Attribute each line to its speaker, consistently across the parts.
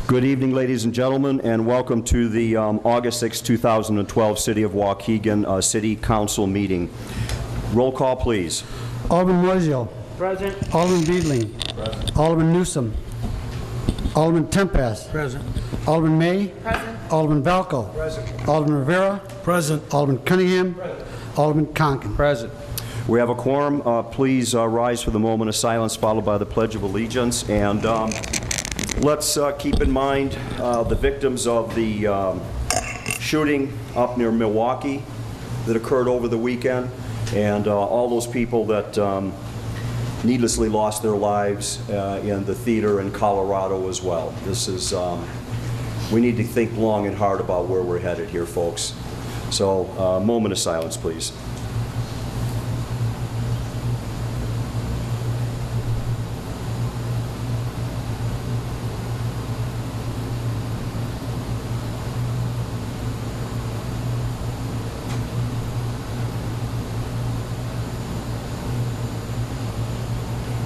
Speaker 1: Good evening, ladies and gentlemen, and welcome to the August 6, 2012 City of Waukegan City Council meeting. Roll call, please.
Speaker 2: Alderman Moiseo.
Speaker 3: Present.
Speaker 2: Alderman Beedling.
Speaker 3: Present.
Speaker 2: Alderman Newsom. Alderman Tempest.
Speaker 3: Present.
Speaker 2: Alderman May.
Speaker 4: Present.
Speaker 2: Alderman Valco.
Speaker 3: Present.
Speaker 2: Alderman Rivera.
Speaker 3: Present.
Speaker 2: Alderman Cunningham. Present. Alderman Conkin.
Speaker 3: Present.
Speaker 1: We have a quorum. Please rise for the moment of silence, followed by the Pledge of Allegiance. And let's keep in mind the victims of the shooting up near Milwaukee that occurred over the weekend, and all those people that needlessly lost their lives in the theater in Colorado as well. This is, we need to think long and hard about where we're headed here, folks. So, moment of silence, please.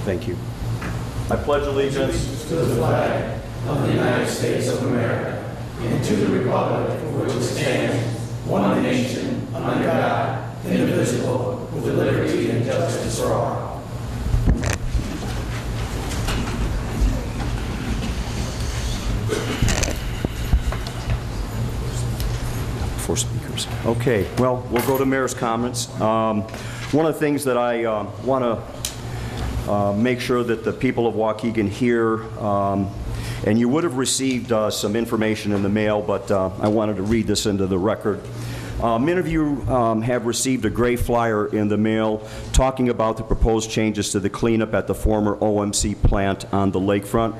Speaker 1: Thank you. I pledge allegiance
Speaker 5: to the flag of the United States of America and to the republic for which it stands, one nation, under God, indivisible, with liberty and justice for all.
Speaker 1: Four speakers. Okay, well, we'll go to Mayor's comments. One of the things that I want to make sure that the people of Waukegan hear, and you would have received some information in the mail, but I wanted to read this into the record. Many of you have received a gray flyer in the mail talking about the proposed changes to the cleanup at the former OMC plant on the lakefront.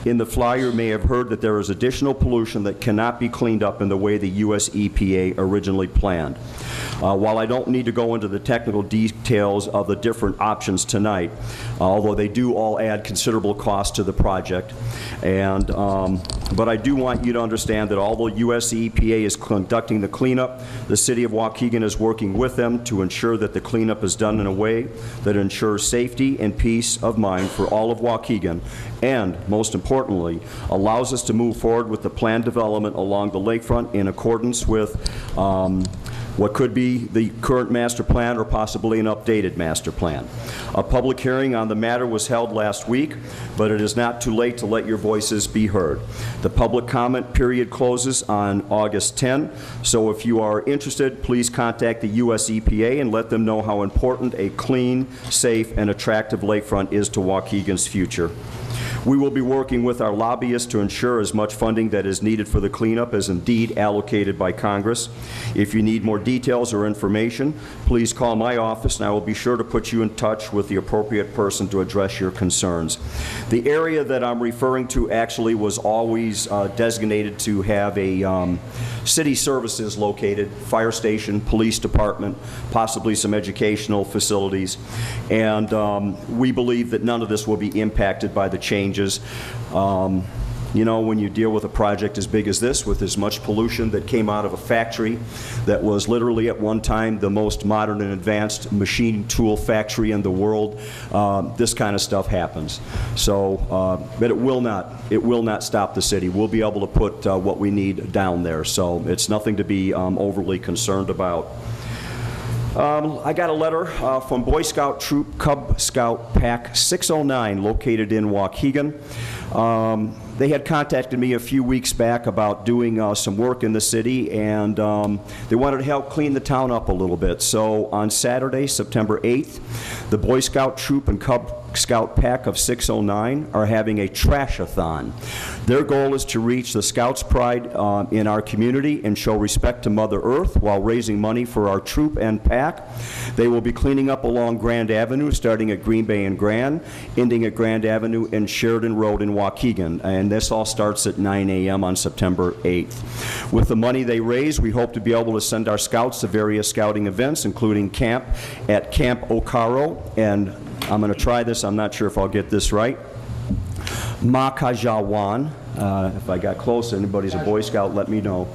Speaker 1: In the flyer, you may have heard that there is additional pollution that cannot be cleaned up in the way the U.S. EPA originally planned. While I don't need to go into the technical details of the different options tonight, although they do all add considerable cost to the project, and but I do want you to understand that although U.S. EPA is conducting the cleanup, the City of Waukegan is working with them to ensure that the cleanup is done in a way that ensures safety and peace of mind for all of Waukegan, and most importantly, allows us to move forward with the planned development along the lakefront in accordance with what could be the current master plan or possibly an updated master plan. A public hearing on the matter was held last week, but it is not too late to let your voices be heard. The public comment period closes on August 10, so if you are interested, please contact the U.S. EPA and let them know how important a clean, safe, and attractive lakefront is to Waukegan's future. We will be working with our lobbyists to ensure as much funding that is needed for the cleanup is indeed allocated by Congress. If you need more details or information, please call my office and I will be sure to put you in touch with the appropriate person to address your concerns. The area that I'm referring to actually was always designated to have a city services located, fire station, police department, possibly some educational facilities, and we believe that none of this will be impacted by the changes. You know, when you deal with a project as big as this, with as much pollution that came out of a factory that was literally at one time the most modern and advanced machine tool factory in the world, this kind of stuff happens. So, but it will not stop the city. We'll be able to put what we need down there. So it's nothing to be overly concerned about. I got a letter from Boy Scout Troop Cub Scout Pack 609 located in Waukegan. They had contacted me a few weeks back about doing some work in the city, and they wanted to help clean the town up a little bit. So on Saturday, September 8th, the Boy Scout Troop and Cub Scout Pack of 609 are having a trash-a-thon. Their goal is to reach the Scouts' pride in our community and show respect to Mother Earth while raising money for our troop and pack. They will be cleaning up along Grand Avenue, starting at Green Bay and Grand, ending at Grand Avenue and Sheridan Road in Waukegan. And this all starts at 9 a.m. on September 8th. With the money they raise, we hope to be able to send our scouts to various scouting events, including camp at Camp Okaro, and I'm going to try this. I'm not sure if I'll get this right. Makajawan. If I got close, anybody's a Boy Scout, let me know.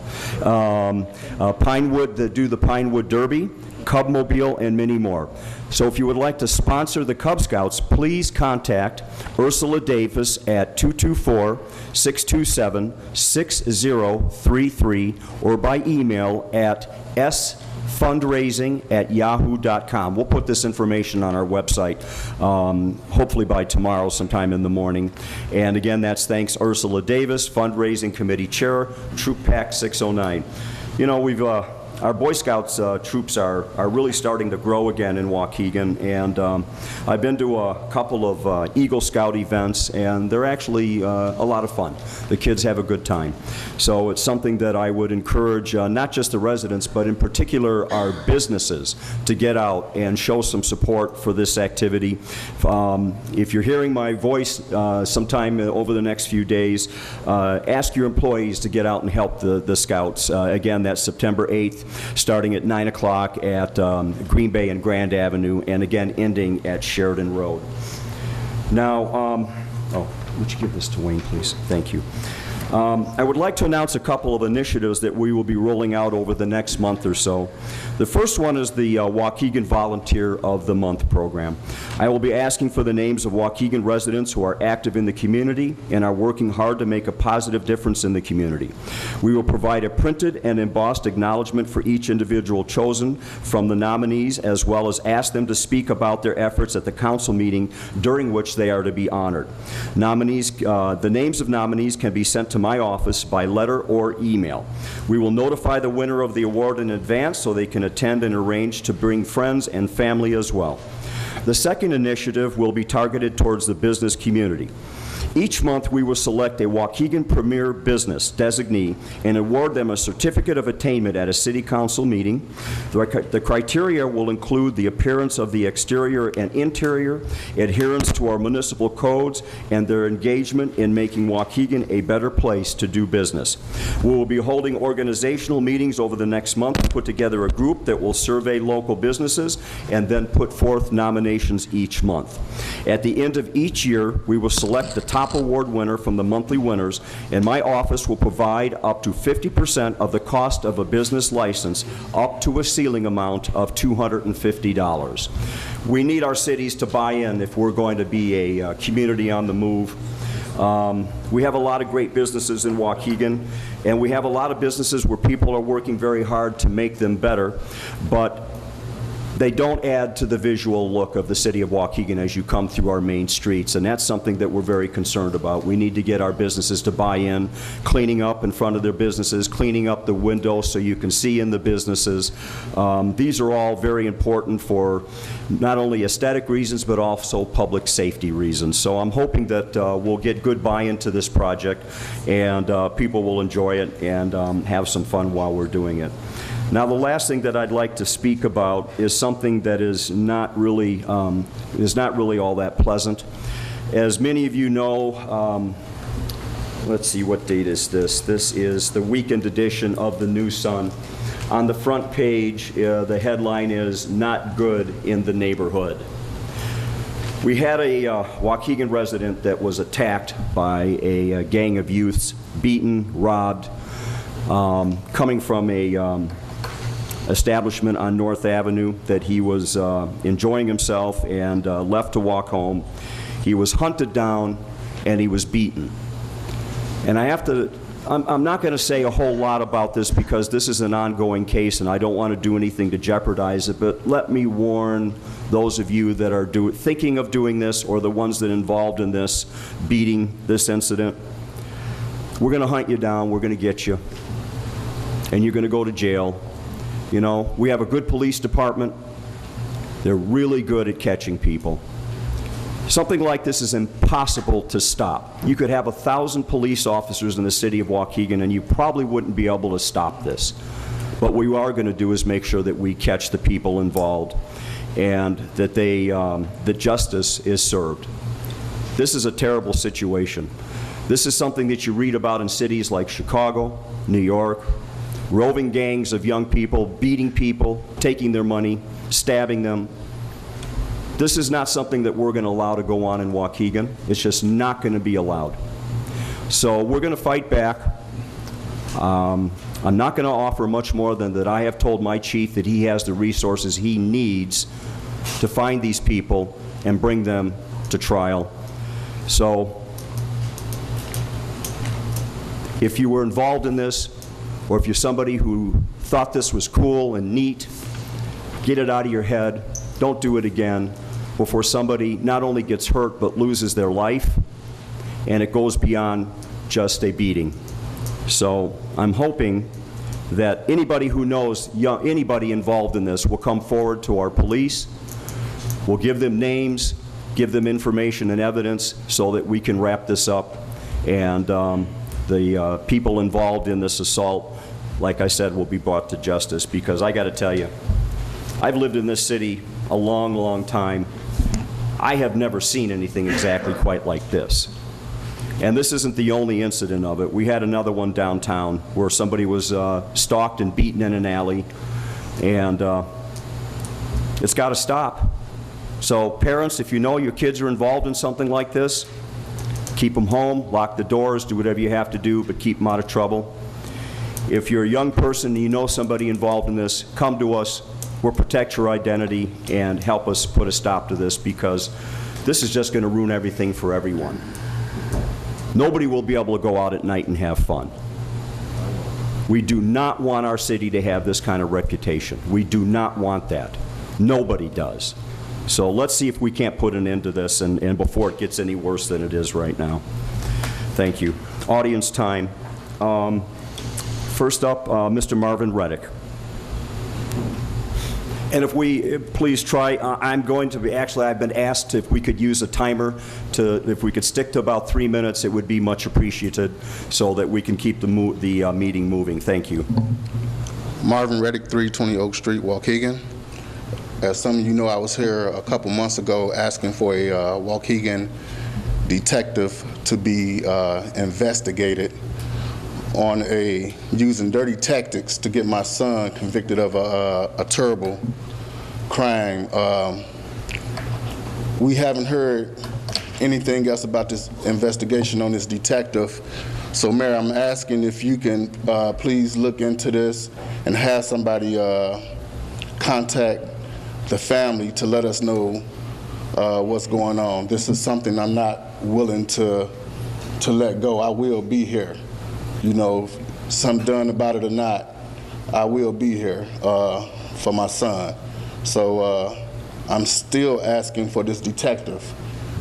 Speaker 1: Pinewood, do the Pinewood Derby, Cubmobile, and many more. So if you would like to sponsor the Cub Scouts, please contact Ursula Davis at 224-627-6033 or by email at fundraising@yahoo.com. We'll put this information on our website, hopefully by tomorrow sometime in the morning. And again, that's thanks Ursula Davis, Fundraising Committee Chair, Troop Pack 609. You know, our Boy Scouts troops are really starting to grow again in Waukegan, and I've been to a couple of Eagle Scout events, and they're actually a lot of fun. The kids have a good time. So it's something that I would encourage not just the residents, but in particular our businesses to get out and show some support for this activity. If you're hearing my voice sometime over the next few days, ask your employees to get out and help the Scouts. Again, that's September 8th. Starting at 9 o'clock at Green Bay and Grand Avenue, and again ending at Sheridan Road. Now, would you give this to Wayne, please? Thank you. I would like to announce a couple of initiatives that we will be rolling out over the next month or so. The first one is the Waukegan Volunteer of the Month program. I will be asking for the names of Waukegan residents who are active in the community and are working hard to make a positive difference in the community. We will provide a printed and embossed acknowledgement for each individual chosen from the nominees, as well as ask them to speak about their efforts at the council meeting during which they are to be honored. The names of nominees can be sent to my office by letter or email. We will notify the winner of the award in advance so they can attend and arrange to bring friends and family as well. The second initiative will be targeted towards the business community. Each month, we will select a Waukegan Premier Business designee and award them a certificate of attainment at a City Council meeting. The criteria will include the appearance of the exterior and interior, adherence to our municipal codes, and their engagement in making Waukegan a better place to do business. We will be holding organizational meetings over the next month to put together a group that will survey local businesses and then put forth nominations each month. At the end of each year, we will select the top award winner from the monthly winners, and my office will provide up to 50% of the cost of a business license up to a ceiling amount of $250. We need our cities to buy in if we're going to be a community on the move. We have a lot of great businesses in Waukegan, and we have a lot of businesses where people are working very hard to make them better, but they don't add to the visual look of the city of Waukegan as you come through our main streets, and that's something that we're very concerned about. We need to get our businesses to buy in, cleaning up in front of their businesses, cleaning up the windows so you can see in the businesses. These are all very important for not only aesthetic reasons, but also public safety reasons. So I'm hoping that we'll get good buy-in to this project, and people will enjoy it and have some fun while we're doing it. Now, the last thing that I'd like to speak about is something that is not really all that pleasant. As many of you know, let's see, what date is this? This is the weekend edition of the New Sun. On the front page, the headline is "Not Good in the Neighborhood." We had a Waukegan resident that was attacked by a gang of youths, beaten, robbed, coming from a establishment on North Avenue that he was enjoying himself and left to walk home. He was hunted down and he was beaten. And I'm not going to say a whole lot about this because this is an ongoing case and I don't want to do anything to jeopardize it, but let me warn those of you that are thinking of doing this or the ones that are involved in this, beating this incident. We're going to hunt you down, we're going to get you, and you're going to go to jail. You know, we have a good police department. They're really good at catching people. Something like this is impossible to stop. You could have 1,000 police officers in the city of Waukegan and you probably wouldn't be able to stop this. What we are going to do is make sure that we catch the people involved and that that justice is served. This is a terrible situation. This is something that you read about in cities like Chicago, New York, roving gangs of young people, beating people, taking their money, stabbing them. This is not something that we're going to allow to go on in Waukegan. It's just not going to be allowed. So we're going to fight back. I'm not going to offer much more than that I have told my chief that he has the resources he needs to find these people and bring them to trial. So if you were involved in this, or if you're somebody who thought this was cool and neat, get it out of your head. Don't do it again before somebody not only gets hurt but loses their life, and it goes beyond just a beating. So I'm hoping that anybody who knows anybody involved in this will come forward to our police. We'll give them names, give them information and evidence so that we can wrap this up, and the people involved in this assault, like I said, will be brought to justice. Because I got to tell you, I've lived in this city a long, long time. I have never seen anything exactly quite like this. And this isn't the only incident of it. We had another one downtown where somebody was stalked and beaten in an alley, and it's got to stop. So parents, if you know your kids are involved in something like this, keep them home, lock the doors, do whatever you have to do, but keep them out of trouble. If you're a young person and you know somebody involved in this, come to us. We'll protect your identity and help us put a stop to this, because this is just going to ruin everything for everyone. Nobody will be able to go out at night and have fun. We do not want our city to have this kind of reputation. We do not want that. Nobody does. So let's see if we can't put an end to this and before it gets any worse than it is right now. Thank you. Audience time. First up, Mr. Marvin Reddick. And if we please try, I'm going to be, actually I've been asked if we could use a timer if we could stick to about 3 minutes, it would be much appreciated so that we can keep the meeting moving. Thank you.
Speaker 3: Marvin Reddick, 320 Oak Street, Waukegan. As some of you know, I was here a couple months ago asking for a Waukegan detective to be investigated on using dirty tactics to get my son convicted of a terrible crime. We haven't heard anything else about this investigation on this detective. So, Mayor, I'm asking if you can please look into this and have somebody contact the family to let us know what's going on. This is something I'm not willing to let go. I will be here. You know, something done about it or not, I will be here for my son. So I'm still asking for this detective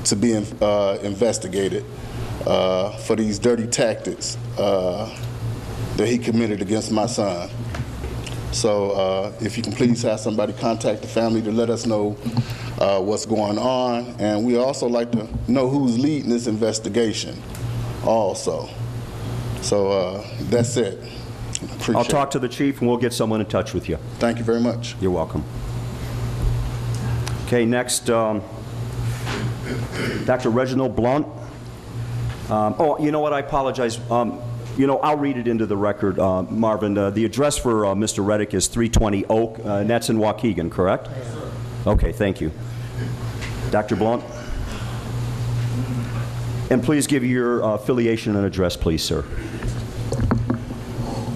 Speaker 3: to be investigated for these dirty tactics that he committed against my son. So if you can please have somebody contact the family to let us know what's going on. And we also like to know who's leading this investigation also. So that's it. Appreciate
Speaker 1: I'll talk to the chief and we'll get someone in touch with you.
Speaker 3: Thank you very much.
Speaker 1: You're welcome. Okay, next, Dr. Reginald Blunt. Oh, you know what, I apologize. You know, I'll read it into the record, Marvin. The address for Mr. Reddick is 320 Oak, and that's in Waukegan, correct? Yes, sir. Okay, thank you. Dr. Blunt? And please give your affiliation and address, please, sir.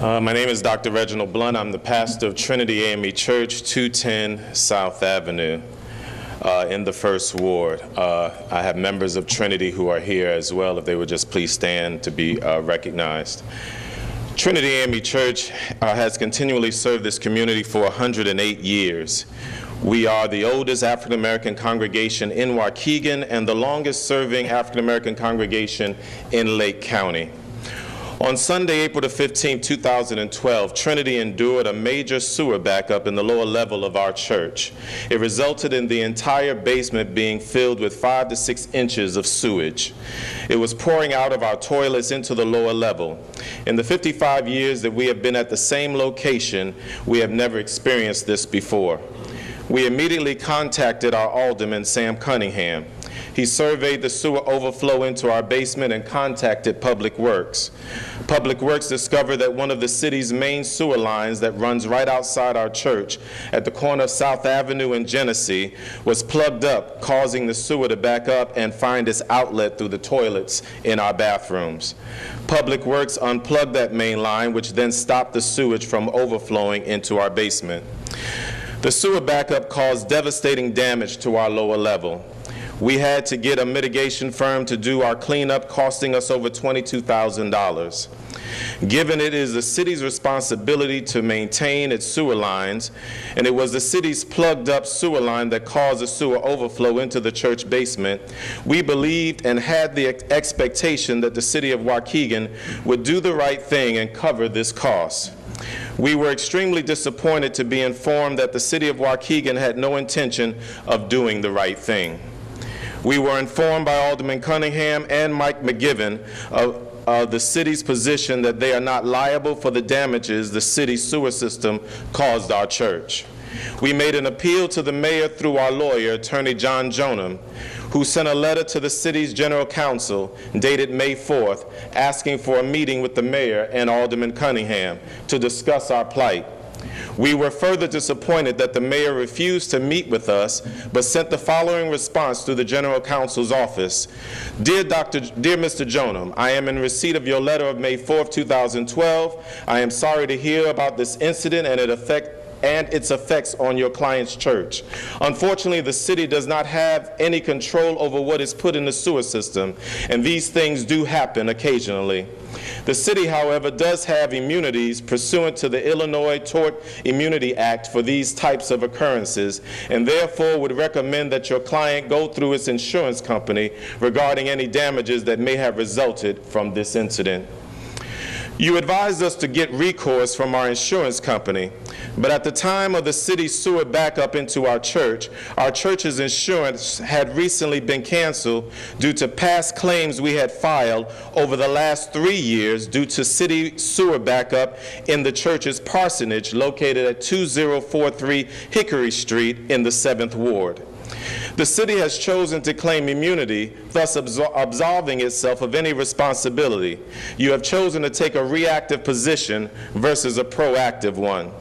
Speaker 4: My name is Dr. Reginald Blunt. I'm the pastor of Trinity AME Church, 210 South Avenue in the First Ward. I have members of Trinity who are here as well, if they would just please stand to be recognized. Trinity AME Church has continually served this community for 108 years. We are the oldest African-American congregation in Waukegan and the longest-serving African-American congregation in Lake County. On Sunday, April the 15th, 2012, Trinity endured a major sewer backup in the lower level of our church. It resulted in the entire basement being filled with 5 to 6 inches of sewage. It was pouring out of our toilets into the lower level. In the 55 years that we have been at the same location, we have never experienced this before. We immediately contacted our alderman, Sam Cunningham. He surveyed the sewer overflow into our basement and contacted Public Works. Public Works discovered that one of the city's main sewer lines that runs right outside our church at the corner of South Avenue and Genesee was plugged up, causing the sewer to back up and find its outlet through the toilets in our bathrooms. Public Works unplugged that main line, which then stopped the sewage from overflowing into our basement. The sewer backup caused devastating damage to our lower level. We had to get a mitigation firm to do our cleanup, costing us over $22,000. Given it is the city's responsibility to maintain its sewer lines, and it was the city's plugged-up sewer line that caused the sewer overflow into the church basement, we believed and had the expectation that the city of Waukegan would do the right thing and cover this cost. We were extremely disappointed to be informed that the city of Waukegan had no intention of doing the right thing. We were informed by Alderman Cunningham and Mike McGivern of the city's position that they are not liable for the damages the city's sewer system caused our church. We made an appeal to the mayor through our lawyer, Attorney John Jonam, who sent a letter to the city's general counsel dated May 4th, asking for a meeting with the mayor and Alderman Cunningham to discuss our plight. We were further disappointed that the mayor refused to meet with us, but sent the following response through the general counsel's office. Dear Mr. Jonam, I am in receipt of your letter of May 4th, 2012. I am sorry to hear about this incident and its effects on your client's church. Unfortunately, the city does not have any control over what is put in the sewer system, and these things do happen occasionally. The city, however, does have immunities pursuant to the Illinois Tort Immunity Act for these types of occurrences, and therefore would recommend that your client go through its insurance company regarding any damages that may have resulted from this incident. You advised us to get recourse from our insurance company, but at the time of the city's sewer backup into our church's insurance had recently been canceled due to past claims we had filed over the last 3 years due to city sewer backup in the church's parsonage located at 2043 Hickory Street in the 7th Ward. The city has chosen to claim immunity, thus absolving itself of any responsibility. You have chosen to take a reactive position versus a proactive one.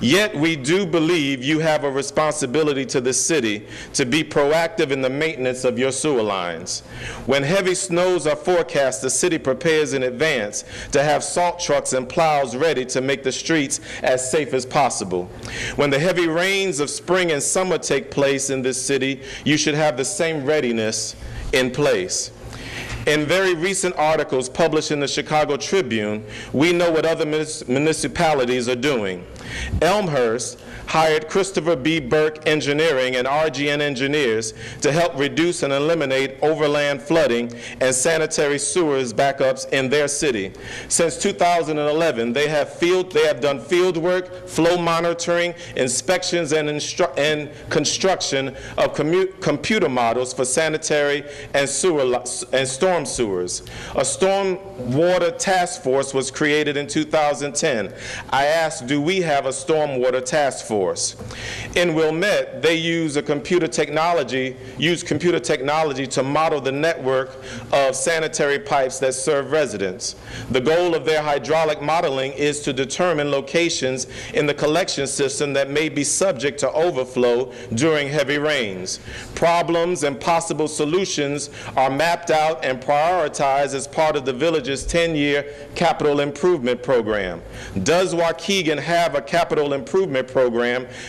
Speaker 4: Yet we do believe you have a responsibility to the city to be proactive in the maintenance of your sewer lines. When heavy snows are forecast, the city prepares in advance to have salt trucks and plows ready to make the streets as safe as possible. When the heavy rains of spring and summer take place in this city, you should have the same readiness in place. In very recent articles published in the Chicago Tribune, we know what other municipalities are doing. Elmhurst hired Christopher B. Burke Engineering and RGN Engineers to help reduce and eliminate overland flooding and sanitary sewers backups in their city. Since 2011, they have done field work, flow monitoring, inspections, and construction of computer models for sanitary and storm sewers. A storm water task force was created in 2010. I asked, do we have a stormwater task force? In Wilmette, they use computer technology to model the network of sanitary pipes that serve residents. The goal of their hydraulic modeling is to determine locations in the collection system that may be subject to overflow during heavy rains. Problems and possible solutions are mapped out and prioritized as part of the village's 10-year capital improvement program. Does Waukegan have a capital improvement program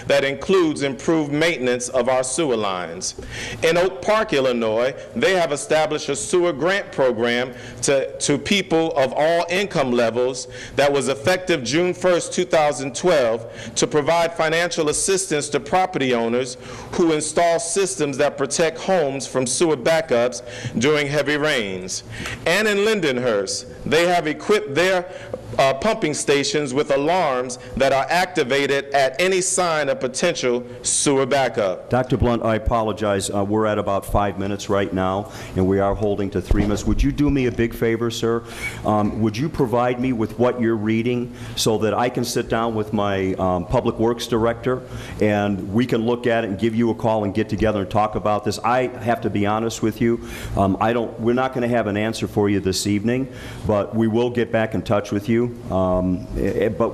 Speaker 4: that includes improved maintenance of our sewer lines? In Oak Park, Illinois, they have established a sewer grant program to people of all income levels that was effective June 1st, 2012, to provide financial assistance to property owners who install systems that protect homes from sewer backups during heavy rains. And in Lindenhurst, they have equipped their pumping stations with alarms that are activated at any sign of potential sewer backup.
Speaker 1: Dr. Blunt, I apologize. We're at about 5 minutes right now, and we are holding to 3 minutes. Would you do me a big favor, sir? Would you provide me with what you're reading so that I can sit down with my Public Works Director and we can look at it and give you a call and get together and talk about this? I have to be honest with you. We're not going to have an answer for you this evening, but we will get back in touch with you. But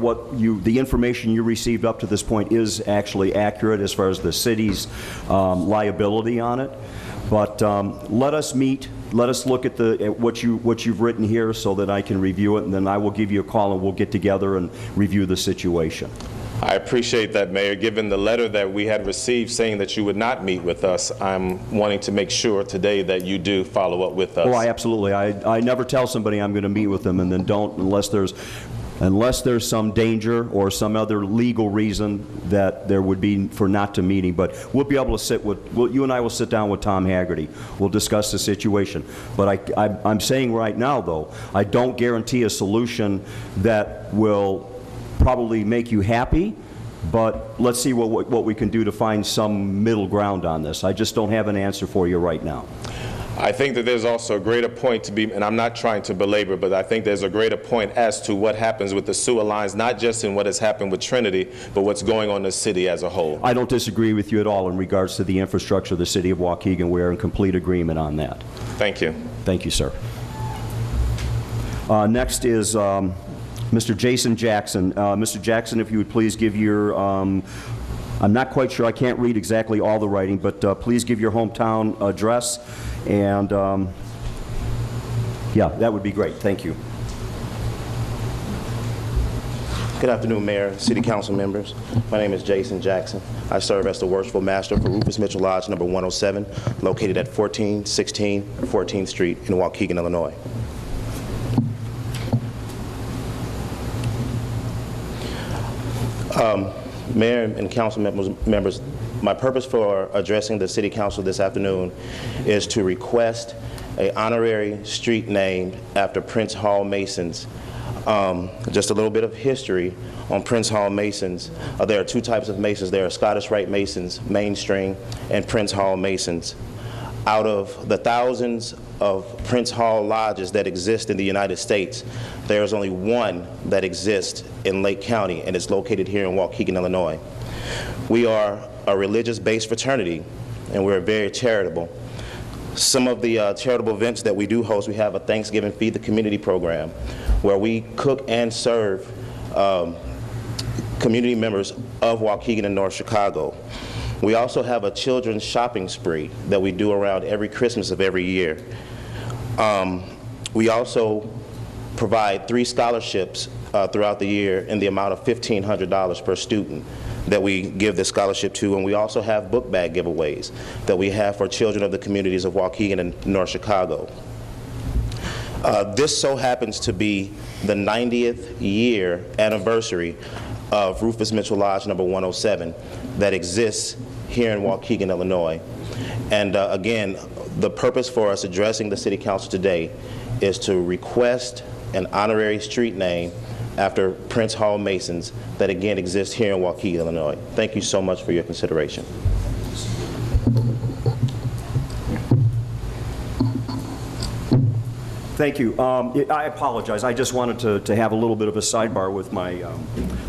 Speaker 1: the information you received up to this point is actually accurate as far as the city's liability on it. But let us meet. Let us look at what you've written here so that I can review it, and then I will give you a call and we'll get together and review the situation.
Speaker 4: I appreciate that, Mayor. Given the letter that we had received saying that you would not meet with us, I'm wanting to make sure today that you do follow up with us.
Speaker 1: Oh, absolutely. I never tell somebody I'm going to meet with them and then don't unless there's some danger or some other legal reason that there would be for not to meeting. But we'll be able to you and I will sit down with Tom Haggerty. We'll discuss the situation. But I'm saying right now, though, I don't guarantee a solution that will probably make you happy, but let's see what we can do to find some middle ground on this. I just don't have an answer for you right now.
Speaker 4: I think that there's also a greater point to be, and I'm not trying to belabor, but I think there's a greater point as to what happens with the sewer lines, not just in what has happened with Trinity, but what's going on in the city as a whole.
Speaker 1: I don't disagree with you at all in regards to the infrastructure of the city of Waukegan. We're in complete agreement on that.
Speaker 4: Thank you.
Speaker 1: Thank you, sir. Next is Mr. Jason Jackson. Mr. Jackson, if you would please give your, I'm not quite sure, I can't read exactly all the writing, but please give your hometown address, and yeah, that would be great. Thank you.
Speaker 6: Good afternoon, Mayor, City Council members. My name is Jason Jackson. I serve as the Worshipful Master for Rufus Mitchell Lodge number 107, located at 1416 14th Street in Waukegan, Illinois. Mayor and council members, my purpose for addressing the City Council this afternoon is to request an honorary street named after Prince Hall Masons. Just a little bit of history on Prince Hall Masons. There are two types of Masons. There are Scottish Rite Masons, mainstream, and Prince Hall Masons. Out of the thousands of Prince Hall lodges that exist in the United States, there is only one that exists in Lake County, and it's located here in Waukegan, Illinois. We are a religious-based fraternity, and we're very charitable. Some of the charitable events that we do host, we have a Thanksgiving Feed the Community program, where we cook and serve community members of Waukegan and North Chicago. We also have a children's shopping spree that we do around every Christmas of every year. We also provide 3 scholarships throughout the year in the amount of $1,500 per student that we give this scholarship to, and we also have book bag giveaways that we have for children of the communities of Waukegan and North Chicago. This so happens to be the 90th year anniversary of Rufus Mitchell Lodge number 107 that exists here in Waukegan, Illinois. And again, the purpose for us addressing the City Council today is to request an honorary street name after Prince Hall Masons that again exists here in Waukegan, Illinois. Thank you so much for your consideration.
Speaker 1: Thank you. I apologize. I just wanted to have a little bit of a sidebar with my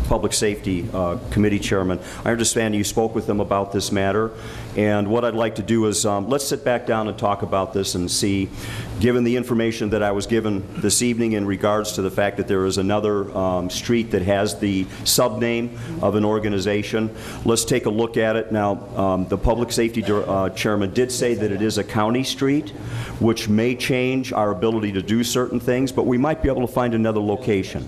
Speaker 1: Public Safety Committee Chairman. I understand you spoke with them about this matter, and what I'd like to do is let's sit back down and talk about this and see, given the information that I was given this evening in regards to the fact that there is another street that has the sub-name of an organization, let's take a look at it. Now, the Public Safety Chairman did say that it is a county street, which may change our ability to do certain things, but we might be able to find another location.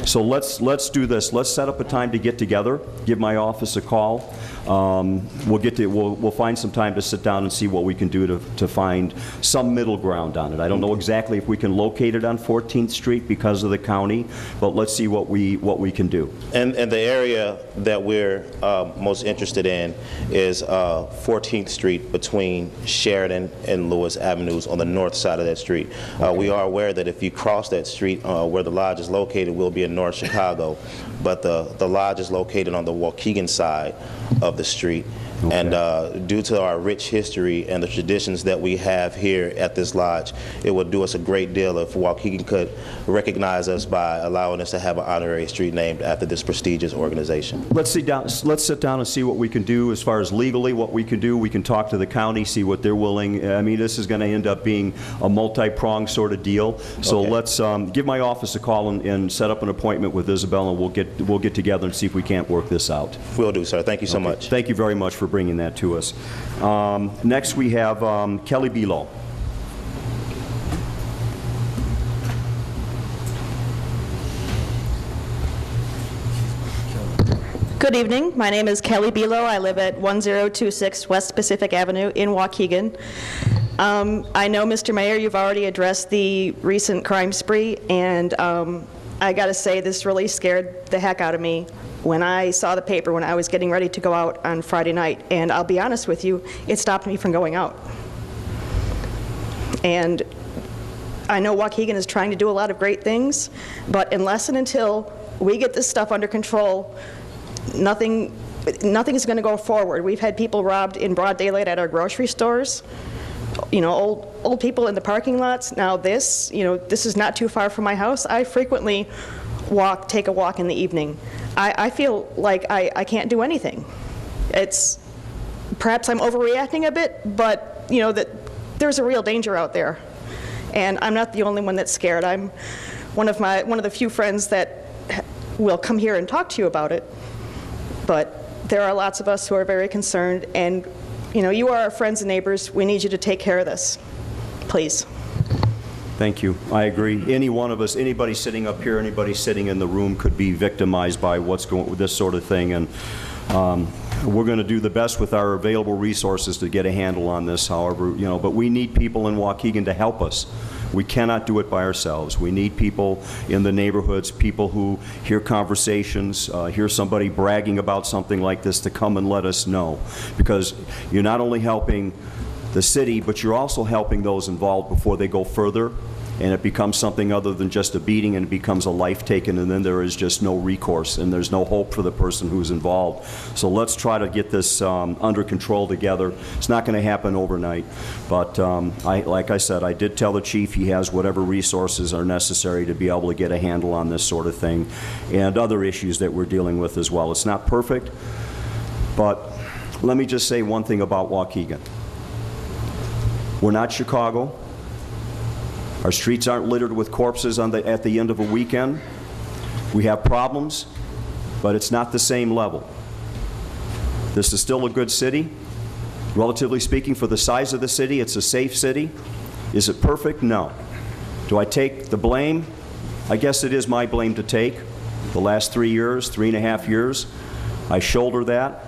Speaker 1: So let's do this. Let's set up a time to get together. Give my office a call. We'll find some time to sit down and see what we can do to find some middle ground on it. I don't know exactly if we can locate it on 14th Street because of the county, but let's see what we can do.
Speaker 6: And the area that we're most interested in is 14th Street between Sheridan and Lewis Avenues on the north side of that street. We are aware that if you cross that street where the lodge is located, we'll be in North Chicago, but the lodge is located on the Waukegan side of the street. Okay. And due to our rich history and the traditions that we have here at this lodge, it would do us a great deal if Waukegan could recognize us by allowing us to have an honorary street named after this prestigious organization.
Speaker 1: Let's sit down and see what we can do as far as legally what we can do. We can talk to the county, see what they're willing. I mean, this is going to end up being a multi-pronged sort of deal. So okay. Let's give my office a call and set up an appointment with Isabel, and we'll get together and see if we can't work this out.
Speaker 6: Will do, sir. Thank you so much.
Speaker 1: Thank you very much for bringing that to us. Next we have Kelly Bilo.
Speaker 7: Good evening. My name is Kelly Bilo. I live at 1026 West Pacific Avenue in Waukegan. I know, Mr. Mayor, you've already addressed the recent crime spree, and I got to say this really scared the heck out of me when I saw the paper when I was getting ready to go out on Friday night. And I'll be honest with you, it stopped me from going out. And I know Waukegan is trying to do a lot of great things, but unless and until we get this stuff under control, nothing is going to go forward. We've had people robbed in broad daylight at our grocery stores, you know, old people in the parking lots. Now this, you know, this is not too far from my house. I frequently take a walk in the evening. I feel like I can't do anything. It's, perhaps I'm overreacting a bit, but you know that there's a real danger out there. And I'm not the only one that's scared. I'm one of the few friends that will come here and talk to you about it. But there are lots of us who are very concerned, and you know, you are our friends and neighbors. We need you to take care of this, please.
Speaker 1: Thank you. I agree. Any one of us, anybody sitting up here, anybody sitting in the room could be victimized by what's going with this sort of thing, and we're going to do the best with our available resources to get a handle on this. However, you know, but we need people in Waukegan to help us. We cannot do it by ourselves. We need people in the neighborhoods, people who hear conversations, hear somebody bragging about something like this, to come and let us know. Because you're not only helping the city, but you're also helping those involved before they go further, and it becomes something other than just a beating, and it becomes a life taken, and then there is just no recourse, and there's no hope for the person who's involved. So let's try to get this under control together. It's not going to happen overnight, but like I said, I did tell the chief he has whatever resources are necessary to be able to get a handle on this sort of thing, and other issues that we're dealing with as well. It's not perfect, but let me just say one thing about Waukegan. We're not Chicago. Our streets aren't littered with corpses at the end of a weekend. We have problems, but it's not the same level. This is still a good city. Relatively speaking, for the size of the city, it's a safe city. Is it perfect? No. Do I take the blame? I guess it is my blame to take. The last 3.5 years, I shoulder that.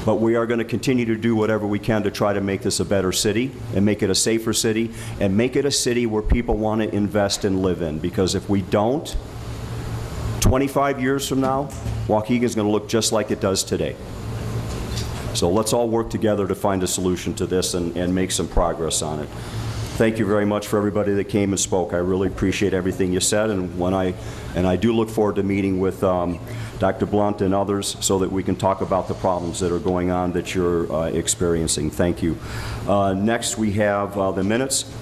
Speaker 1: But we are going to continue to do whatever we can to try to make this a better city, and make it a safer city, and make it a city where people want to invest and live in. Because if we don't, 25 years from now, Waukegan is going to look just like it does today. So let's all work together to find a solution to this and make some progress on it. Thank you very much for everybody that came and spoke. I really appreciate everything you said, and I do look forward to meeting with Dr. Blunt and others so that we can talk about the problems that are going on that you're experiencing. Thank you. Next, we have the minutes.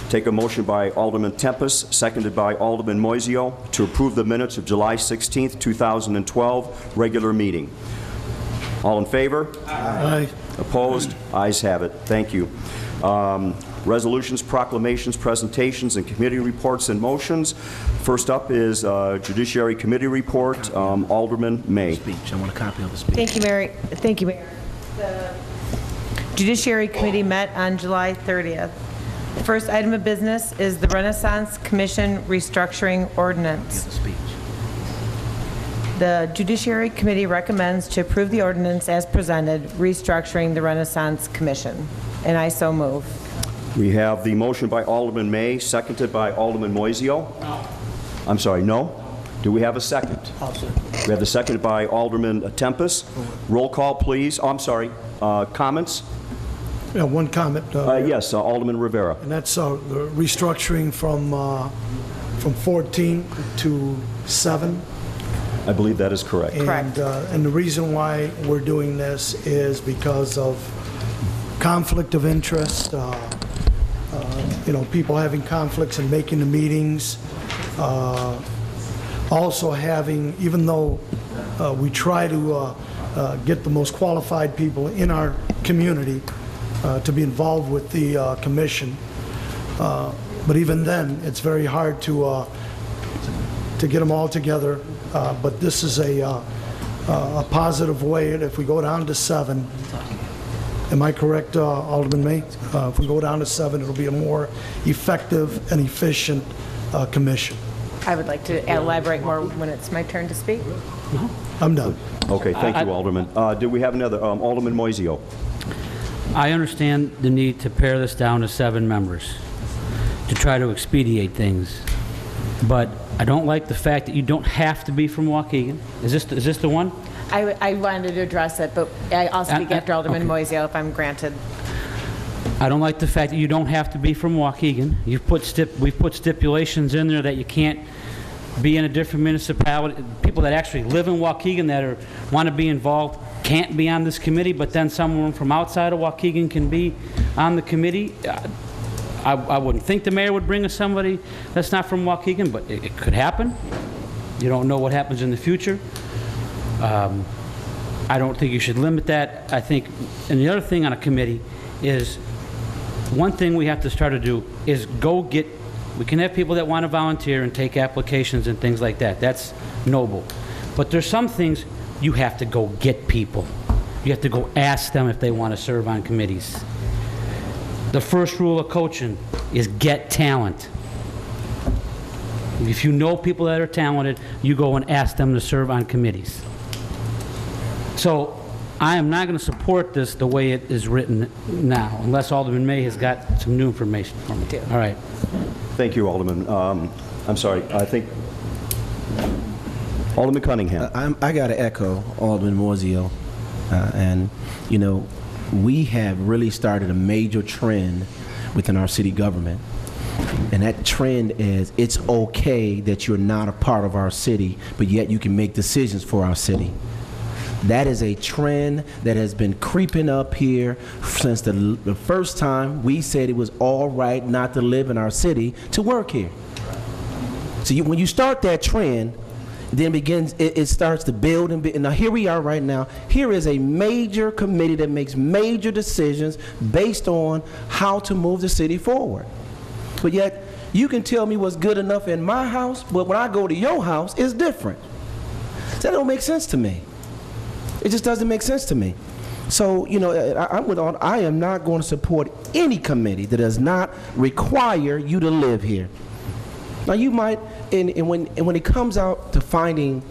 Speaker 1: Take a motion by Alderman Tempest, seconded by Alderman Moisio, to approve the minutes of July 16th, 2012, regular meeting. All in favor?
Speaker 2: Aye.
Speaker 1: Opposed? Ayes have it. Thank you. Resolutions, proclamations, presentations, and committee reports and motions. First up is Judiciary Committee report. Alderman May.
Speaker 8: Speech. I want a copy of the speech.
Speaker 9: Thank you, Mary. Thank you, Mayor. The Judiciary Committee met on July 30th. The first item of business is the Renaissance Commission restructuring ordinance.
Speaker 8: Give the speech.
Speaker 9: The Judiciary Committee recommends to approve the ordinance as presented, restructuring the Renaissance Commission, and I so move.
Speaker 1: We have the motion by Alderman May, seconded by Alderman Moiseo. No. I'm sorry, no? Do we have a second? We have the second by Alderman Tempest. Roll call, please. Oh, I'm sorry. Comments?
Speaker 5: Yeah, one comment.
Speaker 1: Yes, Alderman Rivera.
Speaker 5: And that's the restructuring from 14 to 7.
Speaker 1: I believe that is correct.
Speaker 9: Correct.
Speaker 5: And the reason why we're doing this is because of conflict of interest, people having conflicts and making the meetings, also having, even though we try to get the most qualified people in our community to be involved with the commission, but even then, it's very hard to get them all together. But this is a positive way. If we go down to 7, am I correct, Alderman May? If we go down to 7, it'll be a more effective and efficient commission.
Speaker 9: I would like to elaborate more when it's my turn to speak.
Speaker 5: I'm done.
Speaker 1: Okay, thank you, Alderman. Do we have another? Alderman Moiseo.
Speaker 8: I understand the need to pare this down to 7 members to try to expedite things, but I don't like the fact that you don't have to be from Waukegan. Is this the one?
Speaker 9: I wanted to address it, but I'll speak after Alderman
Speaker 8: okay.
Speaker 9: Moiseo if I'm granted.
Speaker 8: I don't like the fact that you don't have to be from Waukegan. We've put stipulations in there that you can't be in a different municipality. People that actually live in Waukegan that want to be involved can't be on this committee, but then someone from outside of Waukegan can be on the committee. I wouldn't think the mayor would bring us somebody that's not from Waukegan, but it could happen. You don't know what happens in the future. I don't think you should limit that. I think, and the other thing on a committee is, one thing we have to start to do is we can have people that want to volunteer and take applications and things like that. That's noble. But there's some things you have to go get people. You have to go ask them if they want to serve on committees. The first rule of coaching is get talent. If you know people that are talented, you go and ask them to serve on committees. So I am not going to support this the way it is written now, unless Alderman May has got some new information for me. All right.
Speaker 1: Thank you, Alderman. I'm sorry. I think Alderman Cunningham.
Speaker 10: I got to echo Alderman Moiseo, and we have really started a major trend within our city government, and that trend is it's okay that you're not a part of our city, but yet you can make decisions for our city. That is a trend that has been creeping up here since the first time we said it was all right not to live in our city to work here. So when you start that trend, then it starts to build and now here we are right now. Here is a major committee that makes major decisions based on how to move the city forward. But yet you can tell me what's good enough in my house, but when I go to your house, it's different. So that don't make sense to me. It just doesn't make sense to me. So, I am not going to support any committee that does not require you to live here. Now, you might, and when it comes out to finding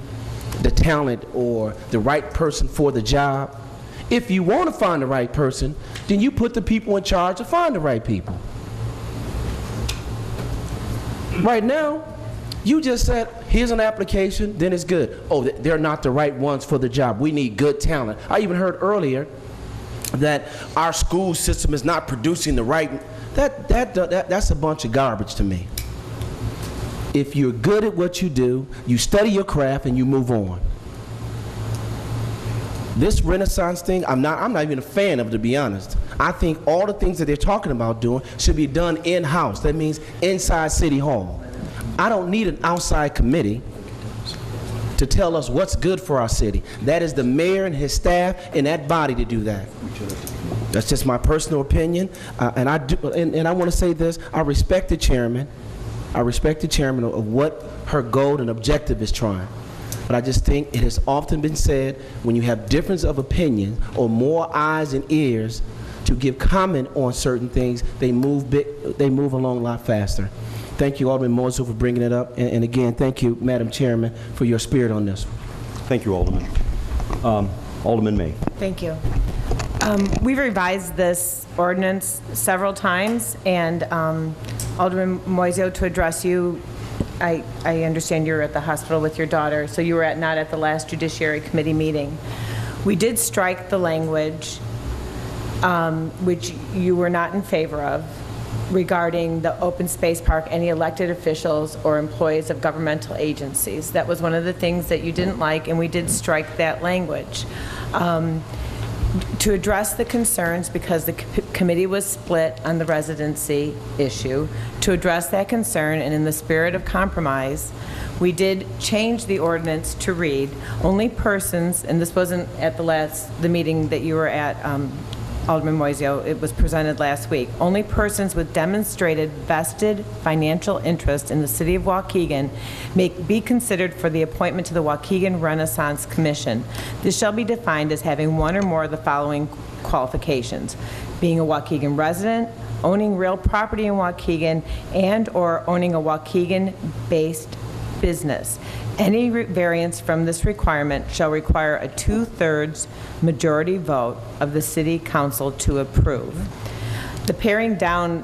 Speaker 10: the talent or the right person for the job, if you want to find the right person, then you put the people in charge to find the right people. Right now, you just said, here's an application, then it's good. Oh, they're not the right ones for the job. We need good talent. I even heard earlier that our school system is not producing the right. That's a bunch of garbage to me. If you're good at what you do, you study your craft and you move on. This Renaissance thing, I'm not even a fan of it, to be honest. I think all the things that they're talking about doing should be done in-house. That means inside City Hall. I don't need an outside committee to tell us what's good for our city. That is the mayor and his staff and that body to do that. That's just my personal opinion. And I want to say this, I respect the chairman. I respect the chairman of what her goal and objective is trying. But I just think it has often been said, when you have difference of opinion or more eyes and ears to give comment on certain things, they move along a lot faster. Thank you, Alderman Moiseo, for bringing it up. And again, thank you, Madam Chairman, for your spirit on this.
Speaker 1: Thank you, Alderman. Alderman May.
Speaker 9: Thank you. We've revised this ordinance several times, and Alderman Moiseo, to address you, I understand you're at the hospital with your daughter, so you were not at the last Judiciary Committee meeting. We did strike the language, which you were not in favor of, regarding the open space park, any elected officials or employees of governmental agencies. That was one of the things that you didn't like, and we did strike that language. To address the concerns, because the committee was split on the residency issue, to address that concern, and in the spirit of compromise, we did change the ordinance to read, only persons, and this wasn't at the meeting that you were at, Alderman Moiseo, it was presented last week, only persons with demonstrated vested financial interest in the city of Waukegan may be considered for the appointment to the Waukegan Renaissance Commission. This shall be defined as having one or more of the following qualifications: being a Waukegan resident, owning real property in Waukegan, and/or owning a Waukegan-based business. Any variance from this requirement shall require a 2/3 majority vote of the City Council to approve. The paring down,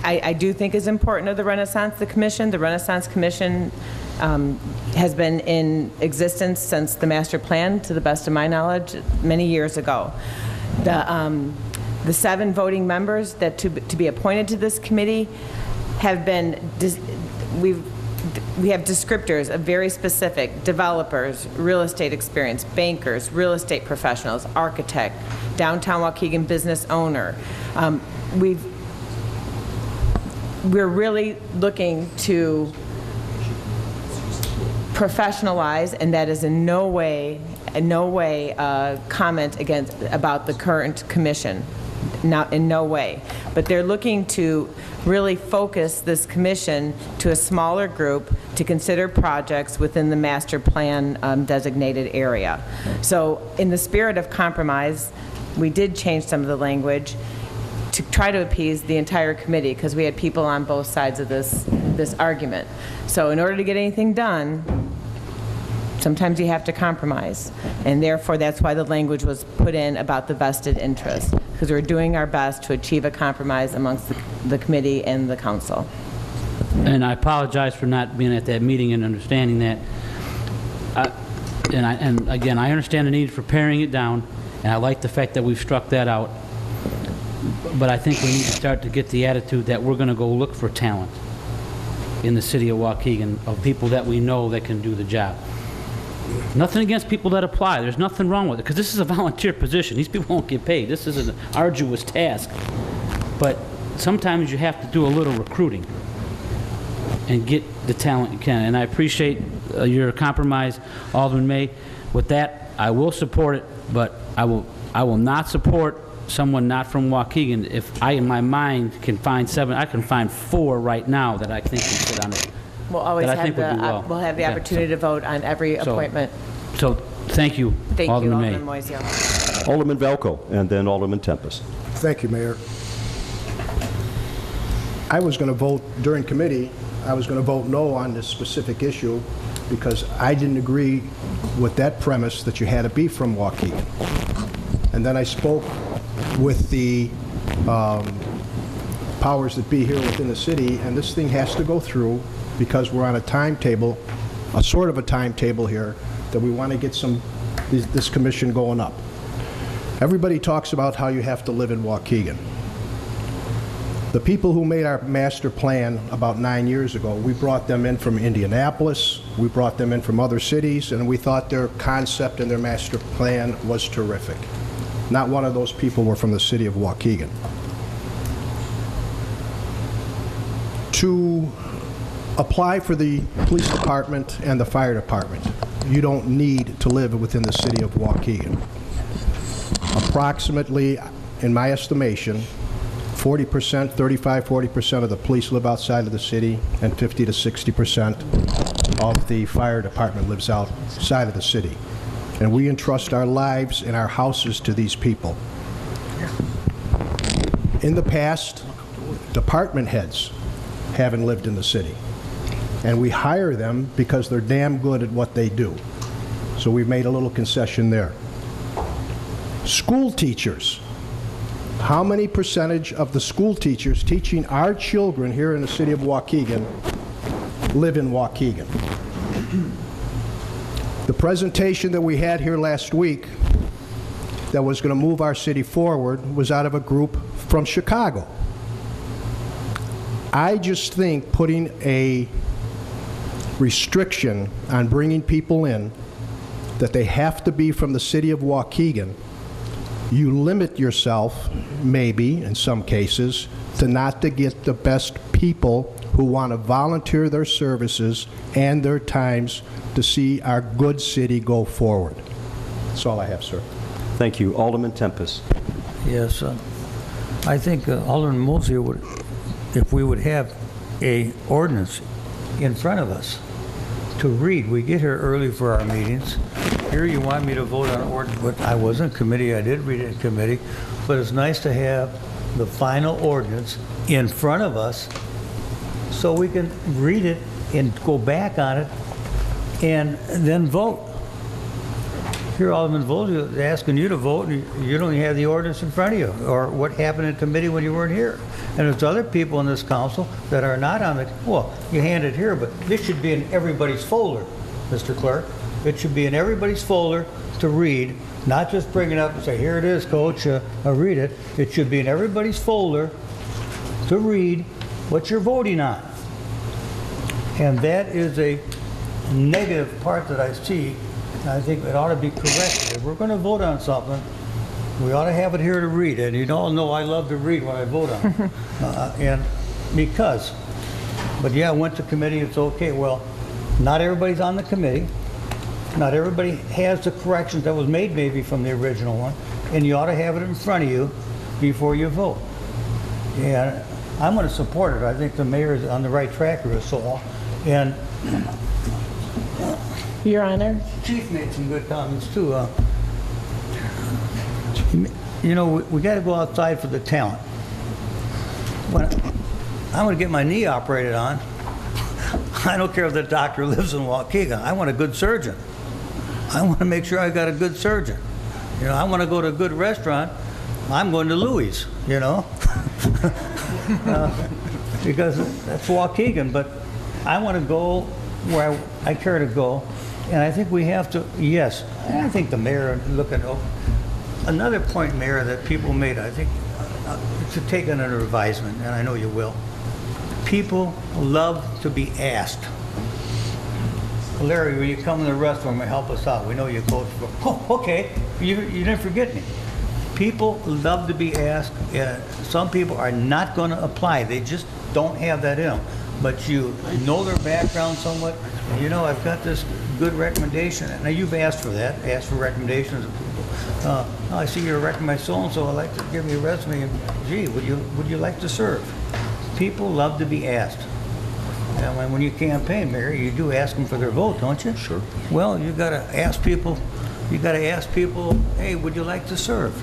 Speaker 9: I do think, is important of the Renaissance Commission. The Renaissance Commission has been in existence since the master plan, to the best of my knowledge, many years ago. The 7 voting members that to be appointed to this committee have been, we have descriptors of very specific: developers, real estate experience, bankers, real estate professionals, architect, downtown Waukegan business owner. We're really looking to professionalize, and that is in no way comment about the current commission. Not in no way. But they're looking to really focus this commission to a smaller group to consider projects within the master plan designated area. So in the spirit of compromise, we did change some of the language to try to appease the entire committee, because we had people on both sides of this argument. So in order to get anything done, sometimes you have to compromise, and therefore that's why the language was put in about the vested interest, because we're doing our best to achieve a compromise amongst the committee and the council.
Speaker 8: And I apologize for not being at that meeting and understanding that. And again, I understand the need for paring it down, and I like the fact that we've struck that out. But I think we need to start to get the attitude that we're going to go look for talent in the city of Waukegan, of people that we know that can do the job. Nothing against people that apply. There's nothing wrong with it, because this is a volunteer position. These people won't get paid. This is an arduous task. But sometimes you have to do a little recruiting and get the talent you can. And I appreciate your compromise, Alderman May. With that, I will support it, but I will not support someone not from Waukegan. If I, in my mind, can find 7, I can find 4 right now that I think can sit on it.
Speaker 9: We'll always
Speaker 8: that I
Speaker 9: have
Speaker 8: think would do well.
Speaker 9: we'll have the
Speaker 8: Yeah,
Speaker 9: opportunity to vote on every appointment.
Speaker 8: So thank you,
Speaker 9: Thank you,
Speaker 8: Alderman May.
Speaker 9: Alderman Moiseo.
Speaker 1: Alderman Velco, and then Alderman Tempest.
Speaker 11: Thank you, Mayor. I was going to vote during committee, I was going to vote no on this specific issue because I didn't agree with that premise that you had to be from Waukegan. And then I spoke with the powers that be here within the city, and this thing has to go through because we're on a timetable, a sort of a timetable here, that we want to get this commission going up. Everybody talks about how you have to live in Waukegan. The people who made our master plan about 9 years ago, we brought them in from Indianapolis, we brought them in from other cities, and we thought their concept and their master plan was terrific. Not one of those people were from the city of Waukegan. To apply for the police department and the fire department, you don't need to live within the city of Waukegan. Approximately, in my estimation, 40%, 35-40% of the police live outside of the city, and 50 to 60% of the fire department lives outside of the city. And we entrust our lives and our houses to these people. In the past, department heads haven't lived in the city. And we hire them because they're damn good at what they do. So we've made a little concession there. School teachers. How many percentage of the school teachers teaching our children here in the city of Waukegan live in Waukegan? The presentation that we had here last week that was going to move our city forward was out of a group from Chicago. I just think putting a restriction on bringing people in, that they have to be from the city of Waukegan, you limit yourself, maybe, in some cases, to not to get the best people who want to volunteer their services and their times to see our good city go forward. That's all I have, sir.
Speaker 1: Thank you. Alderman Tempest.
Speaker 12: Yes, I think Alderman Mosio would, if we would have a ordinance in front of us to read. We get here early for our meetings. Here you want me to vote on ordinance, but I was in committee, I did read it in committee, but it's nice to have the final ordinance in front of us so we can read it and go back on it and then vote. Here, Alderman Volz is asking you to vote, and you don't even have the ordinance in front of you, or what happened in committee when you weren't here. And there's other people in this council that are not on the, well, you hand it here, but this should be in everybody's folder, Mr. Clerk. It should be in everybody's folder to read, not just bring it up and say, here it is, Coach, I'll read it. It should be in everybody's folder to read what you're voting on. And that is a negative part that I see. I think it ought to be corrected. If we're going to vote on something, we ought to have it here to read. And you all know I love to read when I vote on it. And because, but yeah, I went to committee, it's okay. Well, not everybody's on the committee. Not everybody has the corrections that was made maybe from the original one. And you ought to have it in front of you before you vote. And I'm going to support it. I think the mayor is on the right track here, so. And
Speaker 9: Your Honor.
Speaker 12: Chief made some good comments too. You know, we got to go outside for the talent. When I'm going to get my knee operated on, I don't care if the doctor lives in Waukegan. I want a good surgeon. I want to make sure I got a good surgeon. You know, I want to go to a good restaurant. I'm going to Louis, you know, because that's Waukegan. But I want to go where I care to go. And I think we have to, yes, I think the mayor looking over. Another point, Mayor, that people made, I think, to take on an advisement, and I know you will. People love to be asked. Larry, will you come in the restaurant and help us out? We know you coach. Oh, okay, you didn't forget me. People love to be asked. Some people are not going to apply. They just don't have that in them. But you know their background somewhat. You know, I've got this good recommendation. Now, you've asked for that, asked for recommendations of people. I see you're recommending so-and-so. I'd like to give you a resume. And, gee, would you like to serve? People love to be asked. And when you campaign, Mayor, you do ask them for their vote, don't you?
Speaker 1: Sure.
Speaker 12: Well, you got to ask people. You got to ask people, hey, would you like to serve?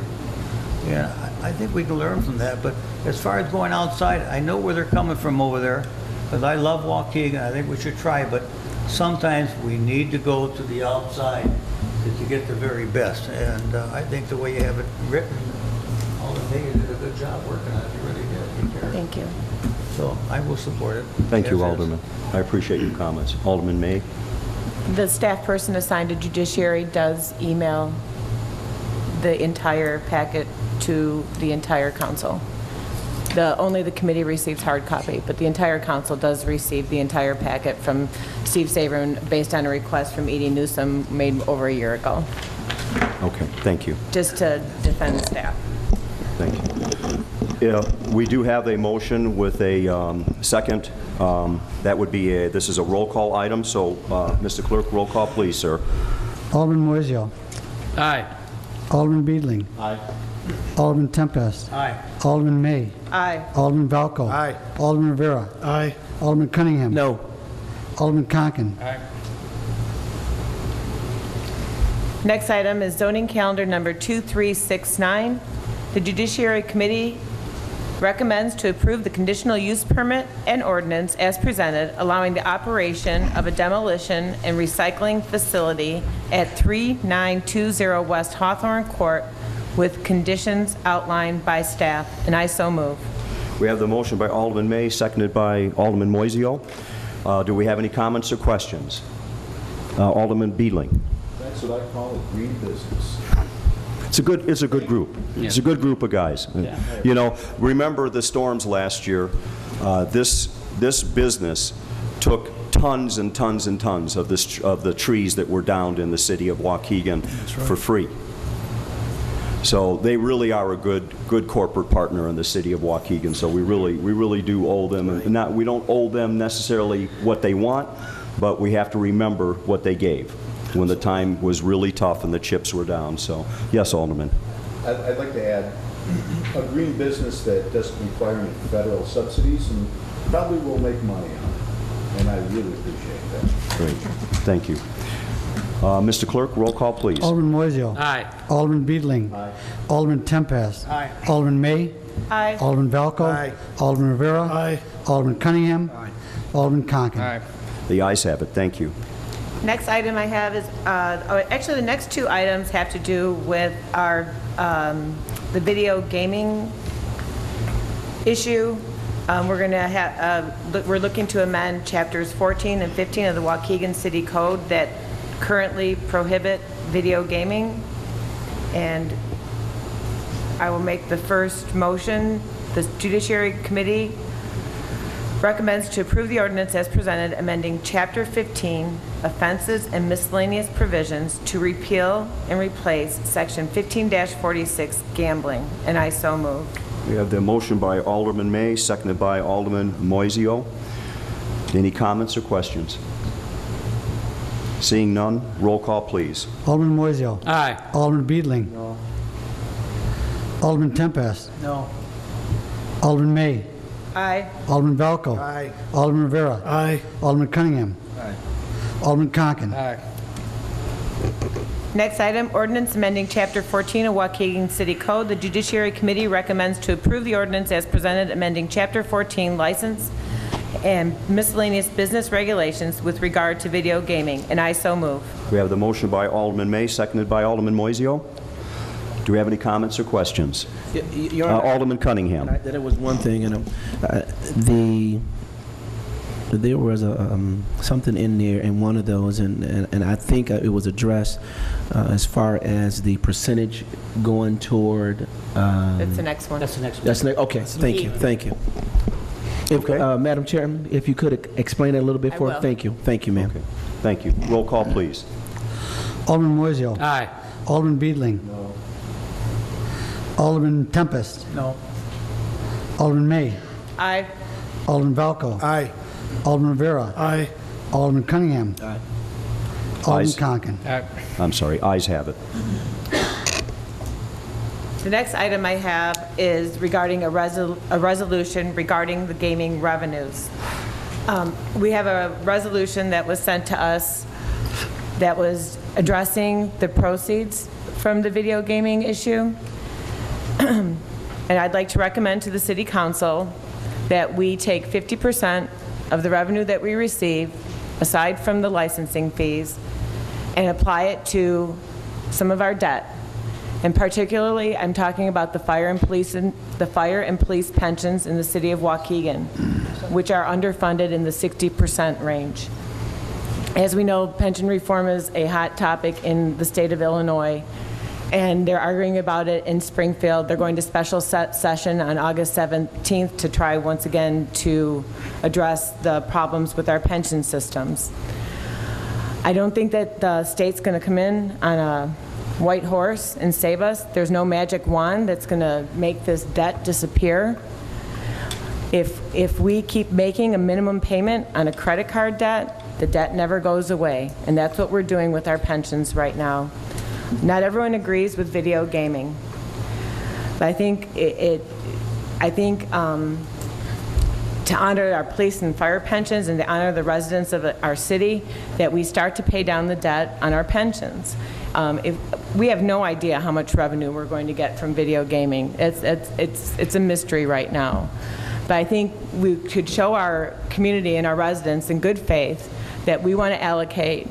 Speaker 12: Yeah, I think we can learn from that. But as far as going outside, I know where they're coming from over there, because I love Waukegan. I think we should try, but sometimes we need to go to the outside to get the very best. And I think the way you have it written, Alderman, you did a good job working on it. You really did.
Speaker 9: Thank you.
Speaker 12: So I will support it.
Speaker 1: Thank you,
Speaker 12: As is.
Speaker 1: Alderman. I appreciate your comments. Alderman May.
Speaker 9: The staff person assigned to judiciary does email the entire packet to the entire council. Only the committee receives hard copy, but the entire council does receive the entire packet from Steve Saverin based on a request from Edie Newsom made over a year ago,
Speaker 1: Okay, thank you.
Speaker 9: just to defend staff.
Speaker 1: Thank you. Yeah, we do have a motion with a second. That would be this is a roll call item, so Mr. Clerk, roll call, please, sir.
Speaker 2: Alderman Moiseo.
Speaker 8: Aye.
Speaker 2: Alderman Beedling.
Speaker 12: Aye.
Speaker 2: Alderman Tempest.
Speaker 12: Aye.
Speaker 2: Alderman May.
Speaker 9: Aye.
Speaker 2: Alderman Valco.
Speaker 11: Aye.
Speaker 2: Alderman Rivera.
Speaker 11: Aye.
Speaker 2: Alderman Cunningham.
Speaker 10: No.
Speaker 2: Alderman Conken.
Speaker 12: Aye.
Speaker 9: Next item is zoning calendar number 2369. The Judiciary Committee recommends to approve the conditional use permit and ordinance as presented, allowing the operation of a demolition and recycling facility at 3920 West Hawthorne Court with conditions outlined by staff, and I so move.
Speaker 1: We have the motion by Alderman May, seconded by Alderman Moiseo. Do we have any comments or questions? Alderman Beedling.
Speaker 13: That's what I call a green business.
Speaker 1: It's a good group. It's a good group of guys.
Speaker 8: Yeah.
Speaker 1: You know, remember the storms last year? This business took tons and tons and tons of the trees that were downed in the city of Waukegan for free. So they really are a good corporate partner in the city of Waukegan. So we really do owe them. And we don't owe them necessarily what they want, but we have to remember what they gave when the time was really tough and the chips were down. So yes, Alderman.
Speaker 13: I'd like to add a green business that doesn't require any federal subsidies and probably will make money on it. And I really appreciate that.
Speaker 1: Great. Thank you. Mr. Clerk, roll call, please.
Speaker 2: Alderman Moiseo.
Speaker 8: Aye.
Speaker 2: Alderman Beedling.
Speaker 13: Aye.
Speaker 2: Alderman Tempest.
Speaker 11: Aye.
Speaker 2: Alderman May.
Speaker 9: Aye.
Speaker 2: Alderman Valco.
Speaker 11: Aye.
Speaker 2: Alderman Rivera.
Speaker 11: Aye.
Speaker 2: Alderman Cunningham.
Speaker 11: Aye.
Speaker 2: Alderman Conken.
Speaker 1: The ayes have it. Thank you.
Speaker 9: Next item I have is, actually the next two items have to do with our, the video gaming issue. We're going to have, we're looking to amend chapters 14 and 15 of the Waukegan City Code that currently prohibit video gaming. And I will make the first motion. The Judiciary Committee recommends to approve the ordinance as presented, amending Chapter 15, Offenses and Miscellaneous Provisions, to repeal and replace Section 15-46, Gambling, and I so move.
Speaker 1: We have the motion by Alderman May, seconded by Alderman Moiseo. Any comments or questions? Seeing none, roll call, please.
Speaker 2: Alderman Moiseo.
Speaker 8: Aye.
Speaker 2: Alderman Beedling.
Speaker 11: No.
Speaker 2: Alderman Tempest.
Speaker 11: No.
Speaker 2: Alderman May.
Speaker 9: Aye.
Speaker 2: Alderman Valco.
Speaker 11: Aye.
Speaker 2: Alderman Rivera.
Speaker 11: Aye.
Speaker 2: Alderman Cunningham.
Speaker 11: Aye.
Speaker 2: Alderman Conken.
Speaker 11: Aye.
Speaker 9: Next item, ordinance amending Chapter 14 of Waukegan City Code. The Judiciary Committee recommends to approve the ordinance as presented, amending Chapter 14, License and Miscellaneous Business Regulations with regard to video gaming, and I so move.
Speaker 1: We have the motion by Alderman May, seconded by Alderman Moiseo. Do we have any comments or questions?
Speaker 10: Your Honor,
Speaker 1: Alderman Cunningham.
Speaker 10: there was one thing, there was something in there in one of those, and I think it was addressed as far as the percentage going toward.
Speaker 9: That's the next one.
Speaker 8: That's the next one.
Speaker 10: That's okay. Thank you. If, Madam Chairman, if you could explain it a little bit
Speaker 9: I
Speaker 10: for
Speaker 9: will.
Speaker 10: Thank you, ma'am.
Speaker 1: Okay. Thank you. Roll call, please.
Speaker 2: Alderman Moiseo.
Speaker 8: Aye.
Speaker 2: Alderman Beedling.
Speaker 13: No.
Speaker 2: Alderman Tempest.
Speaker 11: No.
Speaker 2: Alderman May.
Speaker 9: Aye.
Speaker 2: Alderman Valco.
Speaker 11: Aye.
Speaker 2: Alderman Rivera.
Speaker 11: Aye.
Speaker 2: Alderman Cunningham.
Speaker 10: Aye.
Speaker 2: Alderman
Speaker 1: Ayes.
Speaker 2: Conken.
Speaker 1: I'm sorry, ayes have it.
Speaker 9: The next item I have is regarding a resolution regarding the gaming revenues. We have a resolution that was sent to us that was addressing the proceeds from the video gaming issue. And I'd like to recommend to the City Council that we take 50% of the revenue that we receive, aside from the licensing fees, and apply it to some of our debt. And particularly, I'm talking about the fire and police pensions in the city of Waukegan, which are underfunded in the 60% range. As we know, pension reform is a hot topic in the state of Illinois, and they're arguing about it in Springfield. They're going to special session on August 17th to try once again to address the problems with our pension systems. I don't think that the state's going to come in on a white horse and save us. There's no magic wand that's going to make this debt disappear. If we keep making a minimum payment on a credit card debt, the debt never goes away, and that's what we're doing with our pensions right now. Not everyone agrees with video gaming, but I think to honor our police and fire pensions and to honor the residents of our city, that we start to pay down the debt on our pensions. We have no idea how much revenue we're going to get from video gaming. It's a mystery right now. But I think we could show our community and our residents in good faith that we want to allocate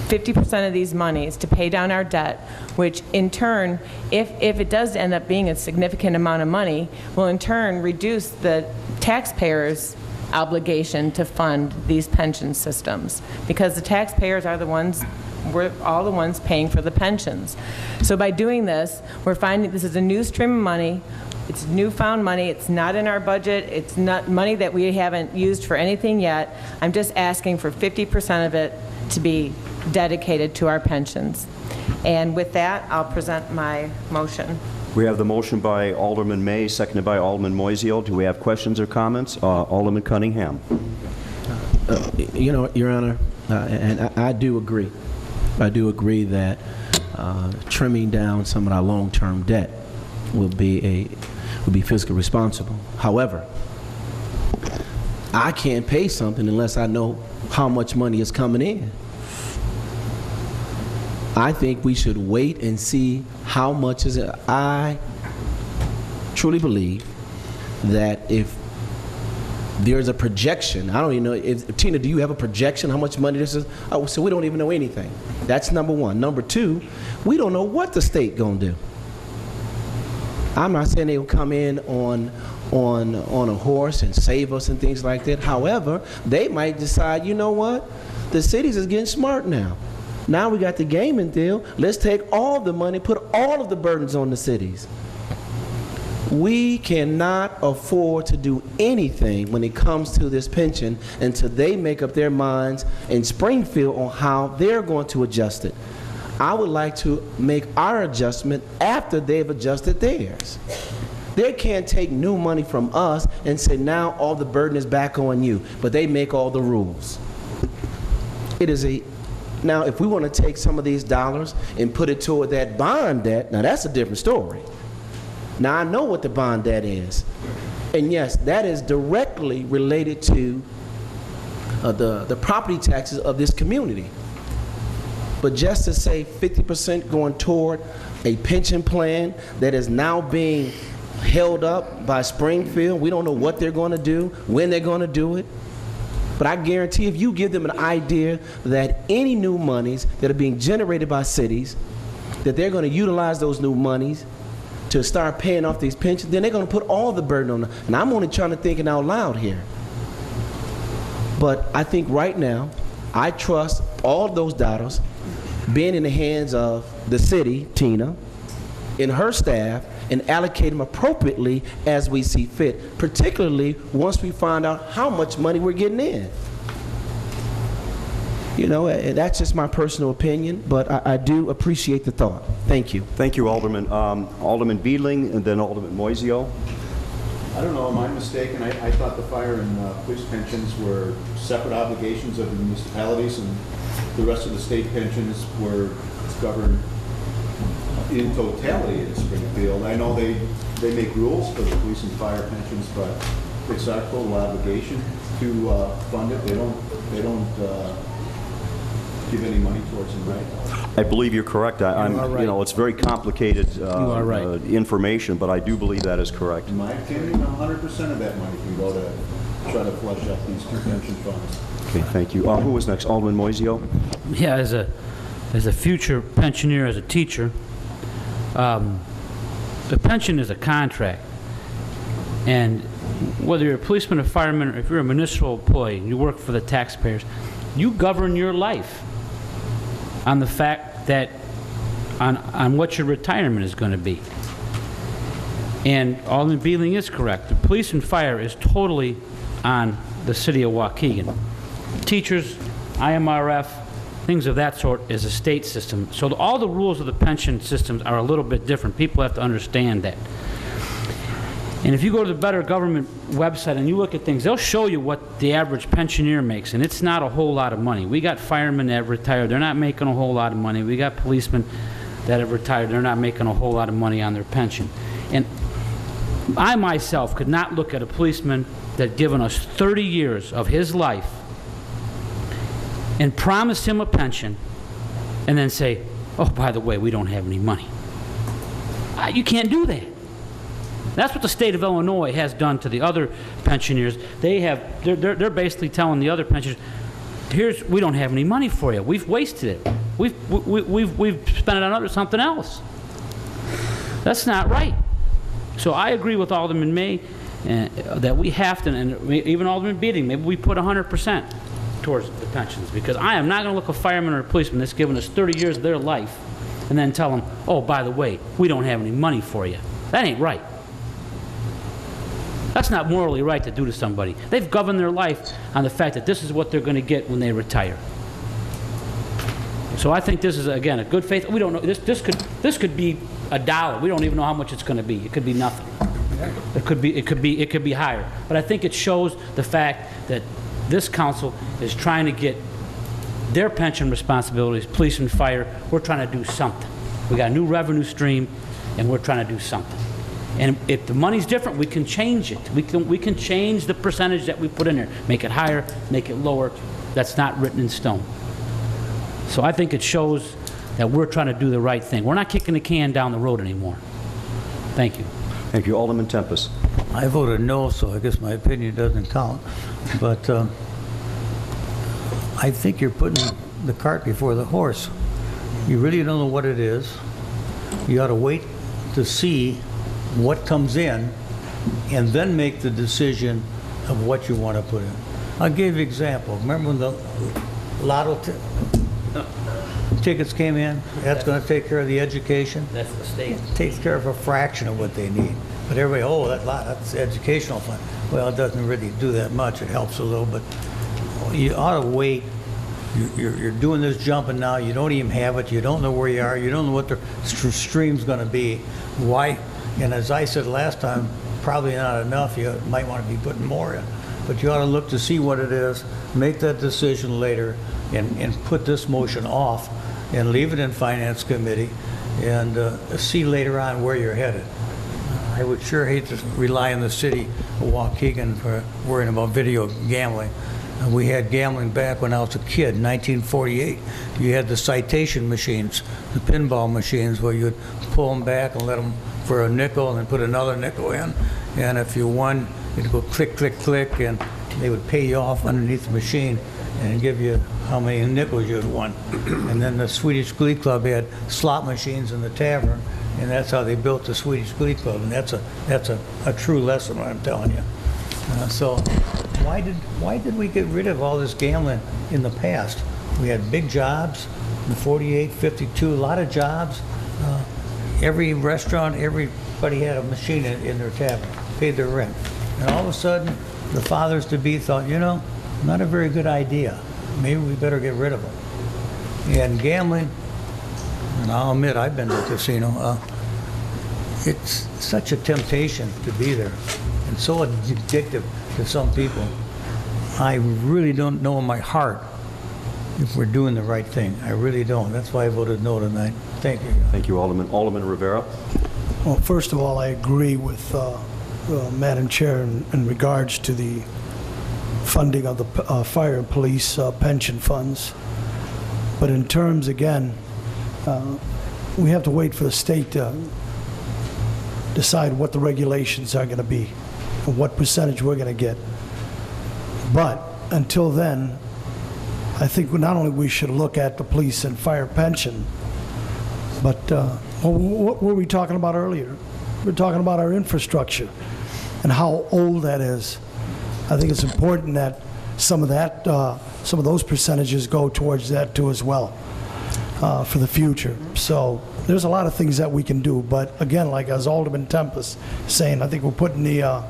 Speaker 9: 50% of these monies to pay down our debt, which in turn, if it does end up being a significant amount of money, will in turn reduce the taxpayers' obligation to fund these pension systems, because the taxpayers are the ones, we're all the ones paying for the pensions. So by doing this, we're finding this is a new stream of money. It's newfound money. It's not in our budget. It's not money that we haven't used for anything yet. I'm just asking for 50% of it to be dedicated to our pensions. And with that, I'll present my motion.
Speaker 1: We have the motion by Alderman May, seconded by Alderman Moiseo. Do we have questions or comments? Alderman Cunningham.
Speaker 10: You know, Your Honor, and I do agree. I do agree that trimming down some of our long-term debt will be fiscally responsible. However, I can't pay something unless I know how much money is coming in. I think we should wait and see how much is it. I truly believe that if there's a projection, I don't even know, if Tina, do you have a projection how much money this is? Oh, so we don't even know anything. That's number one. Number two, we don't know what the state gonna do. I'm not saying they'll come in on a horse and save us and things like that. However, they might decide, you know what? The cities is getting smart now. Now we got the gaming deal. Let's take all the money, put all of the burdens on the cities. We cannot afford to do anything when it comes to this pension until they make up their minds in Springfield on how they're going to adjust it. I would like to make our adjustment after they've adjusted theirs. They can't take new money from us and say now all the burden is back on you, but they make all the rules. Now, if we want to take some of these dollars and put it toward that bond debt, now that's a different story. Now, I know what the bond debt is. And yes, that is directly related to the property taxes of this community. But just to say 50% going toward a pension plan that is now being held up by Springfield, we don't know what they're going to do, when they're going to do it. But I guarantee if you give them an idea that any new monies that are being generated by cities, that they're going to utilize those new monies to start paying off these pensions, then they're going to put all the burden on them. And I'm only trying to think out loud here. But I think right now, I trust all of those dollars being in the hands of the city, Tina, and her staff, and allocate them appropriately as we see fit, particularly once we find out how much money we're getting in. You know, that's just my personal opinion, but I do appreciate the thought. Thank you.
Speaker 1: Thank you, Alderman. Alderman Beedling and then Alderman Moiseo.
Speaker 13: I don't know, am I mistaken? I thought the fire and police pensions were separate obligations of the municipalities, and the rest of the state pensions were governed in totality in Springfield. I know they make rules for the police and fire pensions, but it's our total obligation to fund it. They don't give any money towards them, right?
Speaker 1: I believe you're correct. I'm
Speaker 10: right.
Speaker 1: You know, it's very complicated information, but I do believe that is correct.
Speaker 13: In my opinion, 100% of that money can go to try to flush out these two pension funds.
Speaker 1: Okay, thank you. Who was next? Alderman Moiseo?
Speaker 8: Yeah, as a future pensioner, as a teacher, the pension is a contract. And whether you're a policeman or fireman, or if you're a municipal employee and you work for the taxpayers, you govern your life on the fact that, on what your retirement is going to be. And Alderman Beedling is correct. The police and fire is totally on the city of Waukegan. Teachers, IMRF, things of that sort is a state system. So all the rules of the pension systems are a little bit different. People have to understand that. And if you go to the Better Government website and you look at things, they'll show you what the average pensioner makes, and it's not a whole lot of money. We got firemen that have retired. They're not making a whole lot of money. We got policemen that have retired. They're not making a whole lot of money on their pension. And I myself could not look at a policeman that had given us 30 years of his life and promised him a pension and then say, oh, by the way, we don't have any money. You can't do that. That's what the state of Illinois has done to the other pensioners. They're basically telling the other pensioners, we don't have any money for you. We've wasted it. We've spent it on something else. That's not right. So I agree with Alderman May that we have to, and even Alderman Beating, maybe we put 100% towards the pensions, because I am not going to look a fireman or a policeman that's given us 30 years of their life and then tell them, oh, by the way, we don't have any money for you. That ain't right. That's not morally right to do to somebody. They've governed their life on the fact that this is what they're going to get when they retire. So I think this is, again, a good faith. We don't know. This could be $1. We don't even know how much it's going to be. It could be nothing. It could be higher. But I think it shows the fact that this council is trying to get their pension responsibilities, police and fire. We're trying to do something. We got a new revenue stream, and we're trying to do something. And if the money's different, we can change it. We can change the percentage that we put in there. Make it higher, make it lower. That's not written in stone. So I think it shows that we're trying to do the right thing. We're not kicking the can down the road anymore. Thank you.
Speaker 1: Thank you. Alderman Tempest.
Speaker 12: I voted no, so I guess my opinion doesn't count. But I think you're putting the cart before the horse. You really don't know what it is. You ought to wait to see what comes in and then make the decision of what you want to put in. I'll give you an example. Remember when the lotto tickets came in? That's going to take care of the education.
Speaker 8: That's the state.
Speaker 12: It takes care of a fraction of what they need. But everybody, oh, that's the educational fund. Well, it doesn't really do that much. It helps a little, but you ought to wait. You're doing this jumping now. You don't even have it. You don't know where you are. You don't know what the stream's going to be. Why? And as I said last time, probably not enough. You might want to be putting more in. But you ought to look to see what it is, make that decision later, and put this motion off and leave it in Finance Committee and see later on where you're headed. I would sure hate to rely on the city of Waukegan for worrying about video gambling. We had gambling back when I was a kid, 1948. You had the citation machines, the pinball machines, where you'd pull them back and let them for a nickel and then put another nickel in. And if you won, it'd go click, click, click, and they would pay you off underneath the machine and give you how many nickels you'd won. And then the Swedish Glee Club had slot machines in the tavern, and that's how they built the Swedish Glee Club. And that's a true lesson, what I'm telling you. So why did we get rid of all this gambling in the past? We had big jobs in 48, 52, a lot of jobs. Every restaurant, everybody had a machine in their tavern, paid their rent. And all of a sudden, the fathers-to-be thought, not a very good idea. Maybe we better get rid of them. And gambling, and I'll admit I've been to a casino, it's such a temptation to be there and so addictive to some people. I really don't know in my heart if we're doing the right thing. I really don't. That's why I voted no tonight. Thank you.
Speaker 1: Thank you, Alderman. Alderman Rivera.
Speaker 14: Well, first of all, I agree with Madam Chair in regards to the funding of the fire and police pension funds. But in terms, again, we have to wait for the state to decide what the regulations are going to be and what percentage we're going to get. But until then, I think not only we should look at the police and fire pension, but what were we talking about earlier? We're talking about our infrastructure and how old that is. I think it's important that some of those percentages go towards that too as well for the future. So there's a lot of things that we can do, but again, like as Alderman Tempest saying, I think we're putting the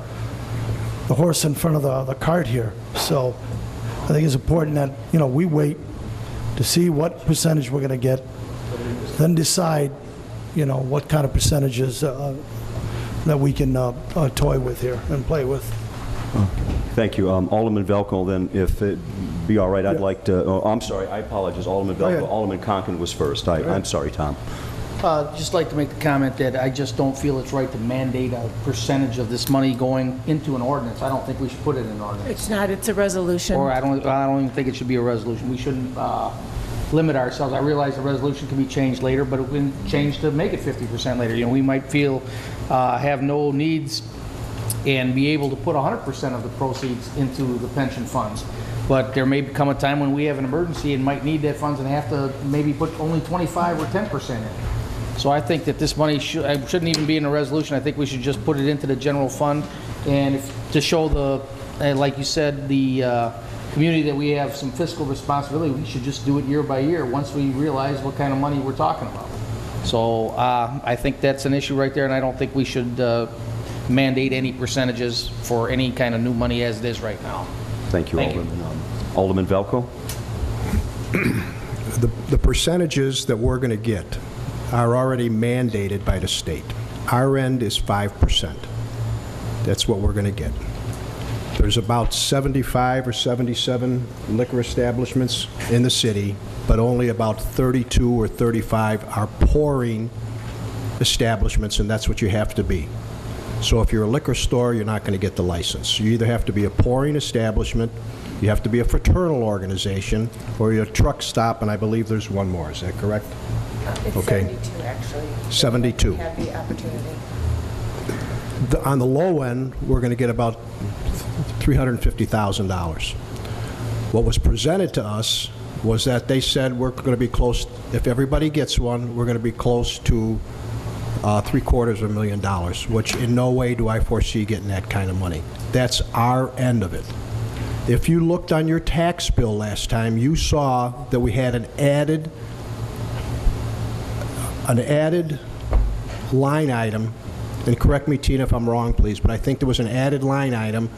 Speaker 14: horse in front of the cart here. So I think it's important that we wait to see what percentage we're going to get, then decide what kind of percentages that we can toy with here and play with.
Speaker 1: Thank you. Alderman Velko, then, if it be all right, I'd like to, I'm sorry, I apologize, Alderman Velko. Alderman Conken was first. I'm sorry, Tom.
Speaker 15: Just like to make the comment that I just don't feel it's right to mandate a percentage of this money going into an ordinance. I don't think we should put it in an ordinance.
Speaker 9: It's not, it's a resolution.
Speaker 15: Or I don't even think it should be a resolution. We shouldn't limit ourselves. I realize the resolution can be changed later, but it can change to make it 50% later. You know, we might feel, have no needs and be able to put 100% of the proceeds into the pension funds. But there may come a time when we have an emergency and might need that funds and have to maybe put only 25 or 10% in. So I think that this money shouldn't even be in a resolution. I think we should just put it into the general fund, and to show the, like you said, the community that we have some fiscal responsibility. We should just do it year by year once we realize what kind of money we're talking about. So I think that's an issue right there, and I don't think we should mandate any percentages for any kind of new money as it is right now.
Speaker 1: Thank you, Alderman. Alderman Velko?
Speaker 11: The percentages that we're going to get are already mandated by the state. Our end is 5%. That's what we're going to get. There's about 75 or 77 liquor establishments in the city, but only about 32 or 35 are pouring establishments, and that's what you have to be. So if you're a liquor store, you're not going to get the license. You either have to be a pouring establishment, you have to be a fraternal organization, or you're a truck stop, and I believe there's one more. Is that correct?
Speaker 9: It's
Speaker 11: okay.
Speaker 9: 72, actually.
Speaker 11: 72.
Speaker 9: Have the opportunity.
Speaker 11: On the low end, we're going to get about $350,000. What was presented to us was that they said we're going to be close, if everybody gets one, we're going to be close to $750,000, which in no way do I foresee getting that kind of money. That's our end of it. If you looked on your tax bill last time, you saw that we had an added line item, and correct me, Tina, if I'm wrong, please, but I think there was an added line item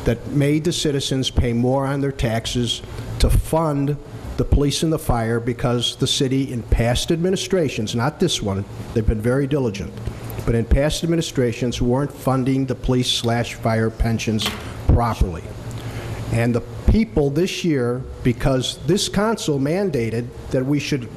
Speaker 11: that made the citizens pay more on their taxes to fund the police and the fire, because the city in past administrations, not this one, they've been very diligent, but in past administrations weren't funding the police/fire pensions properly. And the people this year, because this council mandated that we should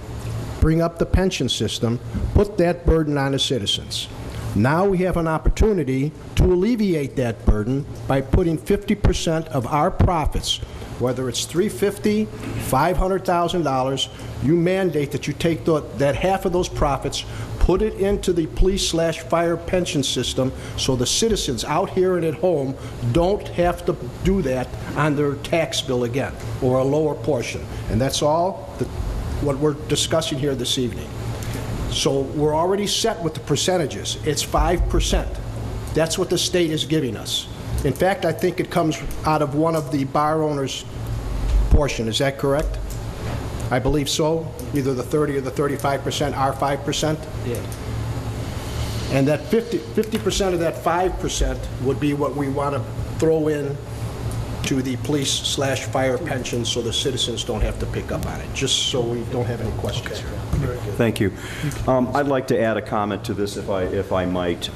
Speaker 11: bring up the pension system, put that burden on the citizens. Now we have an opportunity to alleviate that burden by putting 50% of our profits, whether it's $350,000, $500,000, you mandate that you take that half of those profits, put it into the police/fire pension system, so the citizens out here and at home don't have to do that on their tax bill again, or a lower portion. And that's all what we're discussing here this evening. So we're already set with the percentages. It's 5%. That's what the state is giving us. In fact, I think it comes out of one of the bar owners' portion. Is that correct? I believe so. Either the 30 or the 35% are 5%.
Speaker 15: Yeah.
Speaker 11: And that 50% of that 5% would be what we want to throw in to the police/fire pension, so the citizens don't have to pick up on it, just so we don't have any questions here.
Speaker 1: Thank you. I'd like to add a comment to this, if I might.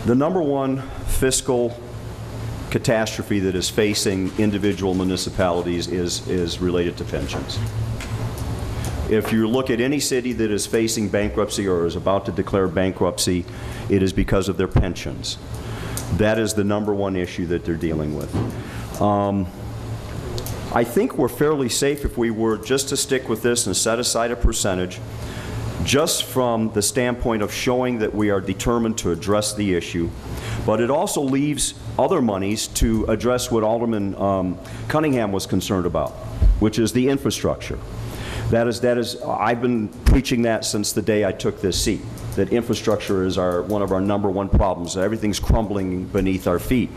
Speaker 1: The number one fiscal catastrophe that is facing individual municipalities is related to pensions. If you look at any city that is facing bankruptcy or is about to declare bankruptcy, it is because of their pensions. That is the number one issue that they're dealing with. I think we're fairly safe if we were just to stick with this and set aside a percentage, just from the standpoint of showing that we are determined to address the issue. But it also leaves other monies to address what Alderman Cunningham was concerned about, which is the infrastructure. That is, I've been preaching that since the day I took this seat, that infrastructure is one of our number one problems. Everything's crumbling beneath our feet.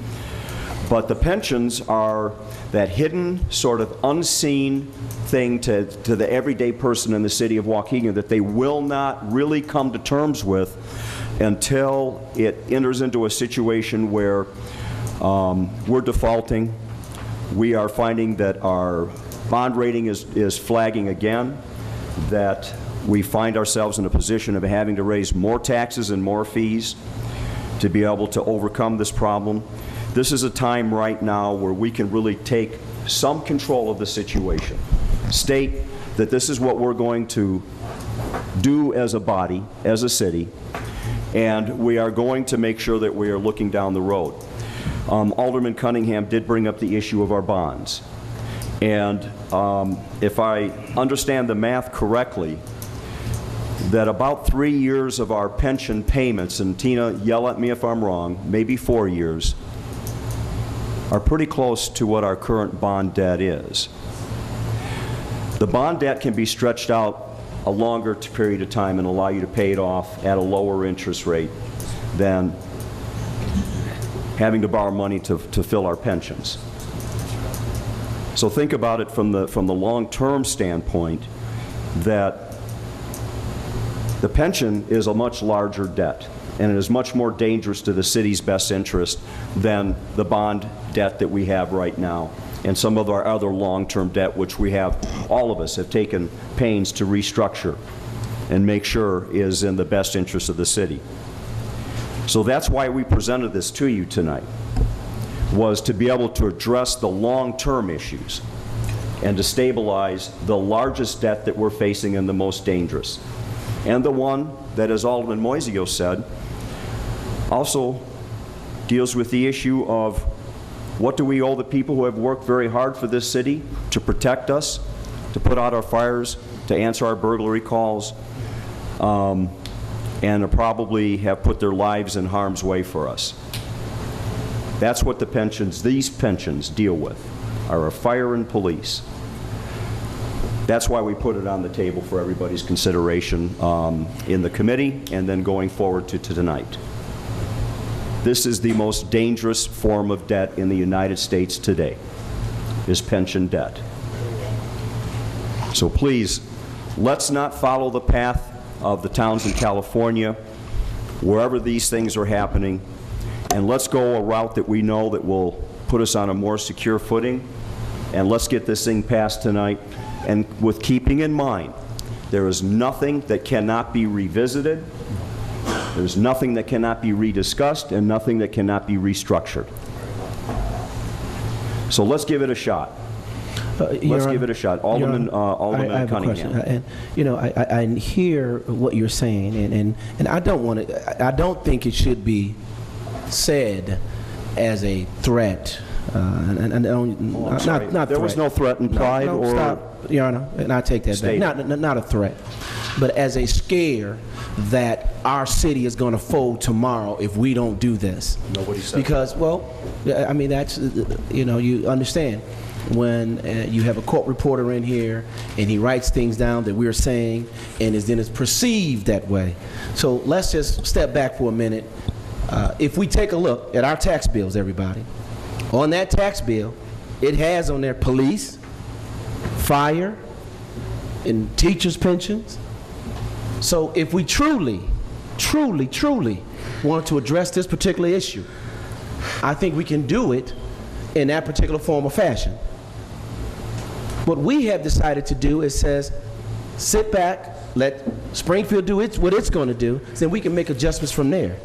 Speaker 1: But the pensions are that hidden, sort of unseen thing to the everyday person in the city of Waukegan that they will not really come to terms with until it enters into a situation where we're defaulting. We are finding that our bond rating is flagging again, that we find ourselves in a position of having to raise more taxes and more fees to be able to overcome this problem. This is a time right now where we can really take some control of the situation, state that this is what we're going to do as a body, as a city, and we are going to make sure that we are looking down the road. Alderman Cunningham did bring up the issue of our bonds. And if I understand the math correctly, that about 3 years of our pension payments, and Tina, yell at me if I'm wrong, maybe 4 years, are pretty close to what our current bond debt is. The bond debt can be stretched out a longer period of time and allow you to pay it off at a lower interest rate than having to borrow money to fill our pensions. So think about it from the long-term standpoint, that the pension is a much larger debt, and it is much more dangerous to the city's best interest than the bond debt that we have right now, and some of our other long-term debt, which we have, all of us have taken pains to restructure and make sure is in the best interest of the city. So that's why we presented this to you tonight, was to be able to address the long-term issues and to stabilize the largest debt that we're facing and the most dangerous. And the one that, as Alderman Moiseo said, also deals with the issue of what do we owe the people who have worked very hard for this city to protect us, to put out our fires, to answer our burglary calls, and to probably have put their lives in harm's way for us. That's what the pensions, these pensions deal with, are our fire and police. That's why we put it on the table for everybody's consideration in the committee and then going forward to tonight. This is the most dangerous form of debt in the United States today, is pension debt. So please, let's not follow the path of the towns in California, wherever these things are happening, and let's go a route that we know that will put us on a more secure footing, and let's get this thing passed tonight. And with keeping in mind, there is nothing that cannot be revisited, there's nothing that cannot be rediscussed, and nothing that cannot be restructured. So let's give it a shot. Let's give it a shot. Alderman Cunningham.
Speaker 10: And, you know, I hear what you're saying, and I don't think it should be said as a threat. Not
Speaker 1: there was no threat implied,
Speaker 10: no,
Speaker 1: or
Speaker 10: stop, Your Honor, and I take that back. Not a threat, but as a scare that our city is going to fold tomorrow if we don't do this.
Speaker 1: Nobody said
Speaker 10: because,
Speaker 1: that.
Speaker 10: well, I mean, that's, you know, you understand when you have a court reporter in here and he writes things down that we're saying and then it's perceived that way. So let's just step back for a minute. If we take a look at our tax bills, everybody, on that tax bill, it has on there police, fire, and teachers' pensions. So if we truly want to address this particular issue, I think we can do it in that particular form or fashion. What we have decided to do is says, sit back, let Springfield do what it's going to do, then we can make adjustments from there.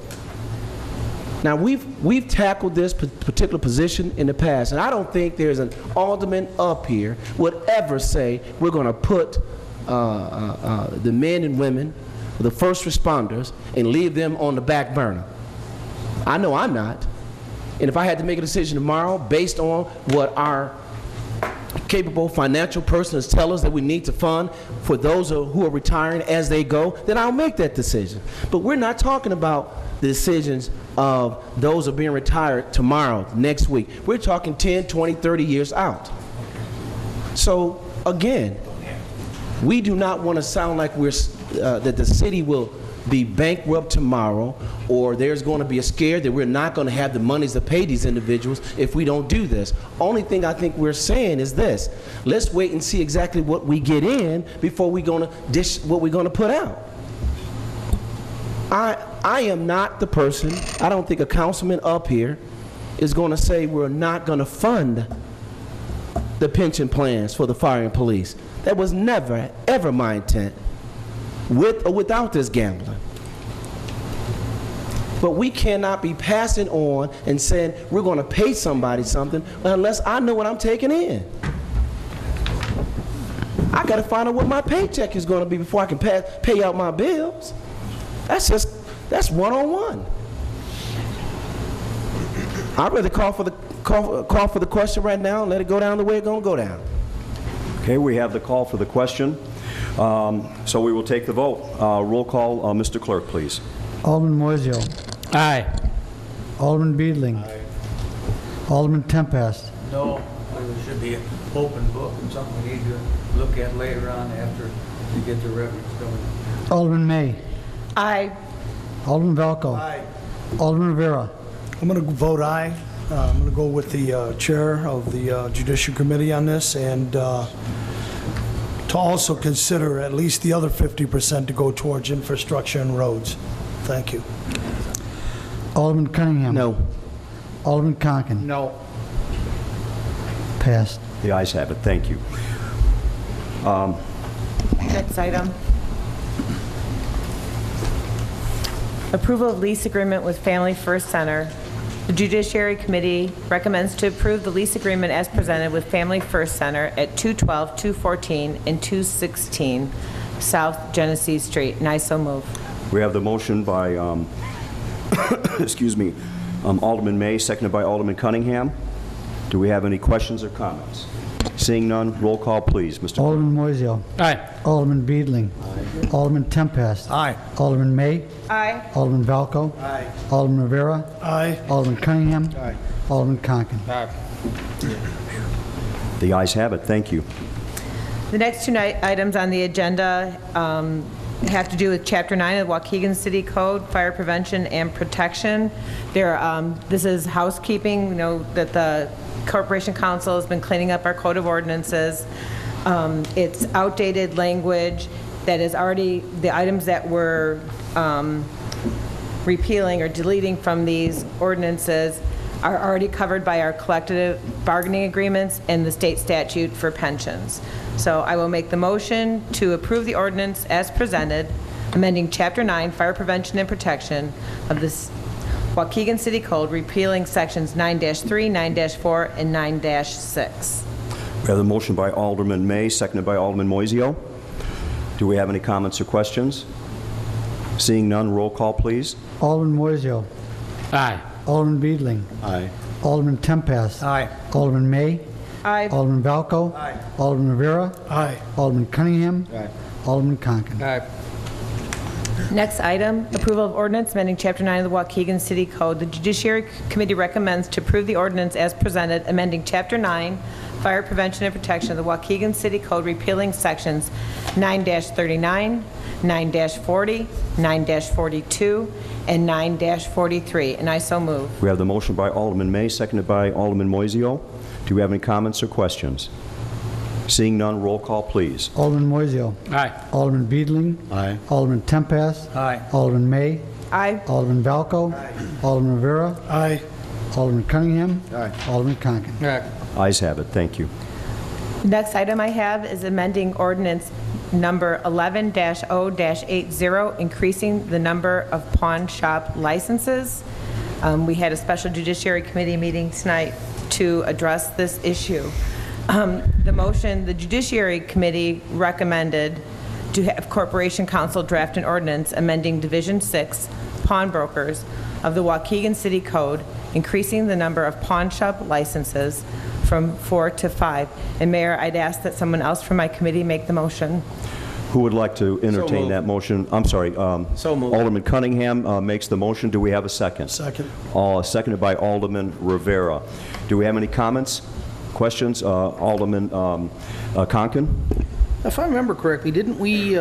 Speaker 10: Now, we've tackled this particular position in the past, and I don't think there's an alderman up here would ever say we're going to put the men and women, the first responders, and leave them on the back burner. I know I'm not. And if I had to make a decision tomorrow based on what our capable financial persons tell us that we need to fund for those who are retiring as they go, then I'll make that decision. But we're not talking about the decisions of those who are being retired tomorrow, next week. We're talking 10, 20, 30 years out. So again, we do not want to sound like that the city will be bankrupt tomorrow, or there's going to be a scare that we're not going to have the monies to pay these individuals if we don't do this. Only thing I think we're saying is this: let's wait and see exactly what we get in before we're going to dish what we're going to put out. I am not the person, I don't think a councilman up here is going to say we're not going to fund the pension plans for the fire and police. That was never, ever my intent, with or without this gambling. But we cannot be passing on and saying we're going to pay somebody something unless I know what I'm taking in. I got to find out what my paycheck is going to be before I can pay out my bills. That's one-on-one. I'd rather call for the question right now and let it go down the way it's going to go down.
Speaker 1: Okay, we have the call for the question. So we will take the vote. Roll call, Mr. Clerk, please.
Speaker 2: Alderman Moiseo.
Speaker 8: Aye.
Speaker 2: Alderman Beedling. Alderman Tempest.
Speaker 12: No, it should be an open book and something we need to look at later on after we get the records going.
Speaker 2: Alderman May.
Speaker 9: Aye.
Speaker 2: Alderman Valco.
Speaker 14: Aye.
Speaker 2: Alderman Rivera.
Speaker 14: I'm going to vote aye. I'm going to go with the chair of the Judicial Committee on this, and to also consider at least the other 50% to go towards infrastructure and roads. Thank you.
Speaker 2: Alderman Cunningham.
Speaker 10: No.
Speaker 2: Alderman Conken.
Speaker 15: No.
Speaker 2: Passed.
Speaker 1: The ayes have it. Thank you.
Speaker 9: Next item. Approval of lease agreement with Family First Center. The Judiciary Committee recommends to approve the lease agreement as presented with Family First Center at 212, 214, and 216 South Genesee Street, and I so move.
Speaker 1: We have the motion by, excuse me, Alderman May, seconded by Alderman Cunningham. Do we have any questions or comments? Seeing none, roll call, please. Mr. Clerk.
Speaker 2: Alderman Moiseo.
Speaker 8: Aye.
Speaker 2: Alderman Beedling. Alderman Tempest.
Speaker 12: Aye.
Speaker 2: Alderman May.
Speaker 9: Aye.
Speaker 2: Alderman Valco.
Speaker 14: Aye.
Speaker 2: Alderman Rivera.
Speaker 14: Aye.
Speaker 2: Alderman Cunningham.
Speaker 12: Aye.
Speaker 2: Alderman Conken.
Speaker 1: The ayes have it. Thank you.
Speaker 9: The next two items on the agenda have to do with Chapter 9 of the Waukegan City Code, Fire Prevention and Protection. This is housekeeping. You know that the Corporation Council has been cleaning up our code of ordinances. It's outdated language that is already, the items that we're repealing or deleting from these ordinances are already covered by our collective bargaining agreements and the state statute for pensions. So I will make the motion to approve the ordinance as presented, amending Chapter 9, Fire Prevention and Protection of this Waukegan City Code, repealing sections 9-3, 9-4, and 9-6.
Speaker 1: We have the motion by Alderman May, seconded by Alderman Moiseo. Do we have any comments or questions? Seeing none, roll call, please.
Speaker 2: Alderman Moiseo.
Speaker 8: Aye.
Speaker 2: Alderman Beedling.
Speaker 1: Aye.
Speaker 2: Alderman Tempest.
Speaker 12: Aye.
Speaker 2: Alderman May.
Speaker 9: Aye.
Speaker 2: Alderman Valco.
Speaker 12: Aye.
Speaker 2: Alderman Rivera.
Speaker 14: Aye.
Speaker 2: Alderman Cunningham.
Speaker 12: Aye.
Speaker 2: Alderman Conken.
Speaker 12: Aye.
Speaker 9: Next item, approval of ordinance amending Chapter 9 of the Waukegan City Code. The Judiciary Committee recommends to approve the ordinance as presented, amending Chapter 9, Fire Prevention and Protection of the Waukegan City Code, repealing sections 9-39, 9-40, 9-42, and 9-43, and I so move.
Speaker 1: We have the motion by Alderman May, seconded by Alderman Moiseo. Do we have any comments or questions? Seeing none, roll call, please.
Speaker 2: Alderman Moiseo.
Speaker 8: Aye.
Speaker 2: Alderman Beedling.
Speaker 1: Aye.
Speaker 2: Alderman Tempest.
Speaker 12: Aye.
Speaker 2: Alderman May.
Speaker 9: Aye.
Speaker 2: Alderman Valco. Alderman Rivera.
Speaker 14: Aye.
Speaker 2: Alderman Cunningham.
Speaker 12: Aye.
Speaker 2: Alderman Conken.
Speaker 12: Aye.
Speaker 1: Ayes have it. Thank you.
Speaker 9: Next item I have is amending ordinance number 11-0-80, increasing the number of pawn shop licenses. We had a special Judiciary Committee meeting tonight to address this issue. The Judiciary Committee recommended to have Corporation Council draft an ordinance amending Division 6 pawnbrokers of the Waukegan City Code, increasing the number of pawn shop licenses from 4 to 5. And Mayor, I'd ask that someone else from my committee make the motion.
Speaker 1: Who would like to entertain that motion? I'm sorry.
Speaker 10: So moved.
Speaker 1: Alderman Cunningham makes the motion. Do we have a second?
Speaker 14: Second.
Speaker 1: Seconded by Alderman Rivera. Do we have any comments, questions? Alderman Conken?
Speaker 15: If I remember correctly, didn't we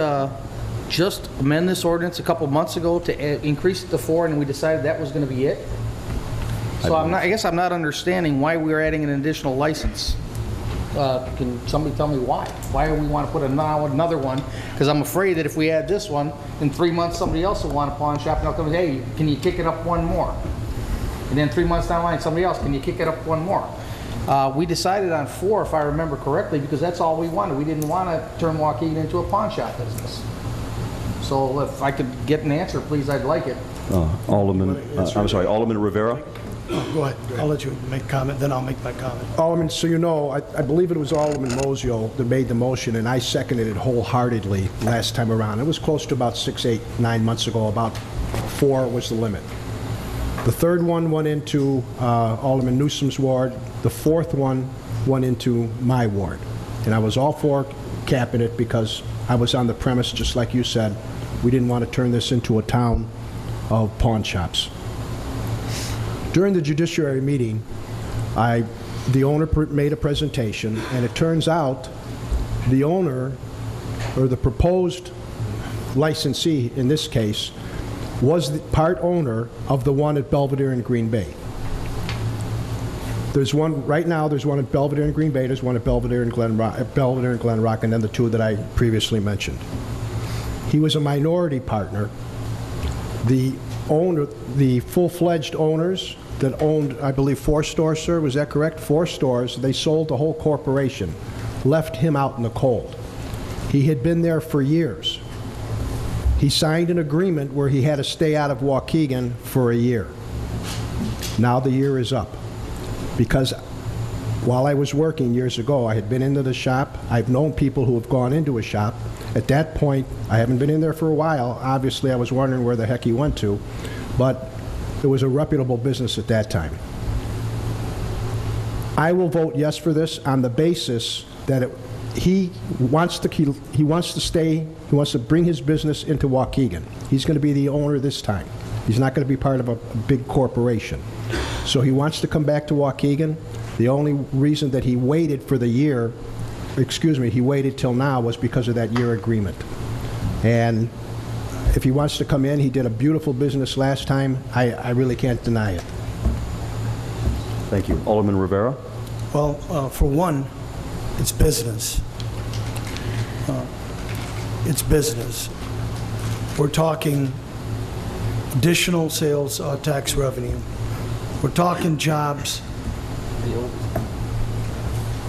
Speaker 15: just amend this ordinance a couple months ago to increase it to 4, and we decided that was going to be it? So I guess I'm not understanding why we're adding an additional license. Can somebody tell me why? Why do we want to put another one? Because I'm afraid that if we add this one, in 3 months somebody else will want a pawn shop, and they'll come, hey, can you kick it up one more? And then 3 months down the line, somebody else, can you kick it up one more? We decided on 4, if I remember correctly, because that's all we wanted. We didn't want to turn Waukegan into a pawn shop business. So if I could get an answer, please, I'd like it.
Speaker 1: Alderman Rivera?
Speaker 14: Go ahead. I'll let you make comment, then I'll make my comment.
Speaker 11: Alderman, so you know, I believe it was Alderman Moiseo that made the motion, and I seconded it wholeheartedly last time around. It was close to about 6, 8, 9 months ago. About 4 was the limit. The third one went into Alderman Newsom's ward. The fourth one went into my ward. And I was all for capping it because I was on the premise, just like you said, we didn't want to turn this into a town of pawn shops. During the judiciary meeting, the owner made a presentation, and it turns out the owner, or the proposed licensee in this case, was the part owner of the one at Belvedere and Green Bay. There's one, right now, there's one at Belvedere and Green Bay, there's one at Belvedere and Glen Rock, and then the two that I previously mentioned. He was a minority partner. The owner, the full-fledged owners that owned, I believe, 4 stores, sir, was that correct? 4 stores, they sold the whole corporation, left him out in the cold. He had been there for years. He signed an agreement where he had to stay out of Waukegan for a year. Now the year is up. Because while I was working years ago, I had been into the shop. I've known people who have gone into a shop. At that point, I haven't been in there for a while. Obviously, I was wondering where the heck he went to. But it was a reputable business at that time. I will vote yes for this on the basis that he wants to stay, he wants to bring his business into Waukegan. He's going to be the owner this time. He's not going to be part of a big corporation. So he wants to come back to Waukegan. The only reason that he waited for the year, he waited till now was because of that year agreement. And if he wants to come in, he did a beautiful business last time. I really can't deny it.
Speaker 1: Thank you. Alderman Rivera?
Speaker 14: Well, for one, it's business. It's business. We're talking additional sales tax revenue. We're talking jobs.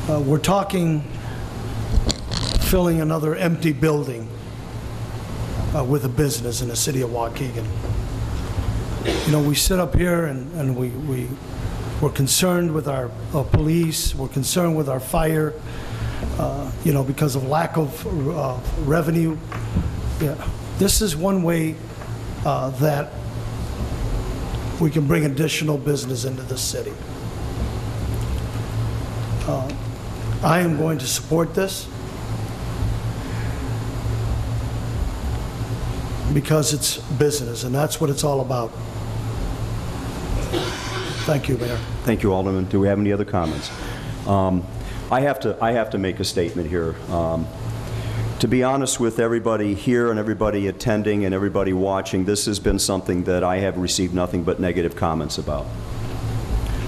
Speaker 14: We're talking filling another empty building with a business in the city of Waukegan. You know, we sit up here and we're concerned with our police, we're concerned with our fire, you know, because of lack of revenue. Yeah. This is one way that we can bring additional business into the city. I am going to support this because it's business, and that's what it's all about. Thank you, Mayor.
Speaker 1: Thank you, Alderman. Do we have any other comments? I have to make a statement here. To be honest with everybody here and everybody attending and everybody watching, this has been something that I have received nothing but negative comments about.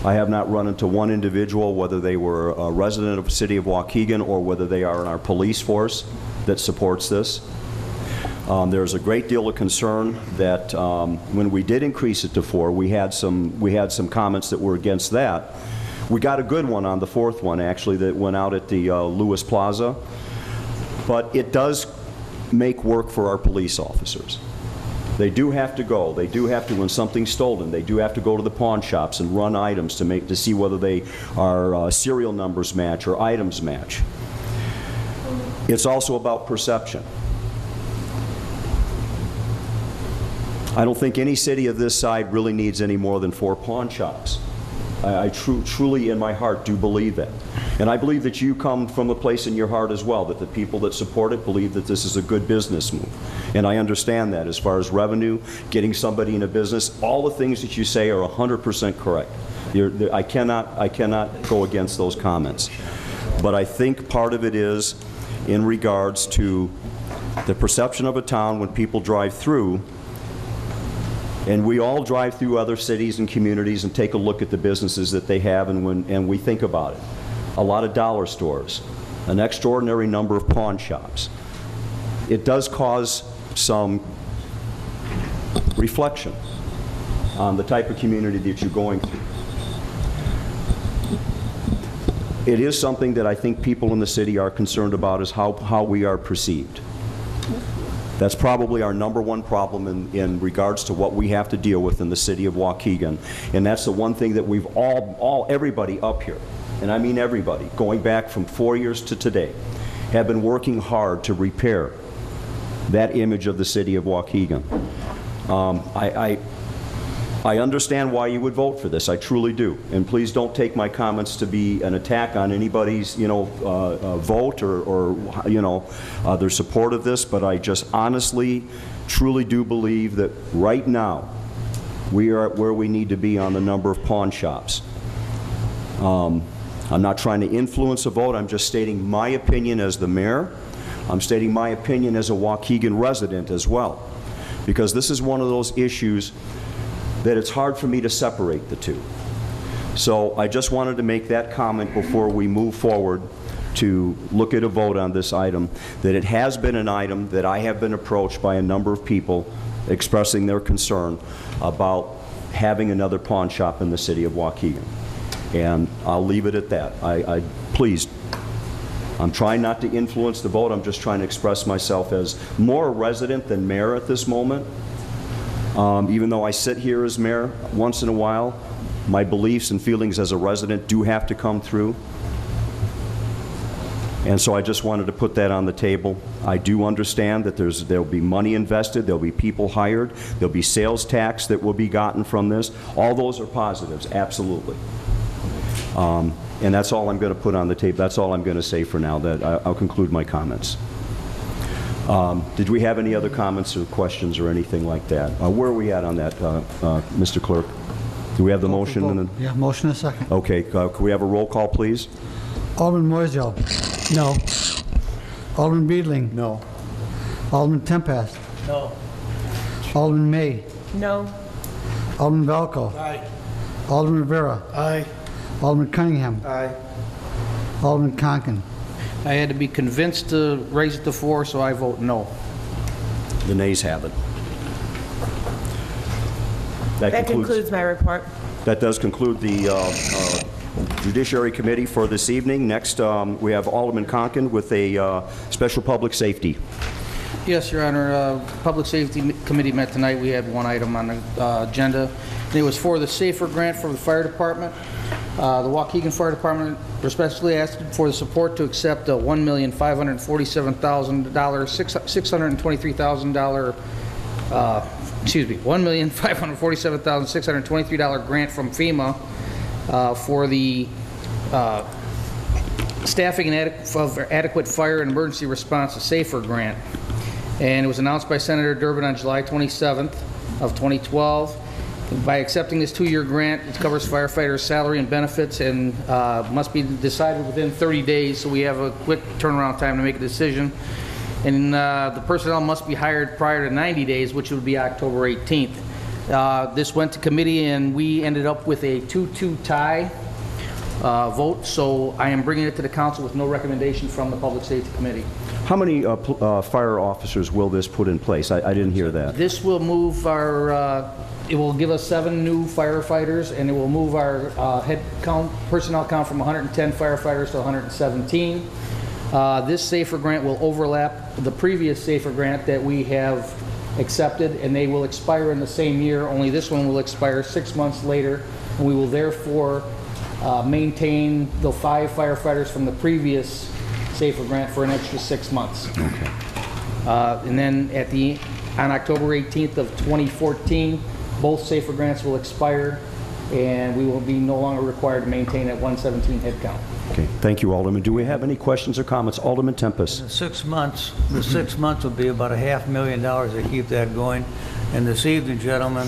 Speaker 1: I have not run into one individual, whether they were a resident of the city of Waukegan or whether they are in our police force, that supports this. There's a great deal of concern that when we did increase it to 4, we had some comments that were against that. We got a good one on the 4th one, actually, that went out at the Lewis Plaza. But it does make work for our police officers. They do have to go. They do have to, when something's stolen, they do have to go to the pawn shops and run items to see whether they are serial numbers match or items match. It's also about perception. I don't think any city of this side really needs any more than 4 pawn shops. I truly in my heart do believe that. And I believe that you come from a place in your heart as well, that the people that support it believe that this is a good business move. And I understand that as far as revenue, getting somebody in a business, all the things that you say are 100% correct. I cannot go against those comments. But I think part of it is in regards to the perception of a town when people drive through. And we all drive through other cities and communities and take a look at the businesses that they have, and we think about it. A lot of dollar stores, an extraordinary number of pawn shops. It does cause some reflection on the type of community that you're going through. It is something that I think people in the city are concerned about, is how we are perceived. That's probably our #1 problem in regards to what we have to deal with in the city of Waukegan. And that's the one thing that we've everybody up here, and I mean everybody, going back from 4 years to today, have been working hard to repair that image of the city of Waukegan. I understand why you would vote for this. I truly do. And please don't take my comments to be an attack on anybody's, vote or their support of this, but I just honestly, truly do believe that right now, we are at where we need to be on the number of pawn shops. I'm not trying to influence a vote. I'm just stating my opinion as the mayor. I'm stating my opinion as a Waukegan resident as well, because this is one of those issues that it's hard for me to separate the two. So I just wanted to make that comment before we move forward to look at a vote on this item, that it has been an item that I have been approached by a number of people expressing their concern about having another pawn shop in the city of Waukegan. And I'll leave it at that. Please, I'm trying not to influence the vote. I'm just trying to express myself as more a resident than mayor at this moment. Even though I sit here as mayor once in a while, my beliefs and feelings as a resident do have to come through. And so I just wanted to put that on the table. I do understand that there'll be money invested, there'll be people hired, there'll be sales tax that will be gotten from this. All those are positives, absolutely. And that's all I'm going to put on the table. That's all I'm going to say for now. I'll conclude my comments. Did we have any other comments or questions or anything like that? Where are we at on that, Mr. Clerk? Do we have the motion?
Speaker 2: Yeah, motion and a second.
Speaker 1: Okay, can we have a roll call, please?
Speaker 2: Alderman Moiseo. No. Alderman Beedling.
Speaker 11: No.
Speaker 2: Alderman Tempest.
Speaker 12: No.
Speaker 2: Alderman May.
Speaker 9: No.
Speaker 2: Alderman Valco.
Speaker 12: Aye.
Speaker 2: Alderman Rivera.
Speaker 14: Aye.
Speaker 2: Alderman Cunningham.
Speaker 12: Aye.
Speaker 2: Alderman Conken.
Speaker 15: I had to be convinced to raise it to 4, so I vote no.
Speaker 1: The nays have it.
Speaker 9: That concludes my report.
Speaker 1: That does conclude the Judiciary Committee for this evening. Next, we have Alderman Conken with a special public safety.
Speaker 15: Yes, Your Honor. Public Safety Committee met tonight. We had one item on the agenda. It was for the SAFER grant for the fire department. The Waukegan Fire Department respectfully asked for the support to accept a $1,547,623 grant from FEMA for the staffing and adequate fire and emergency response, a SAFER grant. And it was announced by Senator Durbin on July 27th of 2012. By accepting this 2-year grant, it covers firefighters' salary and benefits and must be decided within 30 days, so we have a quick turnaround time to make a decision. And the personnel must be hired prior to 90 days, which would be October 18th. This went to committee, and we ended up with a 2-2 tie vote, so I am bringing it to the council with no recommendation from the Public Safety Committee.
Speaker 1: How many fire officers will this put in place? I didn't hear that.
Speaker 15: This will move our, it will give us 7 new firefighters, and it will move our head count, personnel count from 110 firefighters to 117. This SAFER grant will overlap the previous SAFER grant that we have accepted, and they will expire in the same year, only this one will expire 6 months later, and we will therefore maintain the 5 firefighters from the previous SAFER grant for an extra 6 months.
Speaker 1: Okay.
Speaker 15: And then on October 18th of 2014, both SAFER grants will expire, and we will be no longer required to maintain that 117 head count.
Speaker 1: Okay, thank you, Alderman. Do we have any questions or comments? Alderman Tempest.
Speaker 12: The 6 months will be about $500,000 to keep that going. And this evening, gentlemen,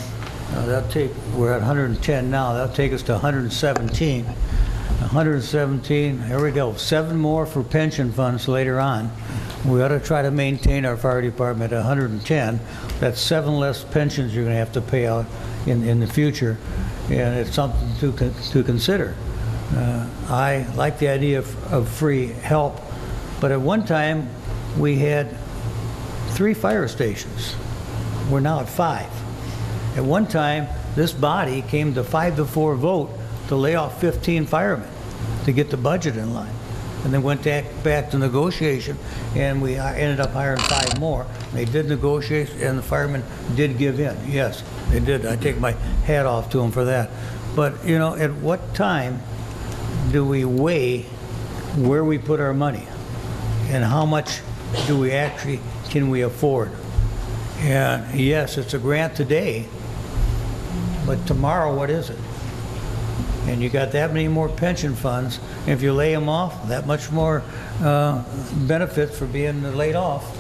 Speaker 12: we're at 110 now. That'll take us to 117. 117, here we go. 7 more for pension funds later on. We ought to try to maintain our fire department at 110. That's 7 less pensions you're going to have to pay out in the future, and it's something to consider. I like the idea of free help, but at one time we had 3 fire stations. We're now at 5. At one time, this body came to 5-4 vote to lay off 15 firemen to get the budget in line. And then went back to negotiation, and we ended up hiring 5 more. They did negotiate, and the firemen did give in. Yes, they did. I take my hat off to them for that. But, you know, at what time do we weigh where we put our money? And how much do we can we afford? And yes, it's a grant today, but tomorrow, what is it? And you got that many more pension funds. If you lay them off, that much more benefits for being laid off.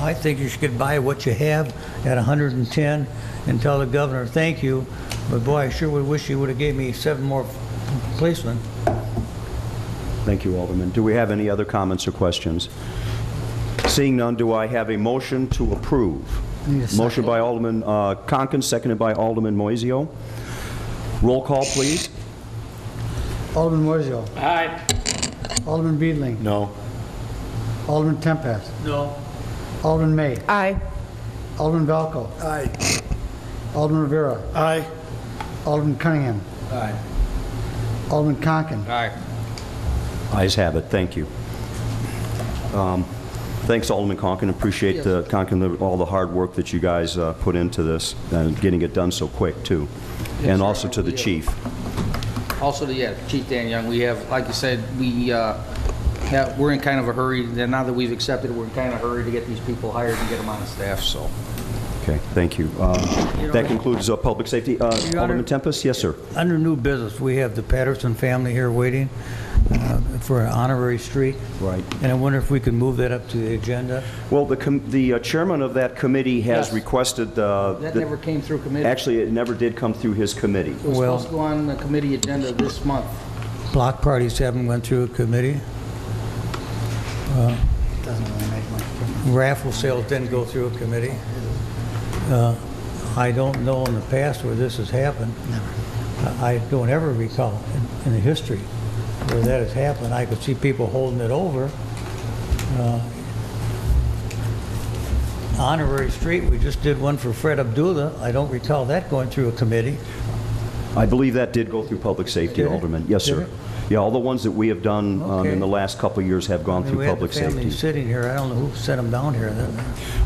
Speaker 12: I think you should get by what you have at 110 and tell the governor, thank you, but boy, I sure would wish you would have gave me 7 more policemen.
Speaker 1: Thank you, Alderman. Do we have any other comments or questions? Seeing none, do I have a motion to approve? Motion by Alderman Conken, seconded by Alderman Moiseo. Roll call, please.
Speaker 2: Alderman Moiseo.
Speaker 8: Aye.
Speaker 2: Alderman Beedling.
Speaker 1: No.
Speaker 2: Alderman Tempest.
Speaker 8: No.
Speaker 2: Alderman May.
Speaker 9: Aye.
Speaker 2: Alderman Valco.
Speaker 14: Aye.
Speaker 2: Alderman Rivera.
Speaker 14: Aye.
Speaker 2: Alderman Cunningham.
Speaker 12: Aye.
Speaker 2: Alderman Conken.
Speaker 15: Aye.
Speaker 1: Ayes have it. Thank you. Thanks, Alderman Conken. Appreciate all the hard work that you guys put into this and getting it done so quick, too.
Speaker 15: Yes,
Speaker 1: And
Speaker 15: sir.
Speaker 1: also to the chief.
Speaker 15: Also, Chief Dan Young, we have, like you said, we're in kind of a hurry. Now that we've accepted it, we're in kind of a hurry to get these people hired and get them on staff, so.
Speaker 1: Okay, thank you. That concludes public safety. Alderman Tempest? Yes, sir.
Speaker 12: Under new business, we have the Patterson family here waiting for an honorary street.
Speaker 1: Right.
Speaker 12: And I wonder if we could move that up to the agenda.
Speaker 1: Well, the chairman of that committee has
Speaker 15: Yes.
Speaker 1: requested...
Speaker 15: That never came through committee.
Speaker 1: Actually, it never did come through his committee.
Speaker 15: It was supposed to go on the committee agenda this month.
Speaker 12: Block parties haven't went through a committee.
Speaker 2: Doesn't really make much difference.
Speaker 12: Raffle sales didn't go through a committee. I don't know in the past where this has happened. I don't ever recall in the history where that has happened. I could see people holding it over. Honorary street, we just did one for Fred Abdullah. I don't recall that going through a committee.
Speaker 1: I believe that did go through public safety,
Speaker 12: Did it?
Speaker 1: Alderman. Yes,
Speaker 12: Did
Speaker 1: sir.
Speaker 12: it?
Speaker 1: Yeah, all the ones that we have done
Speaker 12: Okay.
Speaker 1: in the last couple of years have gone through
Speaker 12: We had
Speaker 1: public
Speaker 12: the family
Speaker 1: safety.
Speaker 12: sitting here. I don't know who sent them down here.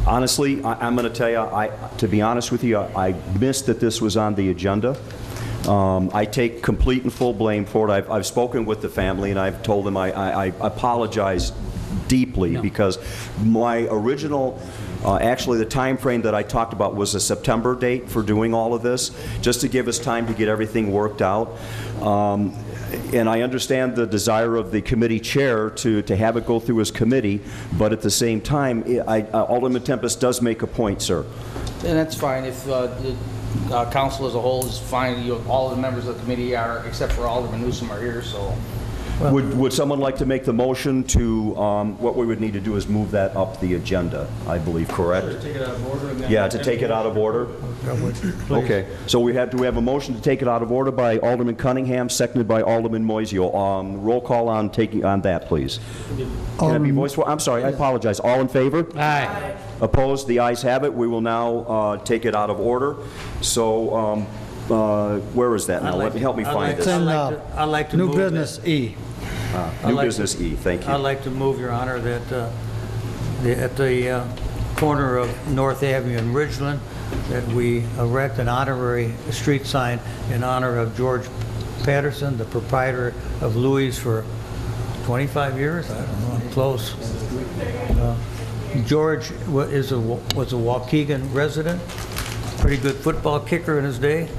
Speaker 1: Honestly, I'm going to tell you, to be honest with you, I missed that this was on the agenda. I take complete and full blame for it. I've spoken with the family, and I've told them I apologize deeply because my original, actually the time frame that I talked about was a September date for doing all of this, just to give us time to get everything worked out. And I understand the desire of the committee chair to have it go through his committee, but at the same time, Alderman Tempest does make a point, sir.
Speaker 15: And that's fine. If the council as a whole is fine, all the members of the committee are, except for Alderman Newsom, are here, so.
Speaker 1: Would someone like to make the motion to, what we would need to do is move that up the agenda, I believe, correct?
Speaker 5: Take it out of order and then...
Speaker 1: Yeah, to take it out of order? Okay, so do we have a motion to take it out of order by Alderman Cunningham, seconded by Alderman Moiseo. Roll call on that, please. Can it be voice vote? I'm sorry, I apologize. All in favor?
Speaker 8: Aye.
Speaker 1: Opposed? The ayes have it. We will now take it out of order. So, where is that now? Help me find
Speaker 2: It's
Speaker 1: this.
Speaker 2: in
Speaker 12: I'd like to
Speaker 2: new
Speaker 12: move
Speaker 2: business E.
Speaker 1: New business E, thank you.
Speaker 12: I'd like to move, Your Honor, that at the corner of North Avenue and Ridgeland, that we erect an honorary street sign in honor of George Patterson, the proprietor of Louis for 25 years? I don't know, I'm close. George was a Waukegan resident, pretty good football kicker in his day,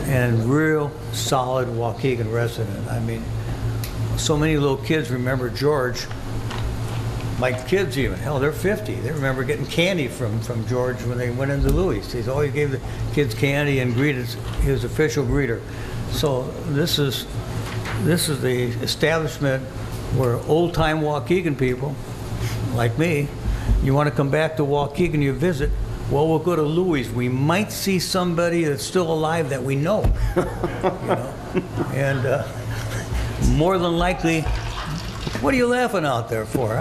Speaker 12: and real solid Waukegan resident. I mean, so many little kids remember George. My kids even, hell, they're 50. They remember getting candy from George when they went into Louis. He always gave the kids candy and greeted his official greeter. So this is the establishment where old-time Waukegan people, like me, you want to come back to Waukegan, you visit, well, we'll go to Louis. We might see somebody that's still alive that we know. And more than likely, what are you laughing out there for?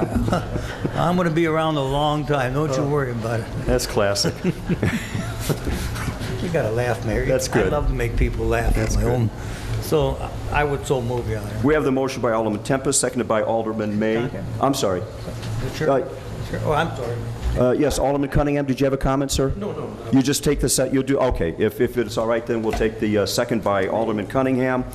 Speaker 12: I'm going to be around a long time. Don't you worry about it.
Speaker 1: That's classic.
Speaker 12: You got to laugh, Mayor.
Speaker 1: That's good.
Speaker 12: I love to make people laugh.
Speaker 1: That's
Speaker 12: my
Speaker 1: good.
Speaker 12: own. So I would so move, Your Honor.
Speaker 1: We have the motion by Alderman Tempest, seconded by Alderman May.
Speaker 12: Okay.
Speaker 1: I'm sorry.
Speaker 12: Sure. Oh, I'm sorry.
Speaker 1: Yes, Alderman Cunningham, did you have a comment, sir? No. You just take the set, you'll do, okay. If it's all right, then we'll take the second by Alderman Cunningham.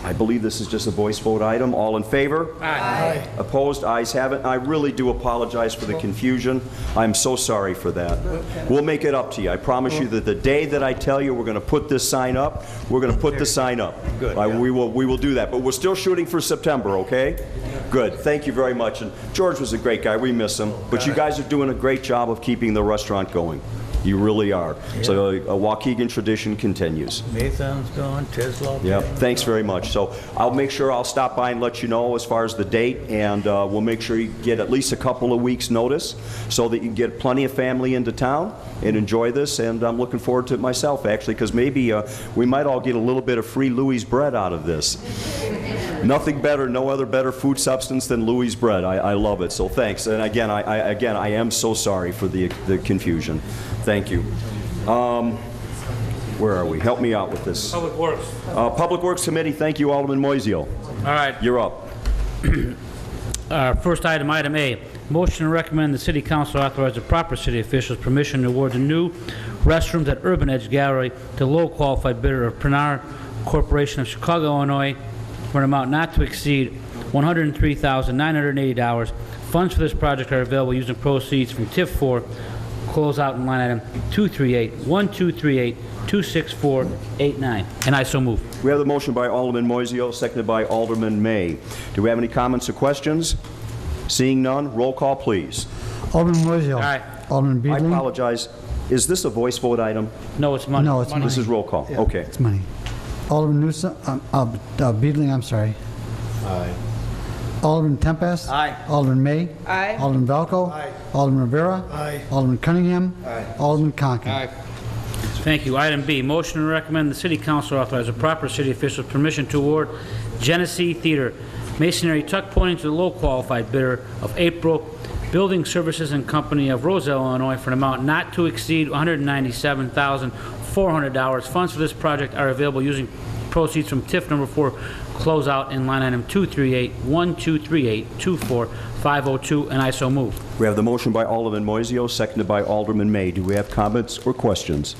Speaker 1: I believe this is just a voice vote item. All in favor?
Speaker 5: Aye.
Speaker 1: Opposed? Ayes have it. I really do apologize for the confusion. I'm so sorry for that. We'll make it up to you. I promise you that the day that I tell you we're going to put this sign up, we're going to put the sign up.
Speaker 12: Good,
Speaker 1: We will do that. But we're still shooting for September, okay? Good. Thank you very much. And George was a great guy. We miss him. But you guys are doing a great job of keeping the restaurant going. You really are. So a Waukegan tradition continues.
Speaker 12: Nathan's gone, Tesla.
Speaker 1: Yeah, thanks very much. So I'll make sure I'll stop by and let you know as far as the date, and we'll make sure you get at least a couple of weeks' notice so that you can get plenty of family into town and enjoy this. And I'm looking forward to it myself, actually, because maybe we might all get a little bit of free Louis bread out of this. Nothing better, no other better food substance than Louis bread. I love it. So thanks. And again, I am so sorry for the confusion. Thank you. Where are we? Help me out with this.
Speaker 8: Public Works.
Speaker 1: Public Works Committee, thank you, Alderman Moiseo.
Speaker 8: All right.
Speaker 1: You're up.
Speaker 8: First item, item A. Motion to recommend the City Council authorize the proper city officials permission to award the new restrooms at Urban Edge Gallery to low qualified bidder of Prenar Corporation of Chicago, Illinois, for an amount not to exceed $103,980. Funds for this project are available using proceeds from TIF 4, close out in line item 238-1238-26489. And I so move.
Speaker 1: We have the motion by Alderman Moiseo, seconded by Alderman May. Do we have any comments or questions? Seeing none, roll call, please.
Speaker 2: Alderman Moiseo.
Speaker 8: Aye.
Speaker 2: Alderman
Speaker 1: I
Speaker 2: Beedling.
Speaker 1: apologize. Is this a voice vote item?
Speaker 8: No, it's money.
Speaker 2: No, it's money.
Speaker 1: This is roll call. Okay.
Speaker 2: It's money. Alderman Newsom, Beedling, I'm sorry.
Speaker 13: Aye.
Speaker 2: Alderman Tempest.
Speaker 12: Aye.
Speaker 2: Alderman May.
Speaker 9: Aye.
Speaker 2: Alderman Valco.
Speaker 14: Aye.
Speaker 2: Alderman Rivera.
Speaker 14: Aye.
Speaker 2: Alderman Cunningham.
Speaker 13: Aye.
Speaker 2: Alderman Conken.
Speaker 15: Aye.
Speaker 8: Thank you. Item B, motion to recommend the City Council authorize the proper city officials permission to award Genesee Theater masonry tuck pointing to the low qualified bidder of April Building Services and Company of Roselle, Illinois, for an amount not to exceed $197,400. Funds for this project are available using proceeds from TIF number 4, closeout in line item 238-1238-24502, and I so move.
Speaker 1: We have the motion by Alderman Moiseo, seconded by Alderman May. Do we have comments or questions?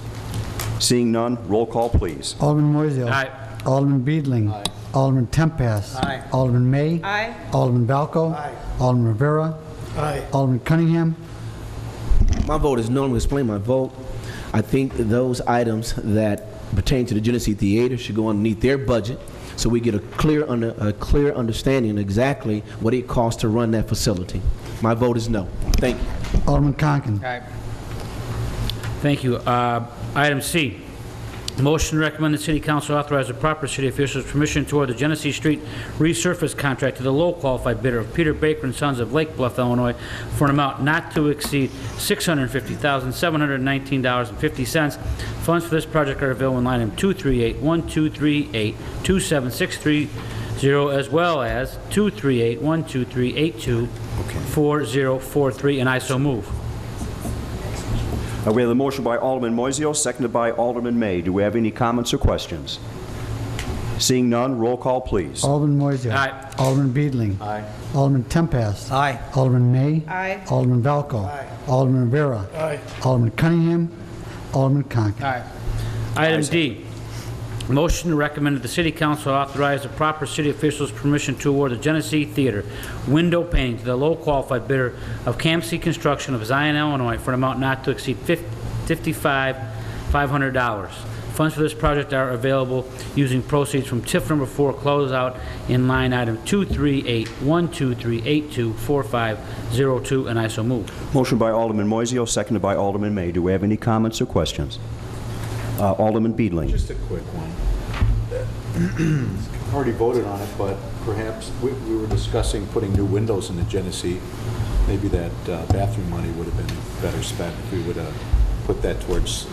Speaker 1: Seeing none, roll call, please.
Speaker 2: Alderman Moiseo.
Speaker 8: Aye.
Speaker 2: Alderman Beedling.
Speaker 13: Aye.
Speaker 2: Alderman Tempest.
Speaker 12: Aye.
Speaker 2: Alderman May.
Speaker 9: Aye.
Speaker 2: Alderman Valco.
Speaker 14: Aye.
Speaker 2: Alderman Rivera.
Speaker 14: Aye.
Speaker 2: Alderman Cunningham.
Speaker 10: My vote is no. I'm going to explain my vote. I think those items that pertain to the Genesee Theater should go underneath their budget, so we get a clear understanding of exactly what it costs to run that facility. My vote is no. Thank you.
Speaker 2: Alderman Conken.
Speaker 15: Aye.
Speaker 8: Thank you. Item C, motion to recommend the City Council authorize the proper city officials permission toward the Genesee Street resurface contract to the low qualified bidder of Peter Baker and Sons of Lake Bluff, Illinois, for an amount not to exceed $650,719.50. Funds for this project are available in line item 238-1238-27630, as well as 238-12382-4043, and I so move.
Speaker 1: We have the motion by Alderman Moiseo, seconded by Alderman May. Do we have any comments or questions? Seeing none, roll call, please.
Speaker 2: Alderman Moiseo.
Speaker 8: Aye.
Speaker 2: Alderman Beedling.
Speaker 13: Aye.
Speaker 2: Alderman Tempest.
Speaker 12: Aye.
Speaker 2: Alderman May.
Speaker 9: Aye.
Speaker 2: Alderman Valco. Alderman Rivera.
Speaker 14: Aye.
Speaker 2: Alderman Cunningham. Alderman Conken.
Speaker 15: Aye.
Speaker 8: Item D, motion to recommend that the City Council authorize the proper city officials permission to award the Genesee Theater window painting to the low qualified bidder of Campsey Construction of Zion, Illinois, for an amount not to exceed $55,500. Funds for this project are available using proceeds from TIF number 4, closeout in line item 238-12382-4502, and I so move.
Speaker 1: Motion by Alderman Moiseo, seconded by Alderman May. Do we have any comments or questions? Alderman Beedling.
Speaker 13: Just a quick one. Already voted on it, but perhaps we were discussing putting new windows in the Genesee. Maybe that bathroom money would have been better spent if we would have put that towards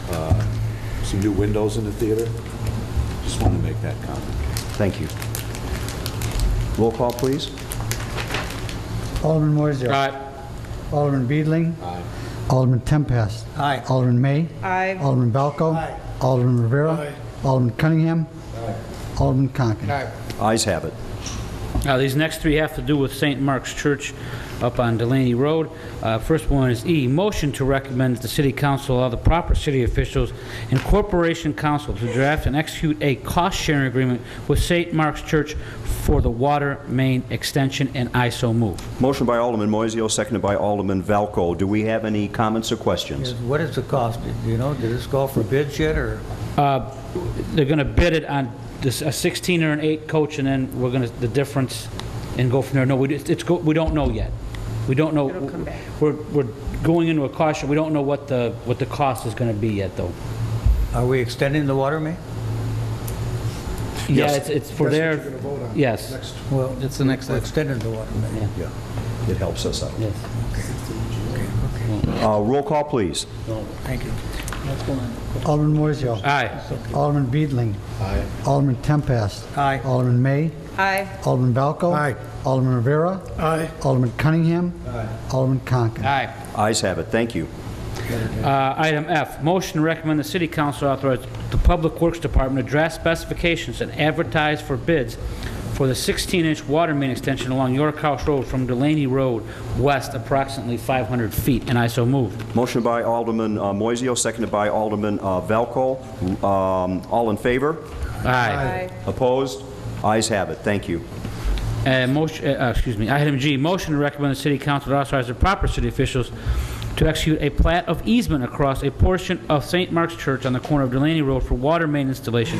Speaker 13: some new windows in the theater. Just want to make that comment.
Speaker 1: Thank you. Roll call, please.
Speaker 2: Alderman Moiseo.
Speaker 8: Aye.
Speaker 2: Alderman Beedling.
Speaker 13: Aye.
Speaker 2: Alderman Tempest.
Speaker 12: Aye.
Speaker 2: Alderman May.
Speaker 9: Aye.
Speaker 2: Alderman Valco.
Speaker 14: Aye.
Speaker 2: Alderman Rivera.
Speaker 14: Aye.
Speaker 2: Alderman Cunningham. Alderman Conken.
Speaker 15: Aye.
Speaker 1: Ayes have it.
Speaker 8: These next three have to do with St. Mark's Church up on Delaney Road. First one is E, motion to recommend that the city council allow the proper city officials and corporation council to draft and execute a cost-sharing agreement with St. Mark's Church for the water main extension, and I so move.
Speaker 1: Motion by Alderman Moiseo, seconded by Alderman Valco. Do we have any comments or questions?
Speaker 12: What is the cost? Do you know, did this go for bids yet, or?
Speaker 8: They're going to bid it on this, a 16 or an 8 coach, and then we're going to, the difference, and go from there. No, we don't know yet. We don't know.
Speaker 9: It'll come back.
Speaker 8: We're going into a caution. We don't know what the cost is going to be yet, though.
Speaker 12: Are we extending the water main?
Speaker 8: Yeah,
Speaker 1: Yes.
Speaker 8: it's for
Speaker 11: That's what
Speaker 8: their,
Speaker 11: you're gonna vote on
Speaker 8: yes.
Speaker 11: next.
Speaker 12: Well, it's the next. Extending the water main.
Speaker 8: Yeah.
Speaker 1: Yeah, it helps us out.
Speaker 8: Yes.
Speaker 1: Roll call, please.
Speaker 12: Thank you.
Speaker 2: Alderman Moiseo.
Speaker 8: Aye.
Speaker 2: Alderman Beedling.
Speaker 13: Aye.
Speaker 2: Alderman Tempest.
Speaker 12: Aye.
Speaker 2: Alderman May.
Speaker 9: Aye.
Speaker 2: Alderman Valco.
Speaker 11: Aye.
Speaker 2: Alderman Rivera.
Speaker 14: Aye.
Speaker 2: Alderman Cunningham.
Speaker 13: Aye.
Speaker 2: Alderman Conken.
Speaker 8: Aye.
Speaker 1: Ayes have it. Thank you.
Speaker 8: Item F, motion to recommend the city council authorize the Public Works Department to draft specifications and advertise for bids for the 16-inch water main extension along York House Road from Delaney Road west approximately 500 feet, and I so move.
Speaker 1: Motion by Alderman Moiseo, seconded by Alderman Valco. All in favor?
Speaker 8: Aye.
Speaker 1: Opposed? Ayes have it. Thank you.
Speaker 8: Item G, motion to recommend the city council to authorize the proper city officials to execute a plat of easement across a portion of St. Mark's Church on the corner of Delaney Road for water main installation.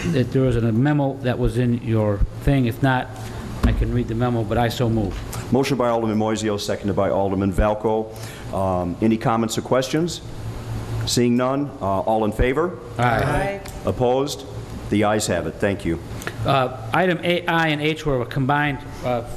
Speaker 8: There was a memo that was in your thing. If not, I can read the memo, but I so move.
Speaker 1: Motion by Alderman Moiseo, seconded by Alderman Valco. Any comments or questions? Seeing none, all in favor?
Speaker 9: Aye.
Speaker 1: Opposed? The ayes have it. Thank you.
Speaker 8: Item I and H were a combined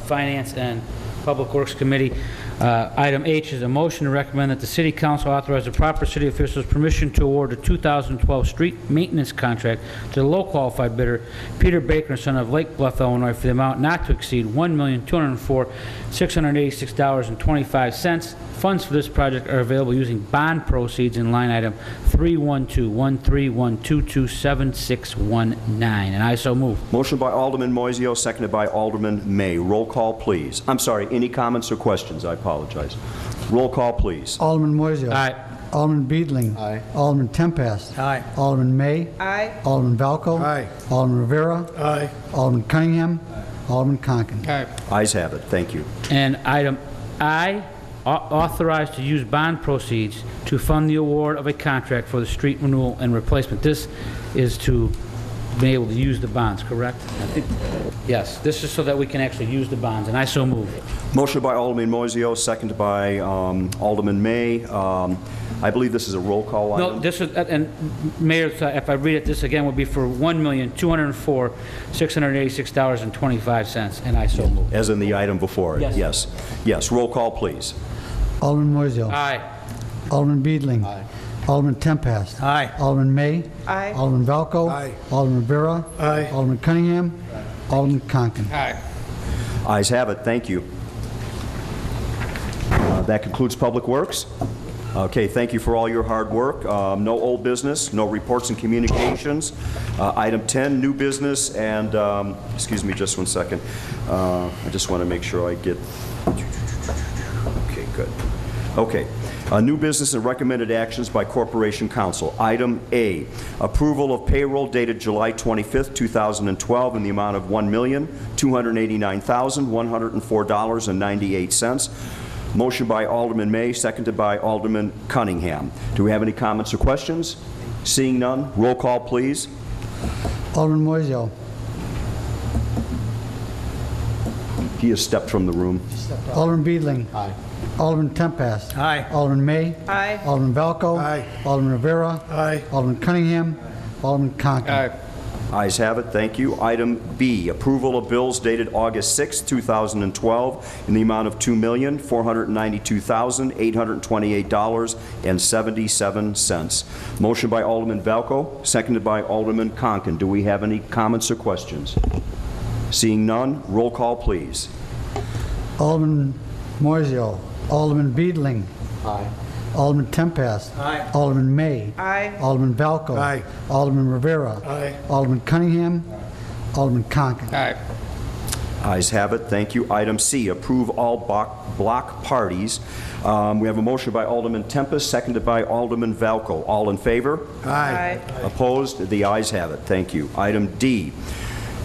Speaker 8: Finance and Public Works Committee. Item H is a motion to recommend that the city council authorize the proper city officials permission to award a 2012 street maintenance contract to the low qualified bidder, Peter Baker, son of Lake Bluff, Illinois, for the amount not to exceed $1,204,686.25. Funds for this project are available using bond proceeds in line item 312-13122-7619, and I so move.
Speaker 1: Motion by Alderman Moiseo, seconded by Alderman May. Roll call, please. I'm sorry, any comments or questions? I apologize. Roll call, please.
Speaker 2: Alderman Moiseo.
Speaker 8: Aye.
Speaker 2: Alderman Beedling.
Speaker 13: Aye.
Speaker 2: Alderman Tempest.
Speaker 12: Aye.
Speaker 2: Alderman May.
Speaker 9: Aye.
Speaker 2: Alderman Valco.
Speaker 11: Aye.
Speaker 2: Alderman Rivera.
Speaker 14: Aye.
Speaker 2: Alderman Cunningham. Alderman Conken.
Speaker 1: Ayes have it. Thank you.
Speaker 8: And item I, authorized to use bond proceeds to fund the award of a contract for the street renewal and replacement. This is to be able to use the bonds, correct? Yes, this is so that we can actually use the bonds, and I so move.
Speaker 1: Motion by Alderman Moiseo, seconded by Alderman May. I believe this is a roll call item.
Speaker 8: No, this is, and Mayor, if I read it, this again would be for $1,204,686.25, and I so move.
Speaker 1: As in the item before it?
Speaker 8: Yes.
Speaker 1: Yes. Yes. Roll call, please.
Speaker 2: Alderman Moiseo.
Speaker 8: Aye.
Speaker 2: Alderman Beedling.
Speaker 13: Aye.
Speaker 2: Alderman Tempest.
Speaker 12: Aye.
Speaker 2: Alderman May.
Speaker 9: Aye.
Speaker 2: Alderman Valco.
Speaker 11: Aye.
Speaker 2: Alderman Rivera.
Speaker 14: Aye.
Speaker 2: Alderman Cunningham. Alderman Conken.
Speaker 8: Aye.
Speaker 1: Ayes have it. Thank you. That concludes Public Works. Okay, thank you for all your hard work. No old business, no reports and communications. Item 10, new business, and, excuse me just one second. I just want to make sure I get, okay, good. Okay, new business and recommended actions by Corporation Council. Item A, approval of payroll dated July 25th, 2012 in the amount of $1,289,104.98. Motion by Alderman May, seconded by Alderman Cunningham. Do we have any comments or questions? Seeing none, roll call, please.
Speaker 2: Alderman Moiseo.
Speaker 1: He has stepped from the room.
Speaker 2: Alderman Beedling.
Speaker 13: Aye.
Speaker 2: Alderman Tempest.
Speaker 12: Aye.
Speaker 2: Alderman May.
Speaker 9: Aye.
Speaker 2: Alderman Valco.
Speaker 11: Aye.
Speaker 2: Alderman Rivera.
Speaker 14: Aye.
Speaker 2: Alderman Cunningham. Alderman Conken.
Speaker 1: Ayes have it. Thank you. Item B, approval of bills dated August 6, 2012 in the amount of $2,492,828.77. Motion by Alderman Valco, seconded by Alderman Conken. Do we have any comments or questions? Seeing none, roll call, please.
Speaker 2: Alderman Moiseo. Alderman Beedling.
Speaker 13: Aye.
Speaker 2: Alderman Tempest.
Speaker 12: Aye.
Speaker 2: Alderman May.
Speaker 9: Aye.
Speaker 2: Alderman Valco.
Speaker 11: Aye.
Speaker 2: Alderman Rivera.
Speaker 14: Aye.
Speaker 2: Alderman Cunningham. Alderman Conken.
Speaker 8: Aye.
Speaker 1: Ayes have it. Thank you. Item C, approve all block parties. We have a motion by Alderman Tempest, seconded by Alderman Valco. All in favor?
Speaker 9: Aye.
Speaker 1: Opposed? The ayes have it. Thank you. Item D,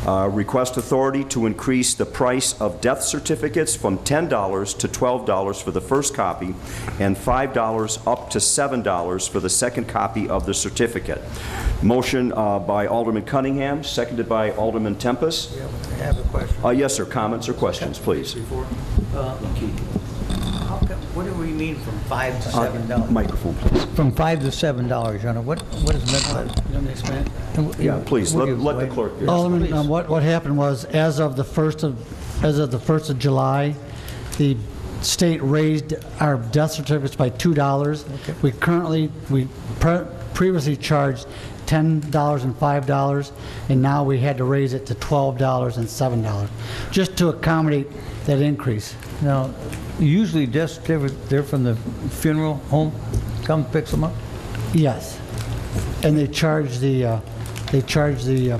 Speaker 1: request authority to increase the price of death certificates from $10 to $12 for the first copy and $5 up to $7 for the second copy of the certificate. Motion by Alderman Cunningham, seconded by Alderman Tempest.
Speaker 12: I have a question.
Speaker 1: Yes, sir. Comments or questions, please?
Speaker 12: What do we mean from $5 to $7?
Speaker 1: Microphone, please.
Speaker 12: From $5 to $7, Your Honor. What is meant by that? You want me to explain?
Speaker 1: Yeah, please. Let the clerk hear.
Speaker 2: Alderman, what happened was, as of the 1st of July, the state raised our death certificates by $2.
Speaker 12: Okay.
Speaker 2: We previously charged $10 and $5, and now we had to raise it to $12 and $7, just to accommodate that increase.
Speaker 12: Now, usually death certificates, they're from the funeral home, come picks them up?
Speaker 2: Yes, and they charge the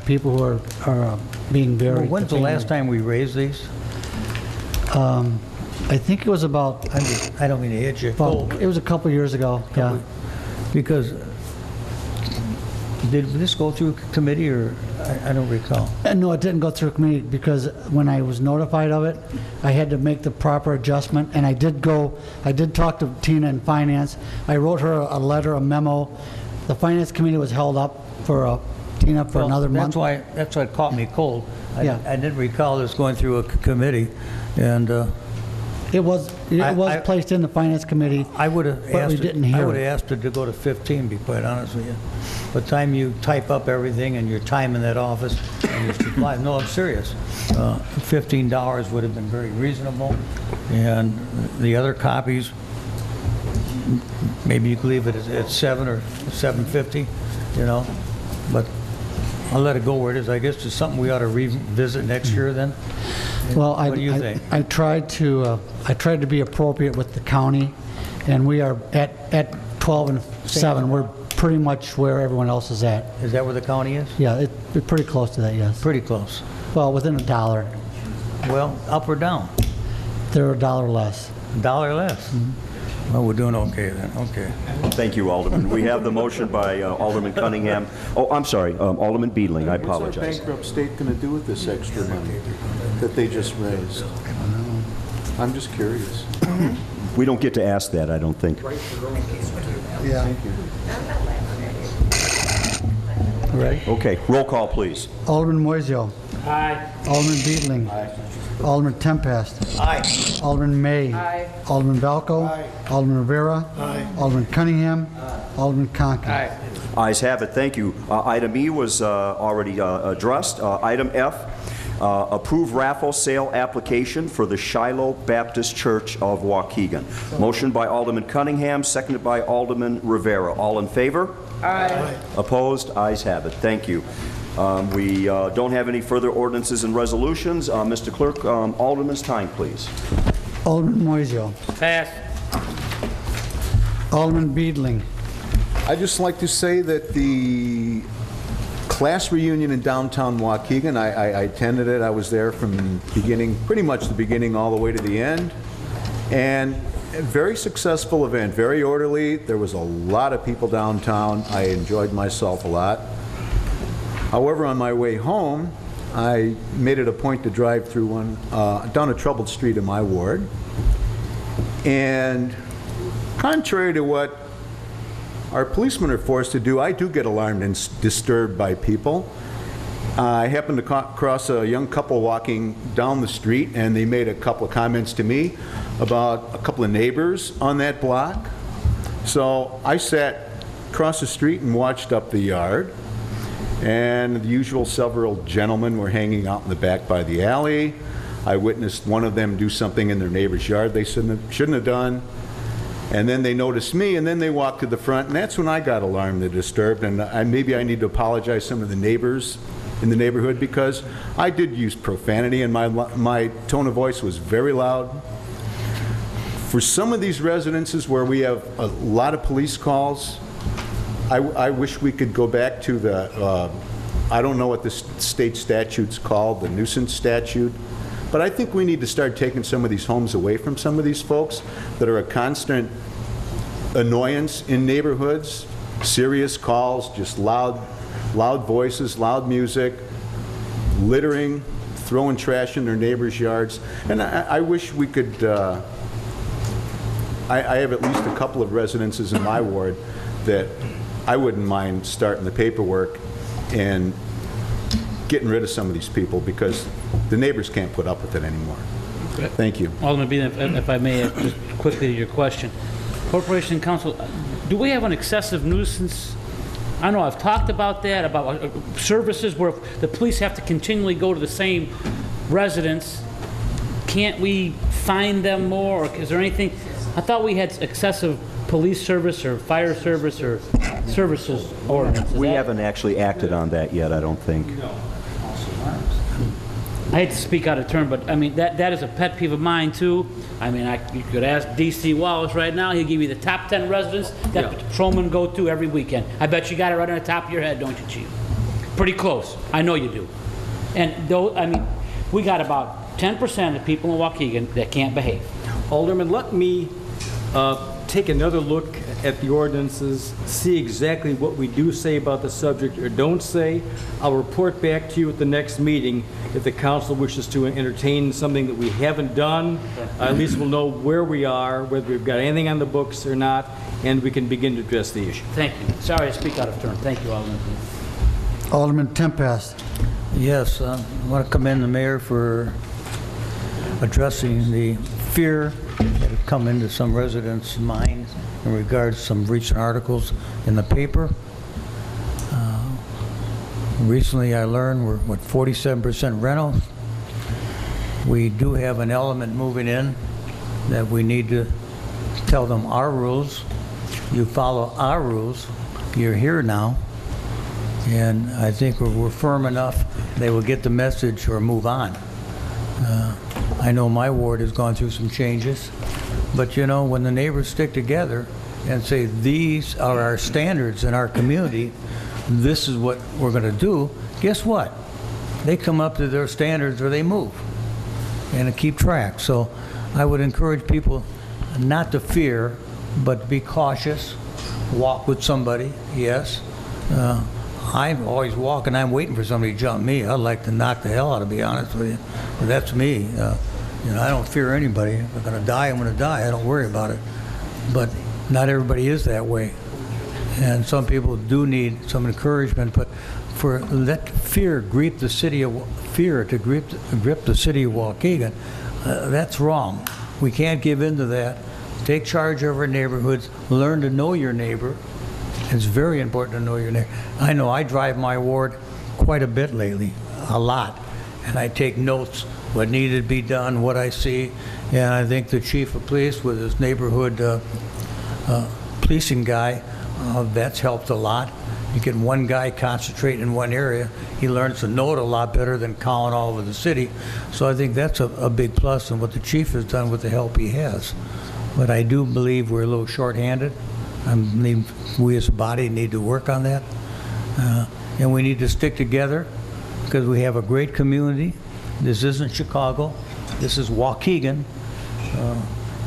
Speaker 2: people who are being buried.
Speaker 12: Well, when's the last time we raised these?
Speaker 2: I think it was about.
Speaker 12: I don't mean to hit you.
Speaker 2: It was a couple years ago. Yeah.
Speaker 12: Because did this go through committee, or I don't recall?
Speaker 2: No, it didn't go through committee, because when I was notified of it, I had to make the proper adjustment, and I did talk to Tina in finance. I wrote her a letter, a memo. The finance committee was held up for Tina for another month.
Speaker 12: That's why it caught me cold. I didn't recall this going through a committee, and
Speaker 2: it was placed in the finance committee.
Speaker 12: I would have
Speaker 2: but we didn't hear.
Speaker 12: I would have asked it to go to 15, to be quite honest with you. By the time you type up everything and your time in that office and your supply, no, I'm serious. $15 would have been very reasonable, and the other copies, maybe you could leave it at $7 or $7.50, you know. But I'll let it go where it is. I guess it's something we ought to revisit next year then.
Speaker 2: Well,
Speaker 12: what do you think?
Speaker 2: I tried to be appropriate with the county, and we are at 12 and 7. We're pretty much where everyone else is at.
Speaker 12: Is that where the county is?
Speaker 2: Yeah, it's pretty close to that. Yes.
Speaker 12: Pretty close.
Speaker 2: Well, within $1.
Speaker 12: Well, up or down?
Speaker 2: They're $1 less.
Speaker 12: $1 less. Mm-hmm. Well, we're doing okay then. Okay.
Speaker 1: Thank you, Alderman. We have the motion by Alderman Cunningham. Oh, I'm sorry, Alderman Beedling. I apologize.
Speaker 13: What's our bankrupt state going to do with this extra money that they just raised? I'm just curious.
Speaker 1: We don't get to ask that, I don't think.
Speaker 11: Yeah.
Speaker 13: Thank you.
Speaker 2: Ready?
Speaker 1: Okay, roll call, please.
Speaker 2: Alderman Moiseo.
Speaker 15: Aye.
Speaker 2: Alderman Beedling.
Speaker 13: Aye.
Speaker 2: Alderman Tempest.
Speaker 12: Aye.
Speaker 2: Alderman May.
Speaker 9: Aye.
Speaker 2: Alderman Valco.
Speaker 11: Aye.
Speaker 2: Alderman Rivera.
Speaker 11: Aye.
Speaker 2: Alderman Cunningham. Alderman Conklin.
Speaker 15: Aye.
Speaker 1: Ayes have it, thank you. Item E was already addressed. Item F, approve raffle sale application for the Shiloh Baptist Church of Waukegan. Motion by Alderman Cunningham, seconded by Alderman Rivera. All in favor?
Speaker 9: Aye.
Speaker 1: Opposed? Ayes have it. Thank you. We don't have any further ordinances and resolutions. Mr. Clerk, Alderman's time, please.
Speaker 2: Alderman Moiseo.
Speaker 15: Pass.
Speaker 2: Alderman Beedling.
Speaker 13: I'd just like to say that the class reunion in downtown Waukegan, I attended it. I was there from the beginning, pretty much the beginning all the way to the end. And a very successful event, very orderly. There was a lot of people downtown. I enjoyed myself a lot. However, on my way home, I made it a point to drive through down a troubled street in my ward. And contrary to what our policemen are forced to do, I do get alarmed and disturbed by people. I happened to cross a young couple walking down the street, and they made a couple of comments to me about a couple of neighbors on that block. So I sat across the street and watched up the yard, and the usual several gentlemen were hanging out in the back by the alley. I witnessed one of them do something in their neighbor's yard they shouldn't have done. And then they noticed me, and then they walked to the front, and that's when I got alarmed and disturbed. And maybe I need to apologize to some of the neighbors in the neighborhood, because I did use profanity, and my tone of voice was very loud. For some of these residences where we have a lot of police calls, I wish we could go back to the, I don't know what the state statute's called, the nuisance statute, But I think we need to start taking some of these homes away from some of these folks that are a constant annoyance in neighborhoods, serious calls, just loud voices, loud music, littering, throwing trash in their neighbors' yards. And I wish we could, I have at least a couple of residences in my ward that I wouldn't mind starting the paperwork and getting rid of some of these people because the neighbors can't put up with it anymore. Thank you.
Speaker 8: Alderman Bean, if I may, just quickly to your question. Corporation and Council, do we have an excessive nuisance? I know I've talked about that, about services where the police have to continually go to the same residence. Can't we find them more? Or is there anything? I thought we had excessive police service or fire service or services ordinance.
Speaker 1: We haven't actually acted on that yet, I don't think.
Speaker 8: I hate to speak out of turn, but I mean, that is a pet peeve of mine too. I mean, you could ask D.C. Wallace right now, he'll give you the top 10 residents that patrolmen go to every weekend. I bet you got it right on the top of your head, don't you, Chief? Pretty close. I know you do. And though, I mean, we got about 10% of the people in Waukegan that can't behave.
Speaker 16: Alderman, let me take another look at the ordinances, see exactly what we do say about the subject or don't say. I'll report back to you at the next meeting if the council wishes to entertain something that we haven't done. At least we'll know where we are, whether we've got anything on the books or not, and we can begin to address the issue.
Speaker 8: Thank you. Sorry I speak out of turn. Thank you, Alderman.
Speaker 2: Alderman Tempest.
Speaker 12: Yes, I want to commend the mayor for addressing the fear that had come into some residents' minds in regards to some recent articles in the paper. Recently I learned we're, 47% rental. We do have an element moving in that we need to tell them our rules. You follow our rules. You're here now. And I think we're firm enough they will get the message or move on. I know my ward has gone through some changes, but you know, when the neighbors stick together and say, these are our standards in our community, this is what we're going to do, guess what? They come up to their standards or they move and keep track. So I would encourage people not to fear, but be cautious, walk with somebody, yes. I'm always walking, I'm waiting for somebody to jump me. I'd like to knock the hell out, to be honest with you. But that's me. You know, I don't fear anybody. If I'm going to die, I'm going to die. I don't worry about it. But not everybody is that way. And some people do need some encouragement, but for let fear grip the city of grip the city of Waukegan, that's wrong. We can't give in to that. Take charge of our neighborhoods, learn to know your neighbor. It's very important to know your neighbor. I know I drive my ward quite a bit lately, a lot, and I take notes, what needed to be done, what I see, and I think the chief of police with his neighborhood policing guy, that's helped a lot. You get one guy concentrate in one area, he learns to know it a lot better than calling all over the city. So I think that's a big plus in what the chief has done with the help he has. But I do believe we're a little short-handed. I believe we as a body need to work on that. And we need to stick together because we have a great community. This isn't Chicago. This is Waukegan.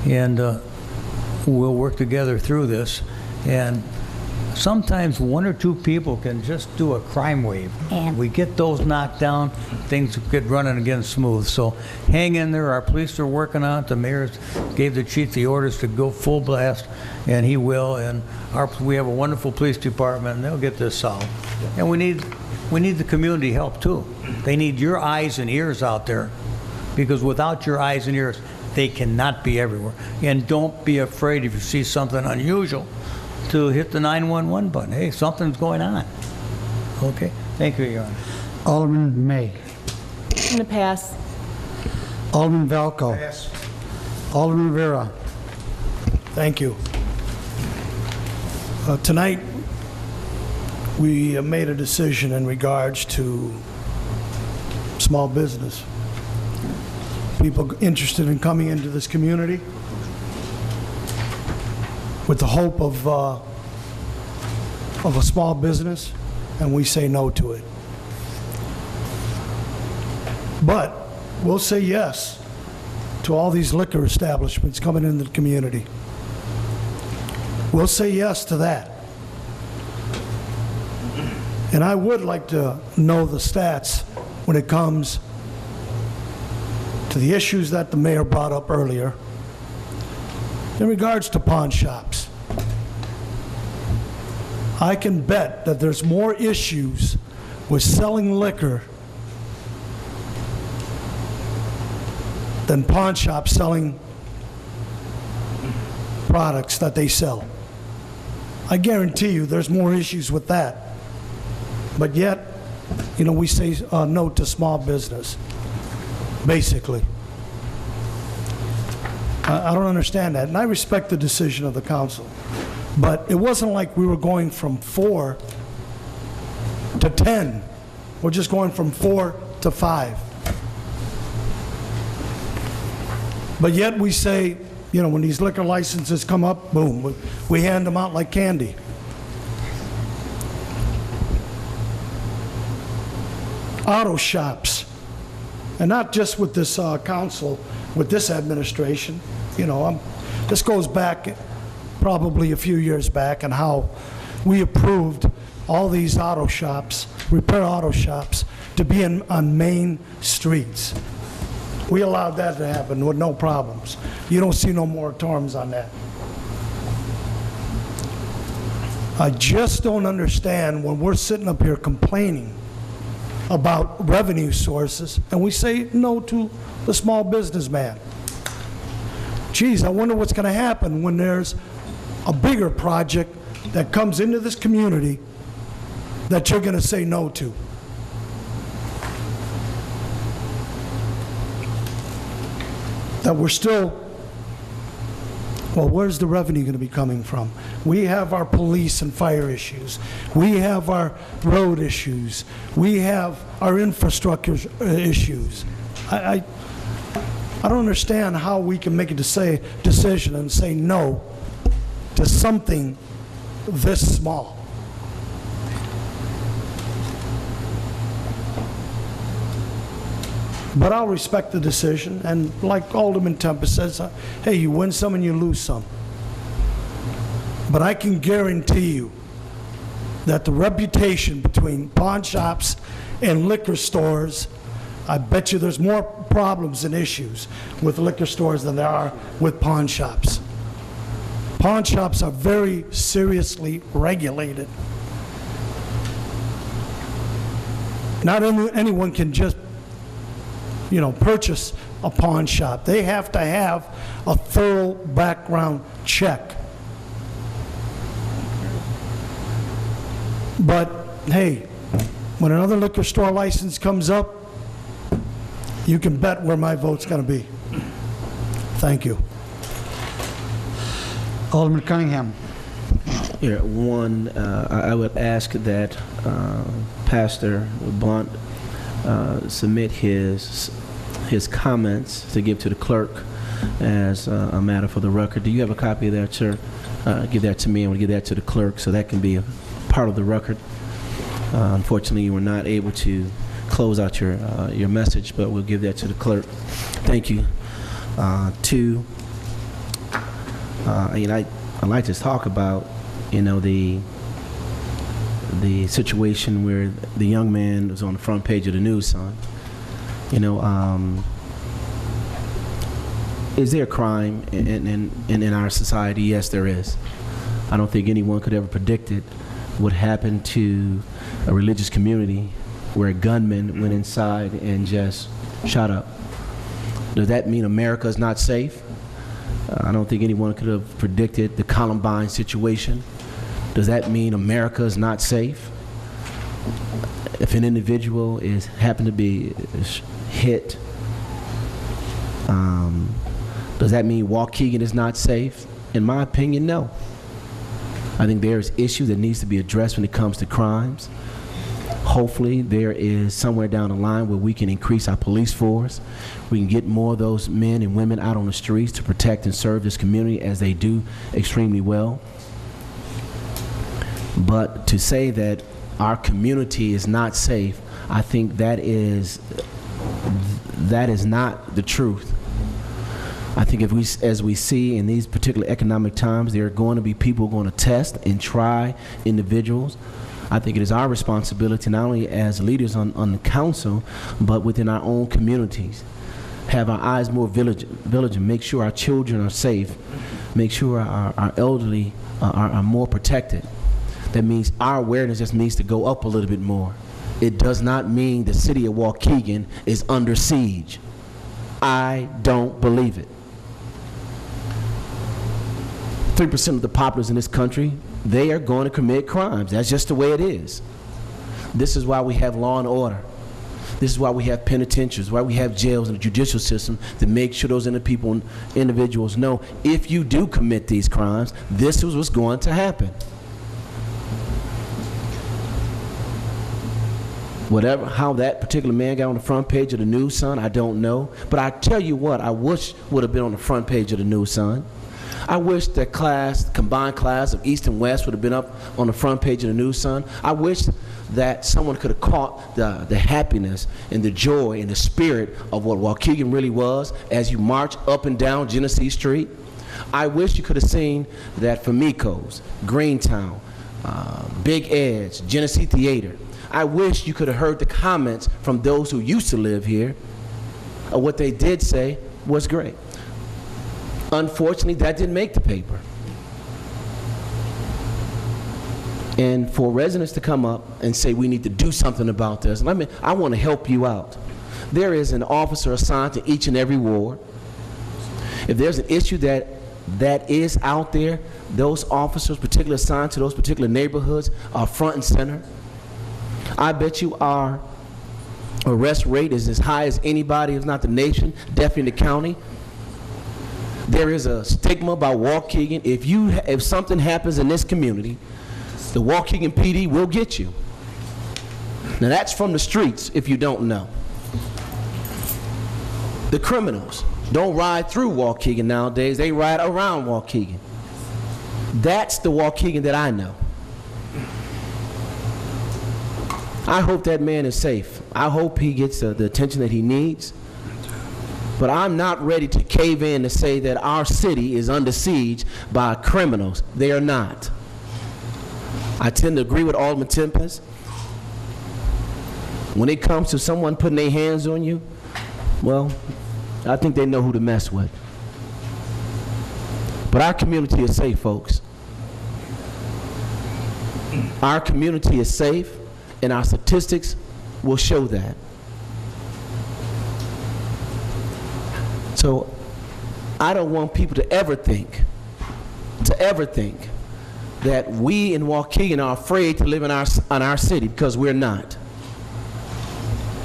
Speaker 12: And we'll work together through this. And sometimes one or two people can just do a crime wave. And we get those knocked down, things get running again smooth. So hang in there. Our police are working on it. The mayor gave the chief the orders to go full blast, and he will. And we have a wonderful police department, and they'll get this solved. And we need the community help too. They need your eyes and ears out there, because without your eyes and ears, they cannot be everywhere. And don't be afraid if you see something unusual to hit the 911 button. Hey, something's going on. Okay? Thank you, Your Honor.
Speaker 2: Alderman May.
Speaker 9: I'm going to pass.
Speaker 2: Alderman Valco.
Speaker 11: Pass.
Speaker 2: Alderman Rivera.
Speaker 14: Thank you. Tonight, we made a decision in regards to small business. People interested in coming into this community with the hope of a small business, and we say no to it. But we'll say yes to all these liquor establishments coming into the community. We'll say yes to that. And I would like to know the stats when it comes to the issues that the mayor brought up earlier in regards to pawn shops. I can bet that there's more issues with selling liquor than pawn shops selling products that they sell. I guarantee you there's more issues with that. But yet, you know, we say no to small business, basically. I don't understand that, and I respect the decision of the council. But it wasn't like we were going from 4 to 10. We're just going from 4 to 5. But yet we say, you know, when these liquor licenses come up, boom, we hand them out like candy. Auto shops, and not just with this council, with this administration. You know, this goes back probably a few years back, and how we approved all these auto shops, repair auto shops, to be on main streets. We allowed that to happen with no problems. You don't see no moratoriums on that. I just don't understand when we're sitting up here complaining about revenue sources, and we say no to the small businessman. Geez, I wonder what's going to happen when there's a bigger project that comes into this community that you're going to say no to. That we're still, well, where's the revenue going to be coming from? We have our police and fire issues. We have our road issues. We have our infrastructure issues. I don't understand how we can make a decision and say no to something this small. But I'll respect the decision, and like Alderman Tempest says, hey, you win some and you lose some. But I can guarantee you that the reputation between pawn shops and liquor stores, I bet you there's more problems and issues with liquor stores than there are with pawn shops. Pawn shops are very seriously regulated. Not anyone can just, you know, purchase a pawn shop. They have to have a thorough background check. But hey, when another liquor store license comes up, you can bet where my vote's going to be. Thank you.
Speaker 2: Alderman Cunningham.
Speaker 10: Yeah, one, I would ask that Pastor Blunt submit his comments to give to the clerk as a matter for the record. Do you have a copy of that, sir? Give that to me, and we'll give that to the clerk so that can be a part of the record. Unfortunately, you were not able to close out your message, but we'll give that to the clerk. Thank you. Two, I'd like to talk about, you know, the situation where the young man was on the front page of the news, son. You know, is there a crime in our society? Yes, there is. I don't think anyone could ever predicted what happened to a religious community where a gunman went inside and just shot up. Does that mean America is not safe? I don't think anyone could have predicted the Columbine situation. Does that mean America is not safe? If an individual happened to be hit, does that mean Waukegan is not safe? In my opinion, no. I think there's issues that needs to be addressed when it comes to crimes. Hopefully there is somewhere down the line where we can increase our police force. We can get more of those men and women out on the streets to protect and serve this community as they do extremely well. But to say that our community is not safe, I think that is That is not the truth. I think as we see in these particular economic times, there are going to be people going to test and try individuals. I think it is our responsibility, not only as leaders on the council, but within our own communities, have our eyes more vigilant, make sure our children are safe, make sure our elderly are more protected. That means our awareness just needs to go up a little bit more. It does not mean the city of Waukegan is under siege. I don't believe it. 3% of the populace in this country, they are going to commit crimes. That's just the way it is. This is why we have law and order. This is why we have penitentiaries, why we have jails and the judicial system, to make sure those individuals know, if you do commit these crimes, this is what's going to happen. Whatever, how that particular man got on the front page of the News Sun, I don't know. But I tell you what, I wish would have been on the front page of the News Sun. I wish that combined class of East and West would have been up on the front page of the News Sun. I wish that someone could have caught the happiness and the joy and the spirit of what Waukegan really was as you march up and down Genesee Street. I wish you could have seen that Famicos, Greentown, Big Edge, Genesee Theater. I wish you could have heard the comments from those who used to live here. What they did say was great. Unfortunately, that didn't make the paper. And for residents to come up and say we need to do something about this, and I want to help you out. There is an officer assigned to each and every ward. If there's an issue that is out there, those officers, particularly assigned to those particular neighborhoods, are front and center. I bet you our arrest rate is as high as anybody, if not the nation, definitely the county. There is a stigma about Waukegan. If something happens in this community, the Waukegan PD will get you. Now that's from the streets, if you don't know. The criminals don't ride through Waukegan nowadays, they ride around Waukegan. That's the Waukegan that I know. I hope that man is safe. I hope he gets the attention that he needs. But I'm not ready to cave in to say that our city is under siege by criminals. They are not. I tend to agree with Alderman Tempest. When it comes to someone putting their hands on you, well, I think they know who to mess with. But our community is safe, folks. Our community is safe, and our statistics will show that. So I don't want people to ever think that we in Waukegan are afraid to live in our city, because we're not.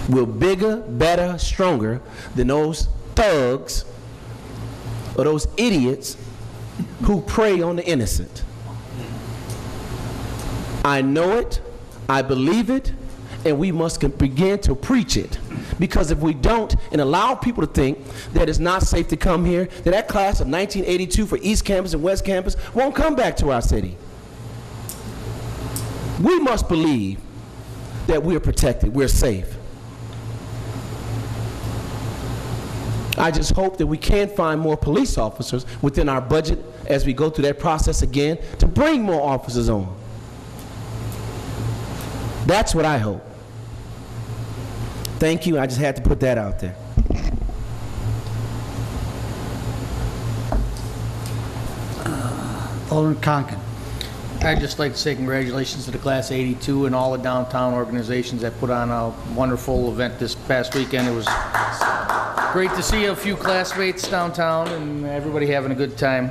Speaker 10: We're bigger, better, stronger than those thugs or those idiots who prey on the innocent. I know it, I believe it, and we must begin to preach it. Because if we don't and allow people to think that it's not safe to come here, that class of 1982 for East Campus and West Campus won't come back to our city. We must believe that we're protected, we're safe. I just hope that we can find more police officers within our budget as we go through that process again to bring more officers on. That's what I hope. Thank you. I just had to put that out there.
Speaker 2: Alderman Conkin.
Speaker 15: I'd just like to say congratulations to the Class 82 and all the downtown organizations that put on a wonderful event this past weekend. It was great to see a few classmates downtown and everybody having a good time.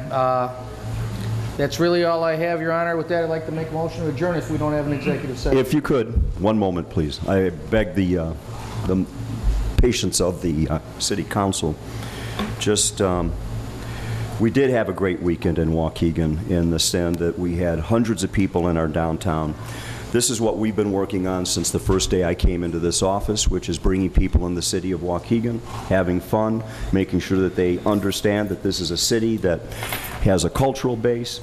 Speaker 15: That's really all I have, Your Honor. With that, I'd like to make a motion to adjourn if we don't have an executive session.
Speaker 1: If you could, one moment, please. I beg the patience of the City Council. Just, we did have a great weekend in Waukegan in the sense that we had hundreds of people in our downtown. This is what we've been working on since the first day I came into this office, which is bringing people in the city of Waukegan, having fun, making sure that they understand that this is a city that has a cultural base,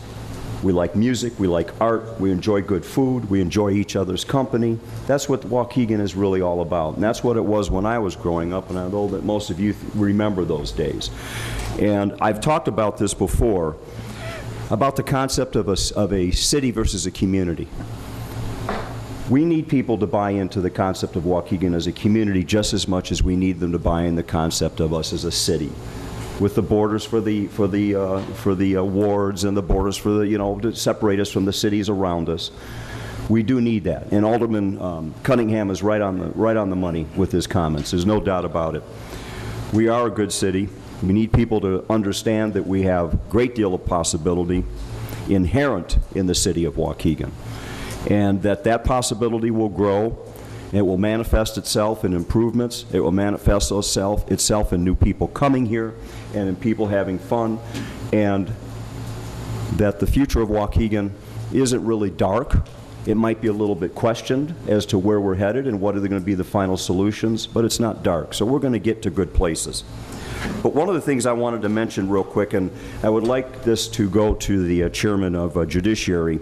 Speaker 1: We like music, we like art, we enjoy good food, we enjoy each other's company. That's what Waukegan is really all about. And that's what it was when I was growing up, and I know that most of you remember those days. And I've talked about this before, about the concept of a city versus a community. We need people to buy into the concept of Waukegan as a community just as much as we need them to buy in the concept of us as a city, with the borders for the wards and the borders for the, to separate us from the cities around us. We do need that, and Alderman Cunningham is right on the money with his comments. There's no doubt about it. We are a good city. We need people to understand that we have a great deal of possibility inherent in the city of Waukegan, and that possibility will grow. It will manifest itself in improvements. It will manifest itself in new people coming here and in people having fun, and that the future of Waukegan isn't really dark. It might be a little bit questioned as to where we're headed and what are going to be the final solutions, but it's not dark. So we're going to get to good places. But one of the things I wanted to mention real quick, and I would like this to go to the chairman of Judiciary.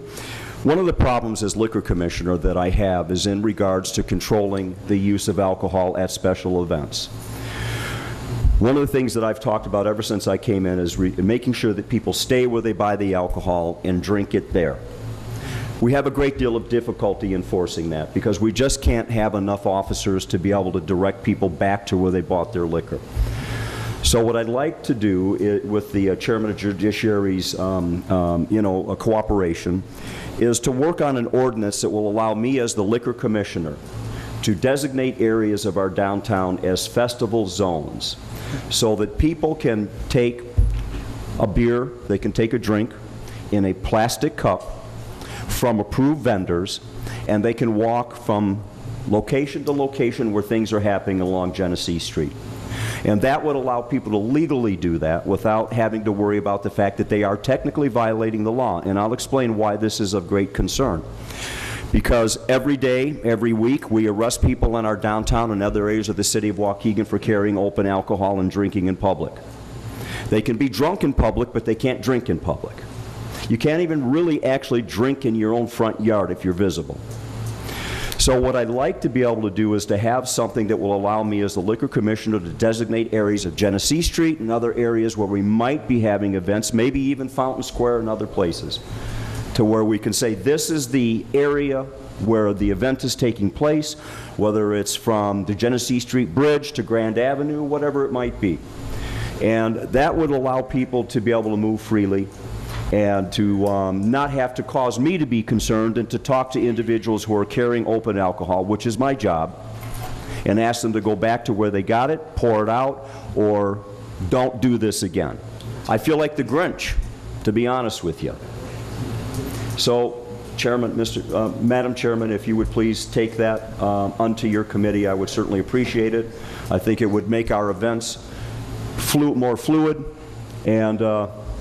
Speaker 1: One of the problems as liquor commissioner that I have is in regards to controlling the use of alcohol at special events. One of the things that I've talked about ever since I came in is making sure that people stay where they buy the alcohol and drink it there. We have a great deal of difficulty enforcing that because we just can't have enough officers to be able to direct people back to where they bought their liquor. So what I'd like to do with the chairman of Judiciary's cooperation is to work on an ordinance that will allow me as the liquor commissioner to designate areas of our downtown as festival zones so that people can take a beer, they can take a drink in a plastic cup from approved vendors, and they can walk from location to location where things are happening along Genesee Street. And that would allow people to legally do that without having to worry about the fact that they are technically violating the law. And I'll explain why this is of great concern. Because every day, every week, we arrest people in our downtown and other areas of the city of Waukegan for carrying open alcohol and drinking in public. They can be drunk in public, but they can't drink in public. You can't even really actually drink in your own front yard if you're visible. So what I'd like to be able to do is to have something that will allow me as the liquor commissioner to designate areas of Genesee Street and other areas where we might be having events, maybe even Fountain Square and other places, to where we can say this is the area where the event is taking place, whether it's from the Genesee Street Bridge to Grand Avenue, whatever it might be. And that would allow people to be able to move freely and to not have to cause me to be concerned and to talk to individuals who are carrying open alcohol, which is my job, and ask them to go back to where they got it, pour it out, or don't do this again. I feel like the Grinch, to be honest with you. So, Chairman, Madam Chairman, if you would please take that onto your committee, I would certainly appreciate it. I think it would make our events more fluid and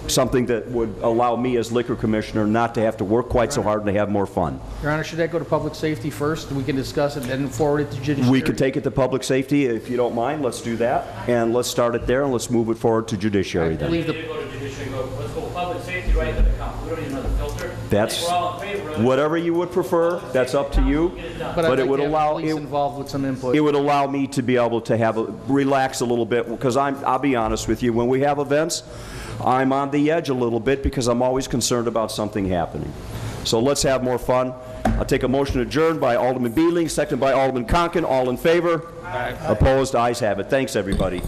Speaker 1: something that would allow me as liquor commissioner not to have to work quite so hard and to have more fun.
Speaker 15: Your Honor, should that go to public safety first? We can discuss it and then forward it to Judiciary?
Speaker 1: We could take it to public safety if you don't mind. Let's do that. And let's start it there and let's move it forward to Judiciary then.
Speaker 8: Let's go public safety right to the council. We don't need another filter.
Speaker 1: That's whatever you would prefer. That's up to you.
Speaker 15: But it would allow police involved with some input.
Speaker 1: It would allow me to be able to relax a little bit because I'll be honest with you, when we have events, I'm on the edge a little bit because I'm always concerned about something happening. So let's have more fun. I'll take a motion to adjourn by Alderman Beeling, second by Alderman Conken. All in favor? Aye. Opposed? Ayes have it. Thanks, everybody.